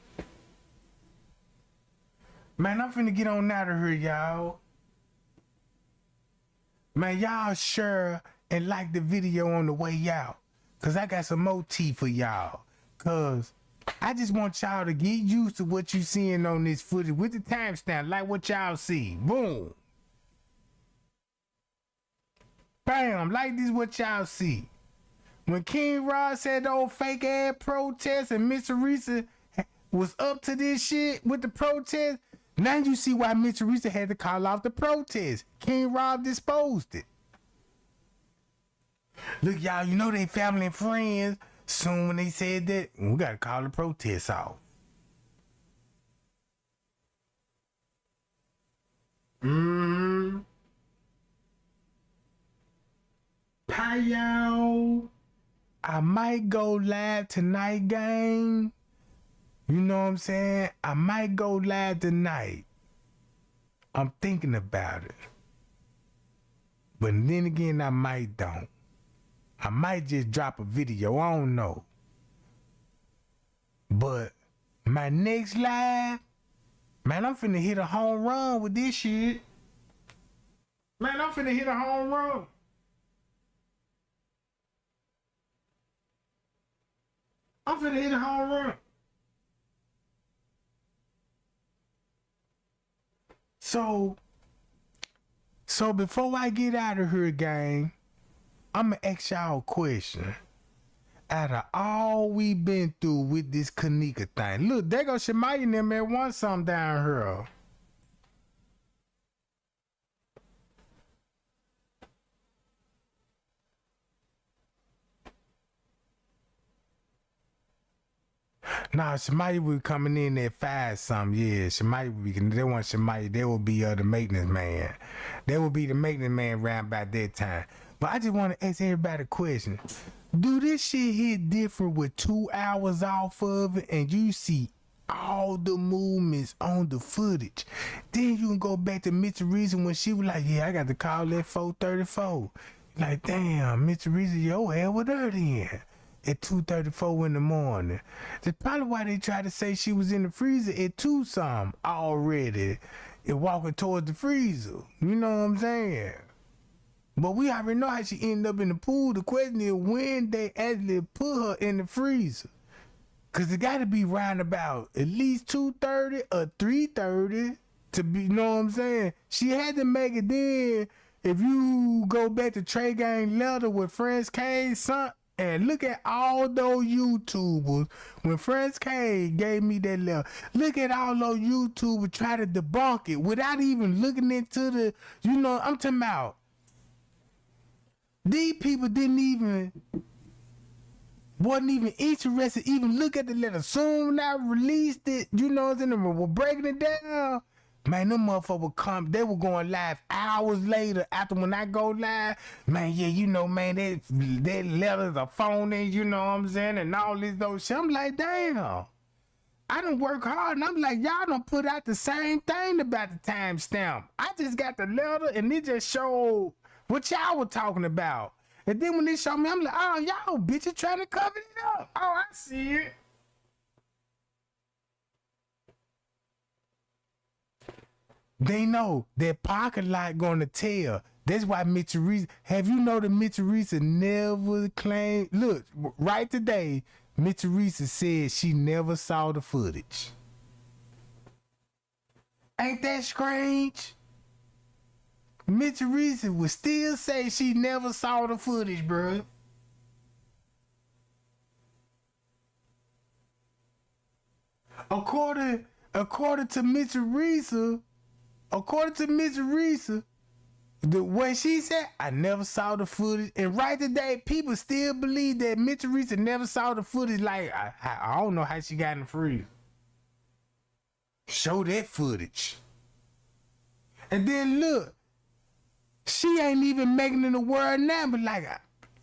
Speaker 1: Man, I'm finna get on out of here, y'all. Man, y'all share and like the video on the way out. Cause I got some more tea for y'all. Cause I just want y'all to get used to what you seeing on this footage with the timestamp, like what y'all see. Boom. Bam, like this what y'all see. When King Rod said the old fake ass protest and Miss Teresa was up to this shit with the protest, now you see why Miss Teresa had to call off the protest. King Rod disposed it. Look, y'all, you know they family and friends. Soon when they said that, we gotta call the protest off. Hi, y'all. I might go live tonight, gang. You know what I'm saying? I might go live tonight. I'm thinking about it. But then again, I might don't. I might just drop a video. I don't know. But my next live, man, I'm finna hit a home run with this shit. Man, I'm finna hit a home run. I'm finna hit a home run. So before I get out of here, gang, I'ma ask y'all a question. Out of all we been through with this Kenneka thing, look, there go Shemaya and them at one something down here. Nah, Shemaya would be coming in at 5 something. Yeah, Shemaya would be. They want Shemaya. They will be the maintenance man. They will be the maintenance man around by that time. But I just want to ask everybody a question. Do this shit hit different with 2 hours off of it and you see all the movements on the footage? Then you can go back to Miss Teresa when she was like, yeah, I got to call that 434. Like, damn, Miss Teresa, your ass with her then. At 2:34 in the morning. That's probably why they tried to say she was in the freezer at 2 something already and walking towards the freezer. You know what I'm saying? But we already know how she ended up in the pool. The question is when they actually put her in the freezer. Cause it gotta be round about at least 2:30 or 3:30 to be, you know what I'm saying? She had to make it then. If you go back to Trey Gang Leather with Friends K's son, and look at all those YouTubers. When Friends K gave me that letter, look at all those YouTubers try to debunk it without even looking into the, you know, I'm talking about. These people wasn't even interested, even look at the letter. Soon when I released it, you know, we're breaking it down. Man, them motherfuckers would come, they were going live hours later after when I go live. Man, yeah, you know, man, that letters are phony, you know what I'm saying, and all this those shit. I'm like, damn. I done work hard, and I'm like, y'all done put out the same thing about the timestamp. I just got the letter, and it just showed what y'all were talking about. And then when they showed me, I'm like, oh, y'all bitches trying to cover it up. Oh, I see it. They know that parking lot gonna tell. That's why Miss Teresa, have you know that Miss Teresa never claimed, look, right today, Miss Teresa said she never saw the footage. Ain't that strange? Miss Teresa would still say she never saw the footage, bruh. According to Miss Teresa, the way she said, I never saw the footage. And right today, people still believe that Miss Teresa never saw the footage. Like, I don't know how she got in the freezer. Show that footage. And then look, she ain't even making it in the world now, but like,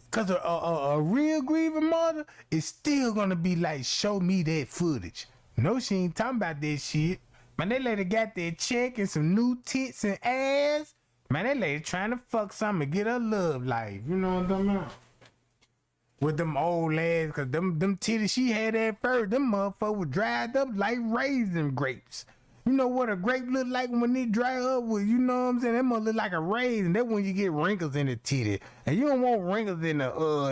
Speaker 1: because a real grieving mother is still gonna be like, show me that footage. No, she ain't talking about that shit. Man, that lady got that check and some new tits and ass. Man, that lady trying to fuck something and get her love life. You know what I'm talking about? With them old ass, cause them titties she had at first, them motherfuckers were dried up like raisin grapes. You know what a grape look like when they dry up with, you know what I'm saying? That must look like a raisin. That's when you get wrinkles in the titty. And you don't want wrinkles in the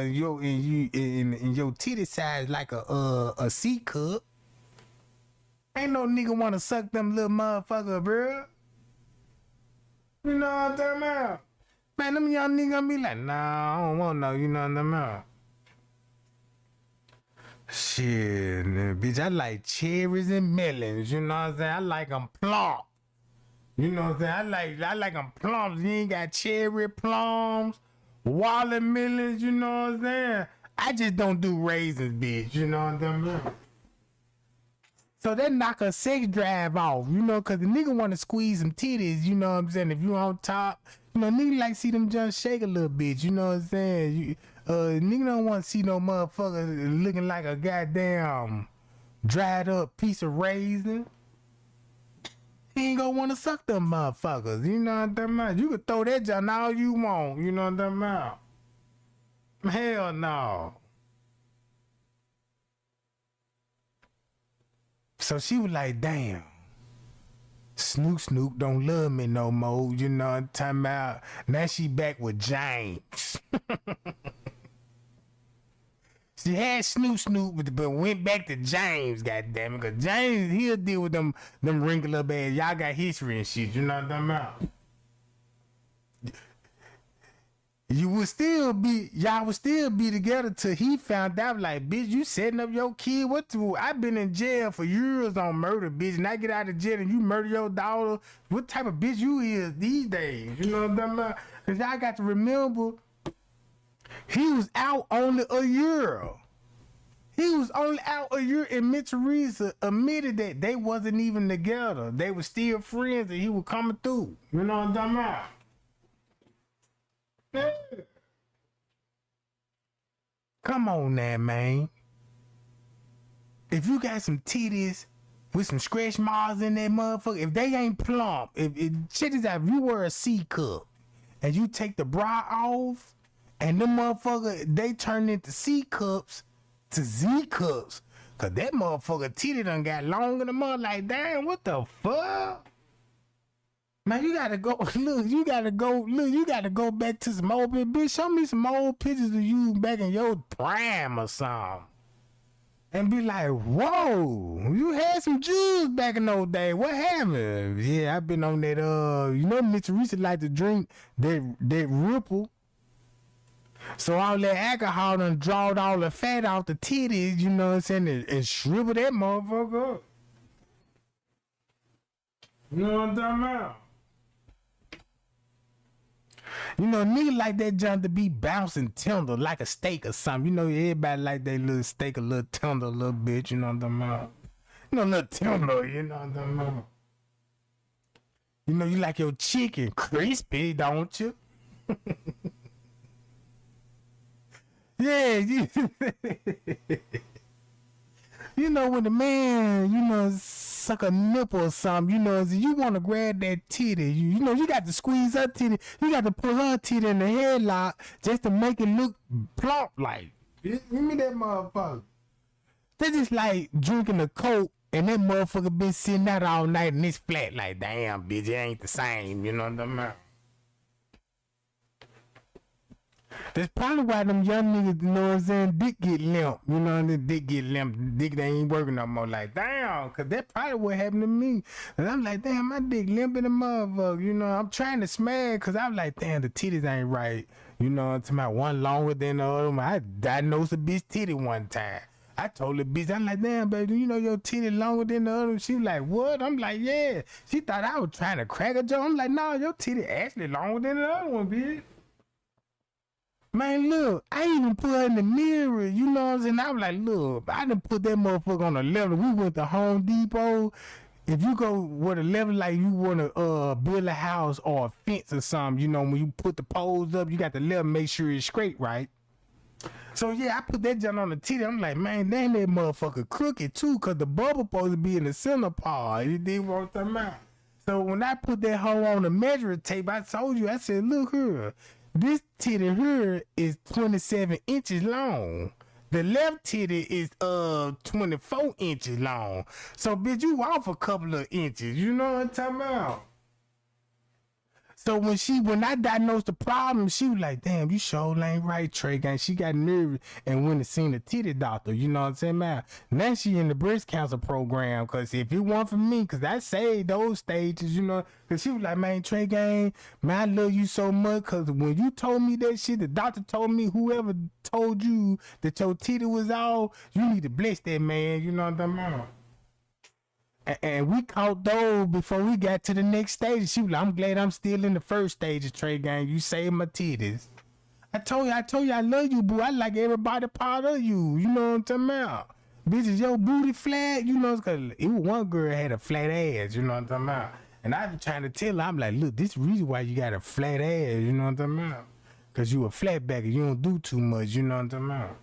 Speaker 1: in your titty size like a C cup. Ain't no nigga wanna suck them little motherfucker, bro. You know what I'm talking about? Man, them young niggas gonna be like, nah, I don't want no, you know what I'm saying? Shit, bitch, I like cherries and melons, you know what I'm saying? I like them plump. You know what I'm saying? I like them plums. You ain't got cherry plums, watermelons, you know what I'm saying? I just don't do raisins, bitch, you know what I'm saying? So that knock a sex drive off, you know, cause the nigga wanna squeeze some titties, you know what I'm saying? If you on top, you know, nigga like see them just shake a little bit, you know what I'm saying? Nigga don't wanna see no motherfucker looking like a goddamn dried up piece of raisin. He ain't gonna wanna suck them motherfuckers, you know what I'm talking about? You can throw that junk all you want, you know what I'm talking about? Hell no. So she was like, damn, Snoop don't love me no more, you know what I'm talking about? Now she back with James. She had Snoop, but went back to James, goddammit. Cause James, he'll deal with them wrinkled up ass. Y'all got history and shit, you know what I'm talking about? Y'all would still be together till he found out, like, bitch, you setting up your kid. I've been in jail for years on murder, bitch, and I get out of jail and you murder your daughter. What type of bitch you is these days? You know what I'm talking about? Cause y'all got to remember, he was out only a year. He was only out a year, and Miss Teresa admitted that they wasn't even together. They were still friends, and he was coming through. You know what I'm talking about? Yeah. Come on now, man. If you got some titties with some stretch marks in that motherfucker, if they ain't plump, check this out, if you wear a C cup and you take the bra off, and them motherfucker, they turn into C cups to Z cups. Cause that motherfucker titty done got long in the mud. Like, damn, what the fuck? Man, you gotta go back to some old bitch. Show me some old pictures of you back in your prime or something. And be like, whoa, you had some Jews back in those days. What happened? Yeah, I've been on that, you know, Miss Teresa like to drink that Ripple. So all that alcohol done drawed all the fat off the titties, you know what I'm saying, and shrivel that motherfucker up. You know what I'm talking about? You know, nigga like that junk to be bouncing tender like a steak or something. You know, everybody like that little steak a little tender a little bit, you know what I'm talking about? You know, a little tender, you know what I'm talking about? You know, you like your chicken crispy, don't you? Yeah, you know, when the man, you know, suck a nipple or something, you know, you want to grab that titty. You know, you got to squeeze her titty. You got to put her titty in the headlock just to make it look plump like. Give me that motherfucker. They just like drinking a Coke and that motherfucker been sitting out all night and it's flat. Like, damn, bitch, it ain't the same. You know what I'm talking about? That's probably why them young niggas, you know what I'm saying, dick get limp. You know, the dick get limp. Dick, they ain't working no more. Like, damn, because that probably what happened to me. And I'm like, damn, my dick limp in the motherfucker. You know, I'm trying to smash because I'm like, damn, the titties ain't right. You know, I'm talking about one longer than the other one. I diagnosed a bitch titty one time. I told the bitch, I'm like, damn, baby, you know your titty longer than the other one? She was like, what? I'm like, yeah. She thought I was trying to crack a joke. I'm like, no, your titty actually longer than the other one, bitch. Man, look, I even put her in the mirror, you know what I'm saying? I was like, look, I done put that motherfucker on the level. We went to Home Depot. If you go with a level like you want to build a house or a fence or something, you know, when you put the poles up, you got the level, make sure it's straight, right? So, yeah, I put that junk on the titty. I'm like, man, damn, that motherfucker crooked, too, because the bubble supposed to be in the center part. You did what I'm talking about. So, when I put that hoe on the measuring tape, I told you, I said, look here. This titty here is 27 inches long. The left titty is 24 inches long. So, bitch, you off a couple of inches. You know what I'm talking about? So when I diagnosed the problem, she was like, damn, you sure ain't right, Trey Gang. She got nervous and went to see the titty doctor, you know what I'm saying, man? Now she in the breast cancer program, cause if it weren't for me, cause I saved those stages, you know, cause she was like, man, Trey Gang, man, I love you so much, cause when you told me that shit, the doctor told me whoever told you that your titty was all, you need to bless that man, you know what I'm saying? And we caught those before we got to the next stage. She was like, I'm glad I'm still in the first stage of Trey Gang. You saved my titties. I told you I love you, boo. I like everybody part of you. You know what I'm talking about? Bitches, your booty flat, you know, cause it was one girl had a flat ass, you know what I'm talking about? And I was trying to tell her, I'm like, look, this is the reason why you got a flat ass, you know what I'm talking about? Cause you a flatbacker, you don't do too much, you know what I'm talking about?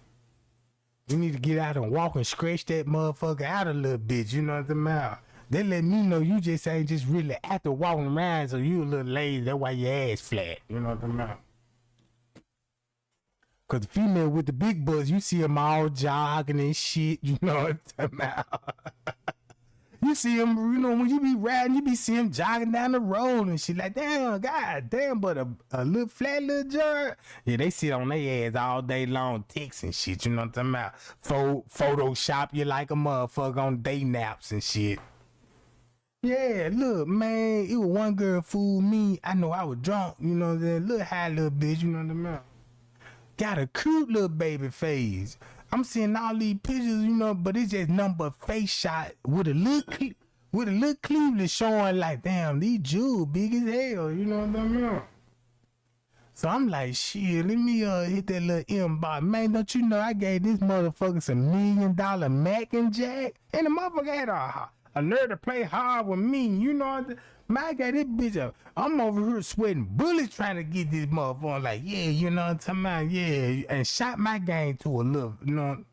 Speaker 1: You need to get out and walk and scratch that motherfucker out a little bit, you know what I'm talking about? They let me know you just ain't just really after walking around, so you a little lazy, that's why your ass flat, you know what I'm talking about? Cause the female with the big butts, you see them all jogging and shit, you know what I'm talking about? You see them, you know, when you be riding, you be seeing them jogging down the road and shit like, damn, god damn, but a little flat little jerk. Yeah, they sit on their ass all day long, texting shit, you know what I'm talking about? Photoshop you like a motherfucker on day naps and shit. Yeah, look, man, it was one girl fooled me. I know I was drunk, you know what I'm saying? Little high little bitch, you know what I'm saying? Got a cute little baby face. I'm seeing all these pictures, you know, but it's just nothing but face shot with a little cleavage showing like, damn, these jewels big as hell, you know what I'm saying? So I'm like, shit, let me hit that little inbox. Man, don't you know I gave this motherfucker some $1 million Mac and Jack? And the motherfucker had a nerve to play hard with me, you know. Man, I got this bitch up. I'm over here sweating bullets trying to get this motherfucker. Like, yeah, you know what I'm talking about? Yeah, and shot my game to a little, you know.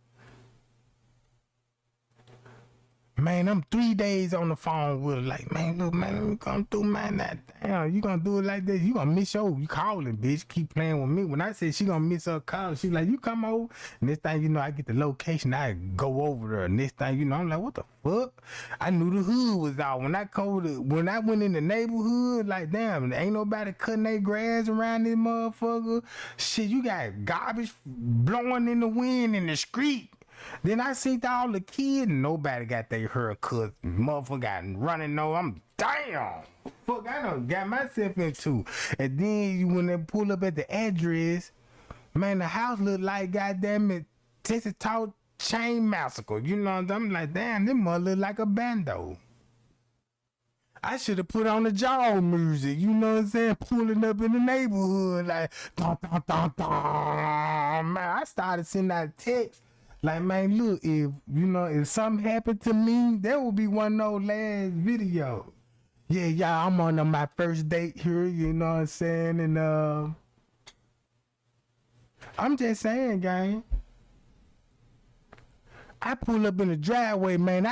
Speaker 1: Man, I'm 3 days on the phone with her. Like, man, look, man, let me come through, man. That damn, you gonna do it like this? You gonna miss you calling, bitch. Keep playing with me. When I said she gonna miss her call, she like, you come over. Next thing you know, I get the location. I go over there. Next thing you know, I'm like, what the fuck? I knew the hood was out. When I went in the neighborhood, like, damn, ain't nobody cutting their grass around this motherfucker. Shit, you got garbage blowing in the wind in the street. Then I seen all the kids, nobody got their hair cut. Motherfucker got running no. I'm damn. Fuck, I done got myself into. And then when they pull up at the address, man, the house look like goddamn it, Texas Talk Chain Massacre. You know what I'm like, damn, this mother look like a bando. I should have put on the jaw music, you know what I'm saying? Pulling up in the neighborhood, like, dun, dun, dun, dun. Man, I started sending out texts. Like, man, look, if something happened to me, that would be one of those last videos. Yeah, y'all, I'm on my first date here, you know what I'm saying? And I'm just saying, gang. I pull up in the driveway, man.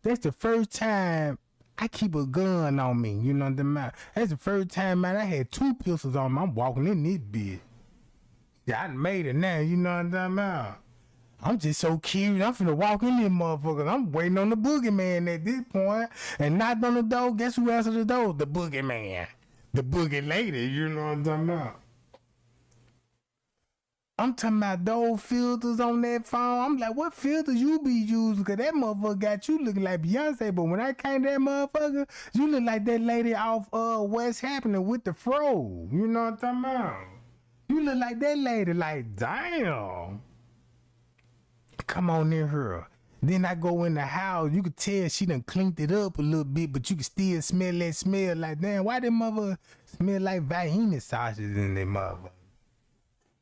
Speaker 1: That's the first time I keep a gun on me, you know what I'm saying? That's the first time, man, I had 2 pistols on me. I'm walking in this bitch. Yeah, I made it now, you know what I'm talking about? I'm just so curious. I'm finna walk in there, motherfuckers. I'm waiting on the boogeyman at this point. And knocked on the door. Guess who answered the door? The boogeyman. The boogie lady. You know what I'm talking about? I'm talking about those filters on that phone. I'm like, what filters you be using? Because that motherfucker got you looking like Beyonce. But when I came to that motherfucker, you look like that lady off What's Happening with the fro. You know what I'm talking about? You look like that lady. Like, damn. Come on in here. Then I go in the house. You could tell she done cleaned it up a little bit, but you can still smell that smell. Like, damn, why that mother smell like vagina sausages in that mother?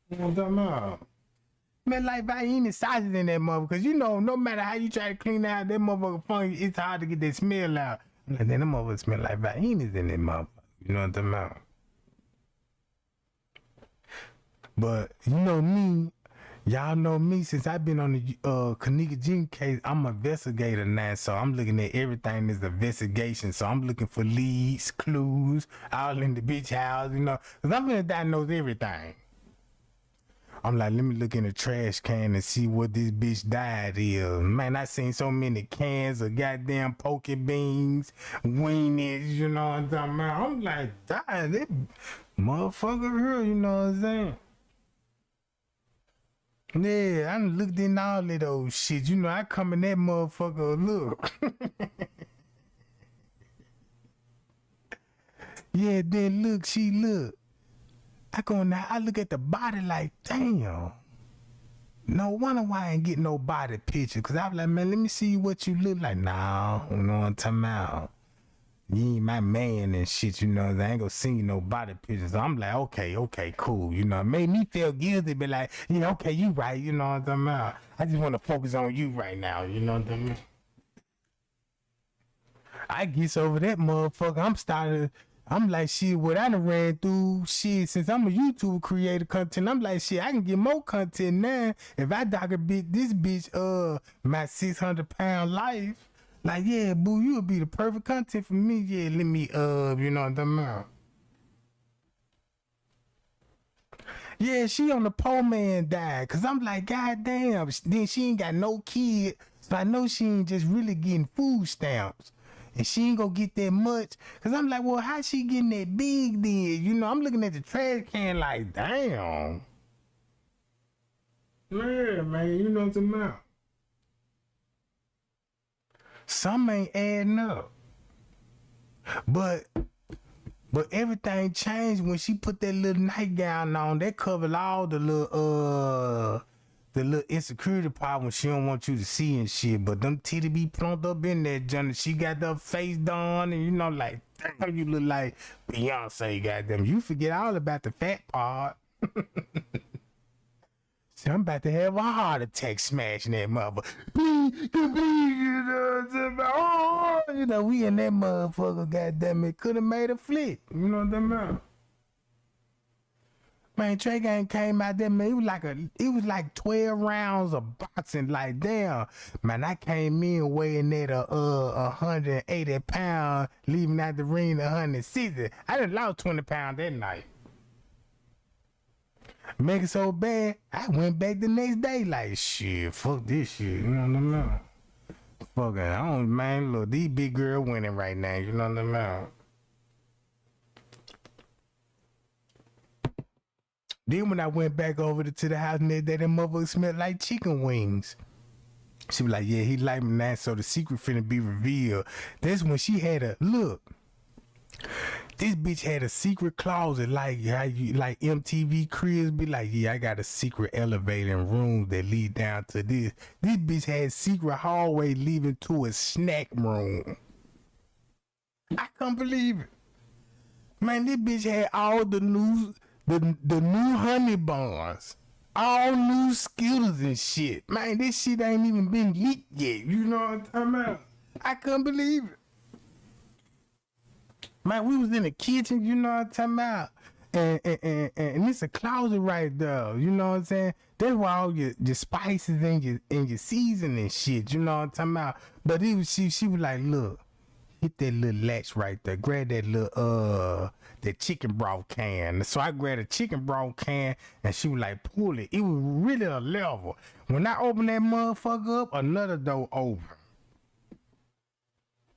Speaker 1: You know what I'm talking about? Smell like vagina sausages in that mother. Because, you know, no matter how you try to clean out that motherfucker funky, it's hard to get that smell out. And then that mother smell like vaginas in that mother. You know what I'm talking about? But, you know me. Y'all know me since I've been on the Kenneka Jenkins case. I'm an investigator now, so I'm looking at everything as investigation. So I'm looking for leads, clues, all in the bitch house, you know, because I'm gonna diagnose everything. I'm like, let me look in the trash can and see what this bitch died is. Man, I seen so many cans of goddamn poke beans, weenies, you know what I'm talking about? I'm like, damn, that motherfucker here, you know what I'm saying? Yeah, I done looked in all of those shit. You know, I come in that motherfucker, look. Yeah, then look, she look. I go now, I look at the body like, damn. No wonder why I ain't get no body picture. Cause I was like, man, let me see what you look like. Nah, you know what I'm talking about. You ain't my man and shit, you know. I ain't gonna send you no body pictures. So I'm like, okay, cool. You know, it made me feel guilty, but like, yeah, okay, you right, you know what I'm talking about. I just wanna focus on you right now, you know what I mean? I gets over that motherfucker. I'm like, shit, what I done ran through, shit, since I'm a YouTube creator content, I'm like, shit, I can get more content now if I doc a bit this bitch, my 600-pound life. Like, yeah, boo, you would be the perfect content for me. Yeah, let me, you know what I'm about. Yeah, she on the poor man died. Cause I'm like, God damn. Then she ain't got no kid. So I know she ain't just really getting food stamps. And she ain't gonna get that much. Cause I'm like, well, how she getting that big then? You know, I'm looking at the trash can like, damn. Yeah, man, you know what I'm about. Some ain't adding up. But everything changed when she put that little nightgown on. That covered all the little insecurity part when she don't want you to see and shit. But them titty be plumped up in that joint. She got the face done and you know, like, damn, you look like Beyonce, goddamn. You forget all about the fat part. See, I'm about to have a heart attack smashing that mother. Please, you know, we in that motherfucker, goddamn it, could have made a flick. You know what I'm about? Man, Trey Gang came out there, man. It was like 12 rounds of boxing. Like, damn, man, I came in weighing that 180 pounds, leaving out the ring 160. I done lost 20 pounds that night. Make it so bad, I went back the next day like, shit, fuck this shit, you know what I mean? Fuck it, I don't, man, look, these big girl winning right now, you know what I mean? Then when I went back over to the house next day, that motherfucker smelled like chicken wings. She was like, yeah, he like me now, so the secret finna be revealed. That's when she had a, look. This bitch had a secret closet like how you like MTV Cribs be like, yeah, I got a secret elevator and room that lead down to this. This bitch had secret hallway leading to a snack room. I can't believe it. Man, this bitch had all the new honey buns. All new Skittles and shit. Man, this shit ain't even been leaked yet. You know what I'm talking about? I couldn't believe it. Man, we was in the kitchen, you know what I'm talking about? And it's a closet right there, you know what I'm saying? That's where all your spices and your seasoning shit, you know what I'm talking about? But it was, she was like, look, hit that little latch right there. Grab that little, that chicken broth can. So I grabbed a chicken broth can and she was like, pull it. It was really a level. When I opened that motherfucker up, another door open.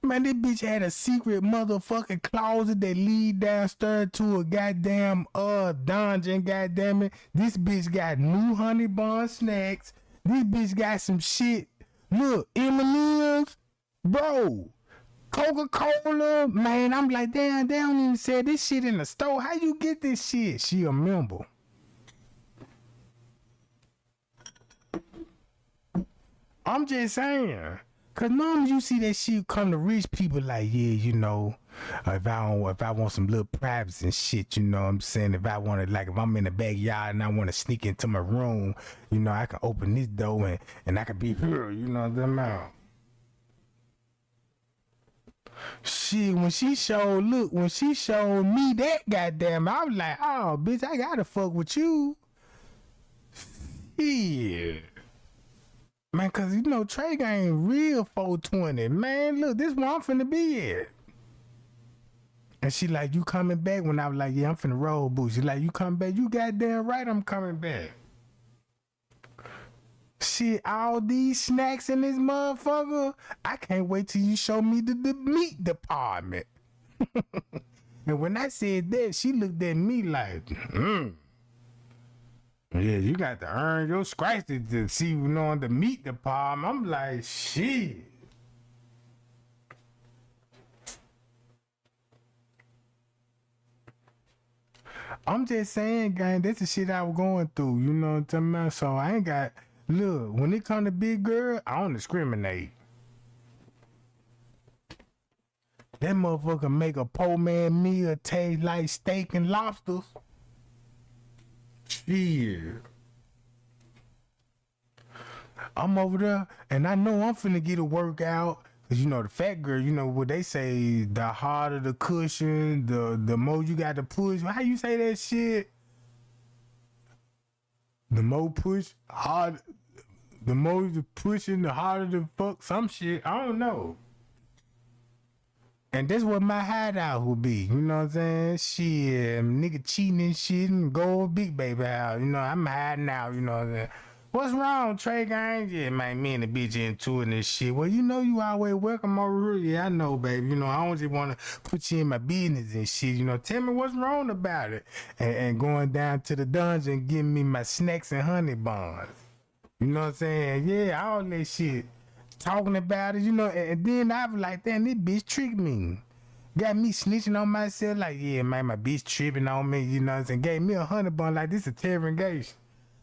Speaker 1: Man, this bitch had a secret motherfucking closet that lead downstairs to a goddamn dungeon, goddamn it. This bitch got new honey bun snacks. This bitch got some shit. Look, M&M's, bro. Coca-Cola, man. I'm like, damn, they don't even sell this shit in the store. How you get this shit? She a member. I'm just saying. Cause normally you see that shit come to rich people like, yeah, you know, if I want some little privacy and shit, you know what I'm saying? If I want to, like, if I'm in the backyard and I want to sneak into my room, you know, I can open this door and I can be here, you know what I'm about? Shit, when she showed me that goddamn, I was like, oh, bitch, I gotta fuck with you. Yeah. Man, cause you know Trey ain't real 420. Man, look, this one I'm finna be at. And she like, you coming back? When I was like, yeah, I'm finna roll, boo. She like, you coming back? You goddamn right I'm coming back. Shit, all these snacks in this motherfucker. I can't wait till you show me the meat department. And when I said that, she looked at me like, yeah, you got to earn your scratch to see, you know, the meat department. I'm like, shit. I'm just saying, gang, that's the shit I was going through, you know what I'm talking about? So I ain't got, look, when it come to big girl, I don't discriminate. That motherfucker make a poor man meal taste like steak and lobsters. Shit. I'm over there, and I know I'm finna get a workout. Cause you know the fat girl, you know what they say, the harder the cushion, the more you got to push. How you say that shit? The more push, hard. The more you pushing, the harder the fuck some shit. I don't know. And that's what my hideout will be. You know what I'm saying? Shit, nigga cheating and shit and go big baby house. You know, I'm hiding out, you know what I'm saying? What's wrong, Trey gang? Yeah, man, me and the bitch into it and this shit. Well, you know you always welcome over here. Yeah, I know, baby. You know, I don't just want to put you in my business and shit. You know, tell me what's wrong about it. And going down to the dungeon, giving me my snacks and honey buns. You know what I'm saying? Yeah, all that shit. Talking about it, you know, and then I was like, damn, this bitch tricked me. Got me snitching on myself, like, yeah, man, my bitch tripping on me, you know what I'm saying? Gave me a honey bun, like, this a interrogation.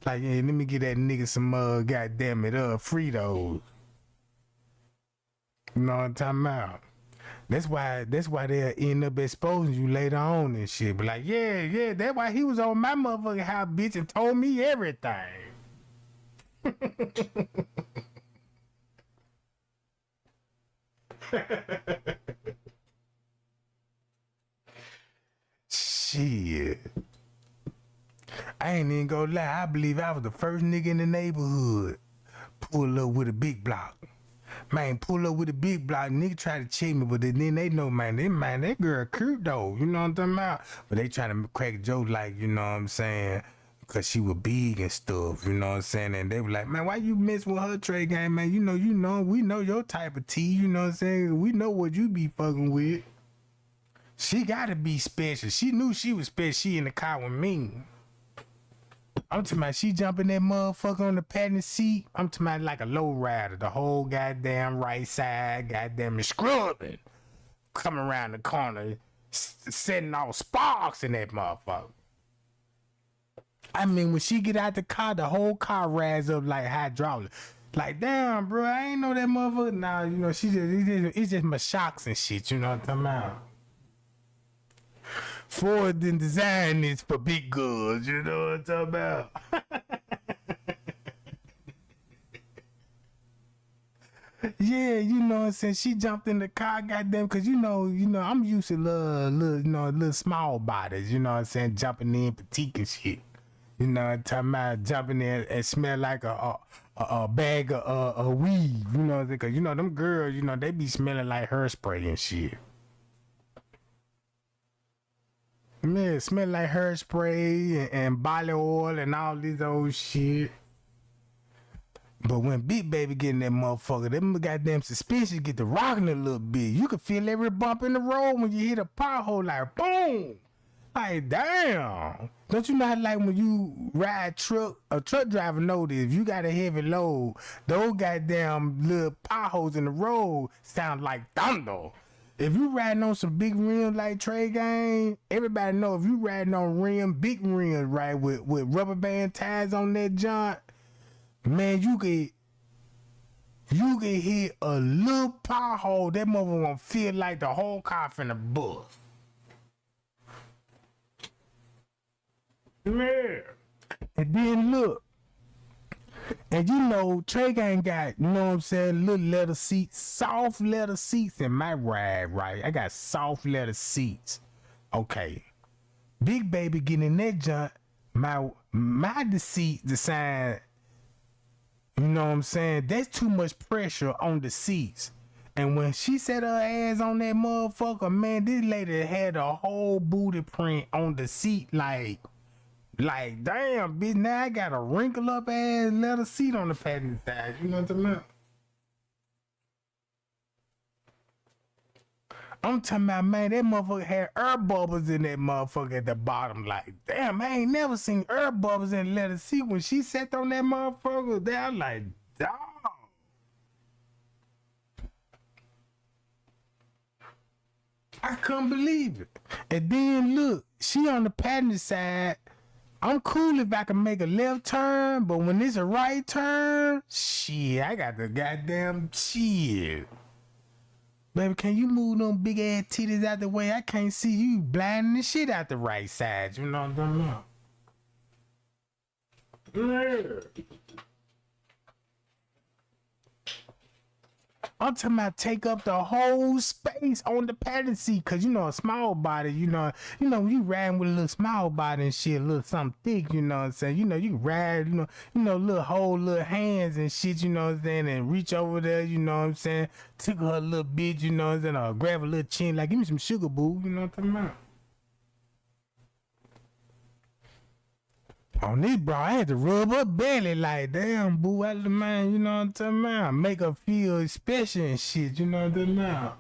Speaker 1: Like, yeah, let me get that nigga some, goddamn it, Fritos. You know what I'm talking about? That's why they'll end up exposing you later on and shit. But like, yeah, that's why he was on my motherfucking house, bitch, and told me everything. Shit. I ain't even gonna lie. I believe I was the first nigga in the neighborhood pull up with a big block. Man, pull up with a big block. Nigga try to cheat me, but then they know, man, that girl cute though. You know what I'm talking about? But they try to crack a joke like, you know what I'm saying? Because she was big and stuff, you know what I'm saying? And they were like, man, why you mess with her, Trey gang, man? You know, we know your type of tea, you know what I'm saying? We know what you be fucking with. She gotta be special. She knew she was special. She in the car with me. I'm talking about she jumping that motherfucker on the padded seat. I'm talking about like a low rider. The whole goddamn right side, goddamn scrubbing. Coming around the corner, setting off sparks in that motherfucker. I mean, when she get out the car, the whole car rides up like hydraulic. Like, damn, bro, I ain't know that motherfucker. Nah, you know, it's just my shocks and shit, you know what I'm talking about? Ford and design is for big girls, you know what I'm talking about? Yeah, you know what I'm saying? She jumped in the car, goddamn, cause you know, I'm used to little small bodies, you know what I'm saying? Jumping in petite and shit. You know what I'm talking about? Jumping in and smell like a bag of weed, you know what I'm saying? Cause you know, them girls, you know, they be smelling like hairspray and shit. Man, smell like hairspray and body oil and all this old shit. But when Big Baby get in that motherfucker, them goddamn suspensions get to rocking a little bit. You can feel every bump in the road when you hit a pothole, like boom. Like, damn. Don't you know how, like, when you ride a truck driver know this, if you got a heavy load, those goddamn little potholes in the road sound like thunder. If you riding on some big rims like Trey gang, everybody know if you riding on big rims, right, with rubber band tires on that joint, man, you can hit a little pothole, that motherfucker gonna feel like the whole car finna bust. Yeah. And then look, and you know, Trey gang got, you know what I'm saying, little leather seats, soft leather seats in my ride, right? I got soft leather seats. Okay. Big Baby getting in that junk, my seat design, you know what I'm saying, that's too much pressure on the seats. And when she set her ass on that motherfucker, man, this lady had a whole booty print on the seat like Like, damn, bitch, now I got a wrinkle up ass leather seat on the passenger side. You know what I'm talking about? I'm talking about, man, that motherfucker had air bubbles in that motherfucker at the bottom. Like, damn, I ain't never seen air bubbles in the leather seat. When she sat on that motherfucker, there, I'm like, dog. I couldn't believe it. And then look, she on the passenger side. I'm cool if I can make a left turn, but when it's a right turn, shit, I got the goddamn shit. Baby, can you move them big ass titties out the way? I can't see you blinding the shit out the right side. You know what I'm talking about? Yeah. I'm talking about take up the whole space on the passenger seat, cause you know a small body, you know when you riding with a little small body and shit, a little something thick, you know what I'm saying? You know you can ride, you know little whole little hands and shit, you know what I'm saying, and reach over there, you know what I'm saying, tickle her a little bit, you know what I'm saying, or grab a little chin, like give me some sugar, boo, you know what I'm talking about? On this, bro, I had to rub her belly like, damn, boo, out of the man, you know what I'm talking about? Make her feel special and shit, you know what I'm talking about?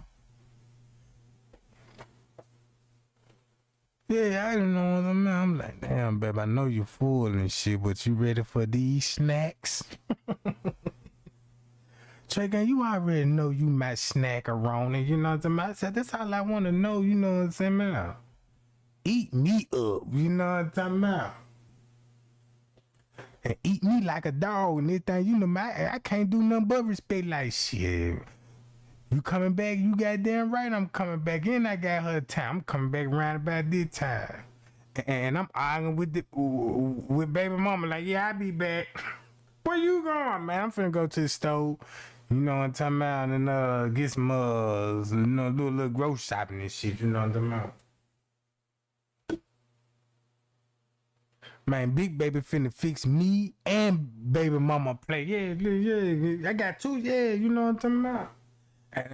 Speaker 1: Yeah, I don't know what I'm about. I'm like, damn, babe, I know you full and shit, but you ready for these snacks? Trey Gang, you already know you might snack around it, you know what I'm talking about? I said, that's all I want to know, you know what I'm saying, man? Eat me up, you know what I'm talking about? And eat me like a dog and everything, you know, I can't do nothing but respect like shit. You coming back, you goddamn right, I'm coming back in, I got her time. I'm coming back around about this time. And I'm arguing with baby mama, like, yeah, I'll be back. Where you going, man? I'm finna go to the store, you know what I'm talking about, and get some, you know, do a little grocery shopping and shit, you know what I'm talking about. Man, big baby finna fix me and baby mama play. Yeah, I got two, yeah, you know what I'm talking about.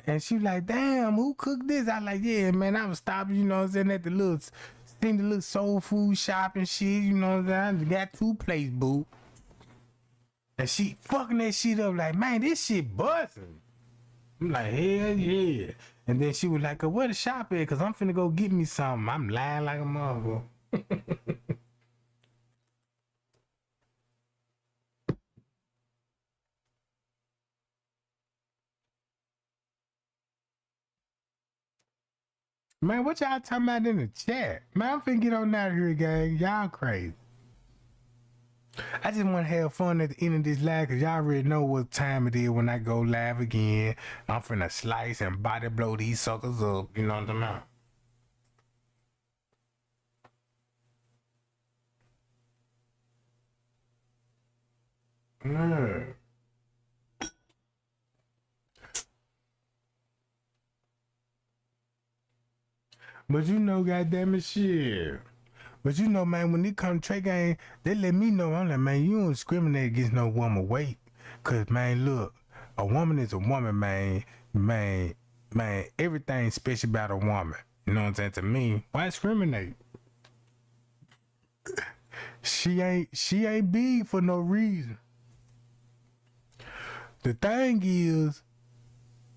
Speaker 1: And she like, damn, who cooked this? I like, yeah, man, I was stopping, you know what I'm saying, at the little soul food shop and shit, you know what I'm saying. I got 2 plates, boo. And she fucking that shit up like, man, this shit busting. I'm like, hell yeah. And then she was like, where the shop at? Cause I'm finna go get me something. I'm lying like a motherfucker. Man, what y'all talking about in the chat? Man, I'm finna get on out of here, gang. Y'all crazy. I just want to have fun at the end of this live, because y'all already know what time it is when I go live again. I'm finna slice and body blow these suckers up. You know what I'm talking about? But you know, goddamn it, shit. But you know, man, when it come to Trey Gang, they let me know. I'm like, man, you don't discriminate against no woman weight. Cause, man, look, a woman is a woman, man. Man, everything special about a woman. You know what I'm saying? To me, why discriminate? She ain't big for no reason. The thing is,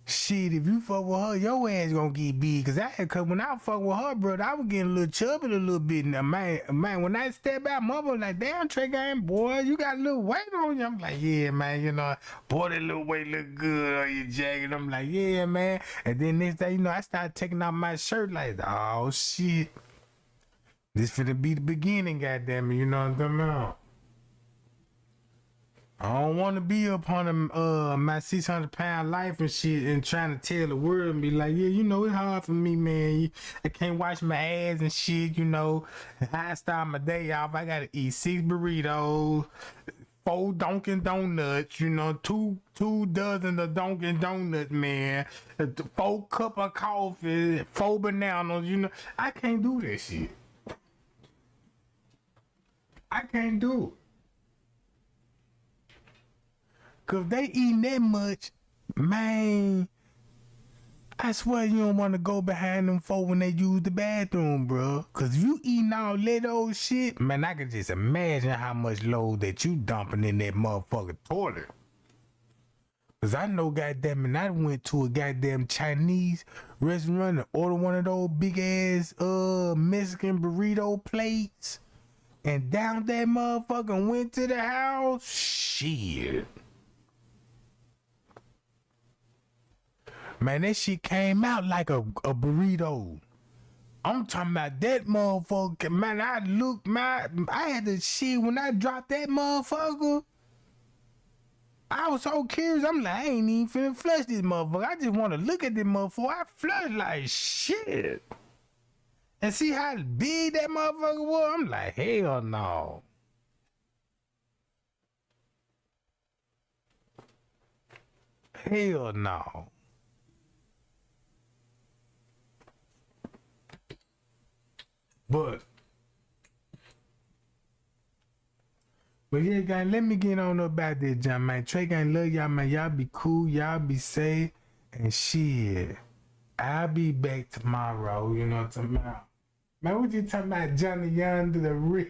Speaker 1: shit, if you fuck with her, your ass gonna get big. Cause when I fuck with her, bro, I was getting a little chubby a little bit. Now, man, when I step out, mother was like, damn, Trey Gang, boy, you got a little weight on you. I'm like, yeah, man, you know, boy, that little weight look good on your jacket. I'm like, yeah, man. And then next day, you know, I started taking off my shirt like, oh, shit. This finna be the beginning, goddamn it, you know what I'm talking about? I don't want to be up on my 600-pound life and shit and trying to tell the world and be like, yeah, you know, it's hard for me, man. I can't wash my ass and shit, you know. I start my day off. I got to eat 6 burritos, 4 Dunkin' Donuts, you know, two dozen of Dunkin' Donuts, man. 4 cup of coffee, 4 bananas, you know. I can't do that shit. I can't do it. Cause they eating that much, man, I swear you don't want to go behind them folk when they use the bathroom, bro. Cause you eating all that old shit, man, I can just imagine how much load that you dumping in that motherfucking toilet. Cause I know, goddamn it, I went to a goddamn Chinese restaurant and ordered one of those big ass Mexican burrito plates, and down that motherfucker and went to the house. Shit. Man, that shit came out like a burrito. I'm talking about that motherfucker. Man, I had to shit when I dropped that motherfucker. I was so curious. I'm like, I ain't even finna flush this motherfucker. I just want to look at this motherfucker. I flushed like shit. And see how big that motherfucker was? I'm like, hell no. Hell no. But yeah, guys, let me get on about this, John, man. Trey gang, love y'all, man. Y'all be cool, y'all be safe, and shit. I'll be back tomorrow, you know what I'm talking about? Man, what you talking about, Johnny Young to the real?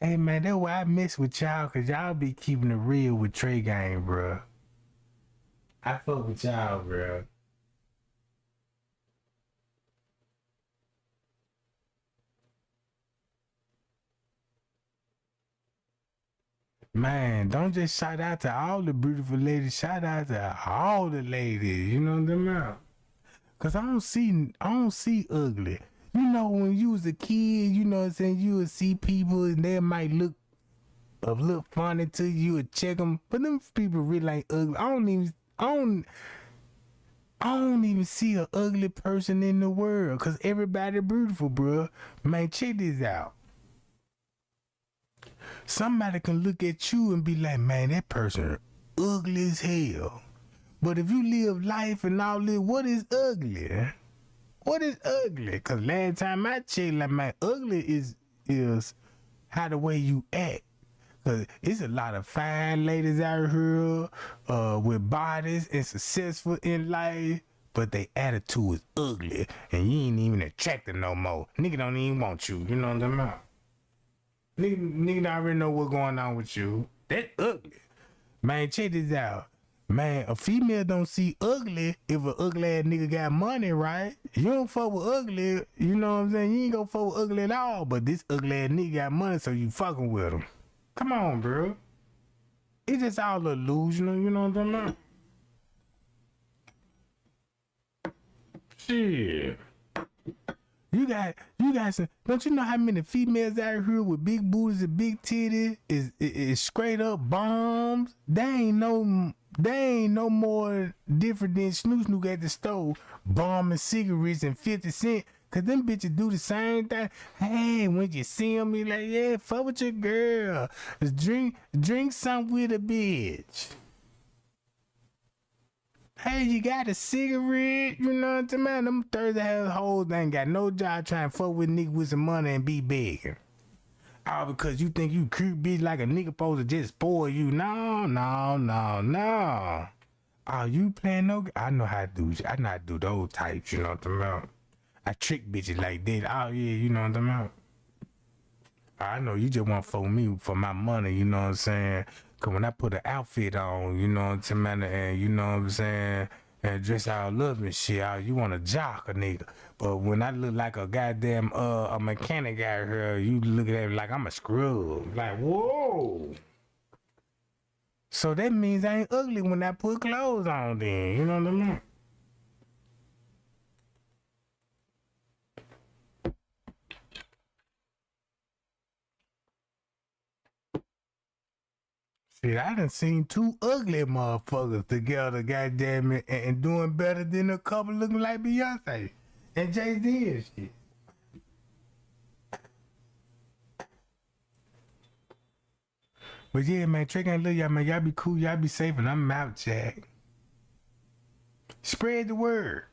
Speaker 1: Hey, man, that's why I mess with y'all, because y'all be keeping it real with Trey gang, bro. I fuck with y'all, bro. Man, don't just shout out to all the beautiful ladies. Shout out to all the ladies. You know what I'm about? Cause I don't see ugly. You know, when you was a kid, you know what I'm saying, you would see people and they might look funny to you, would check them, but them people really ain't ugly. I don't even see an ugly person in the world, cause everybody beautiful, bro. Man, check this out. Somebody can look at you and be like, man, that person ugly as hell. But if you live life and all this, what is ugly? What is ugly? Cause last time I checked, like, man, ugly is how the way you act. Cause it's a lot of fine ladies out here with bodies and successful in life, but their attitude is ugly and you ain't even attracted no more. Nigga don't even want you. You know what I'm about? Nigga already know what's going on with you. That ugly. Man, check this out. Man, a female don't see ugly if an ugly ass nigga got money, right? You don't fuck with ugly, you know what I'm saying? You ain't gonna fuck with ugly at all, but this ugly ass nigga got money, so you fucking with him. Come on, bro. It's just all illusional, you know what I'm talking about? Shit. You got some. Don't you know how many females out here with big booties and big titties is straight up bombs? They ain't no more different than Snoop at the store bombing cigarettes and 50 cents. Cause them bitches do the same thing. Hey, when you see them, you like, yeah, fuck with your girl. Drink something with a bitch. Hey, you got a cigarette? You know what I'm talking about? Them Thursday ass hoes ain't got no job trying to fuck with niggas with some money and be begging. All because you think you cute bitch like a nigga supposed to just spoil you. No. Oh, you playing no? I know how to do. I know how to do those types. You know what I'm talking about? I trick bitches like that. Oh yeah, you know what I'm talking about? I know you just want to fuck me for my money. You know what I'm saying? Cause when I put an outfit on, you know what I'm saying, and you know what I'm saying, and dress all up and shit, you want to jock a nigga. But when I look like a goddamn a mechanic out here, you look at me like I'm a scrub. Like, whoa. So that means I ain't ugly when I put clothes on then. You know what I mean? Shit, I done seen two ugly motherfuckers together, goddamn it, and doing better than a couple looking like Beyonce and Jay-Z and shit. But yeah, man, Trey ain't love y'all, man. Y'all be cool, y'all be safe, and I'm out, Jack. Spread the word.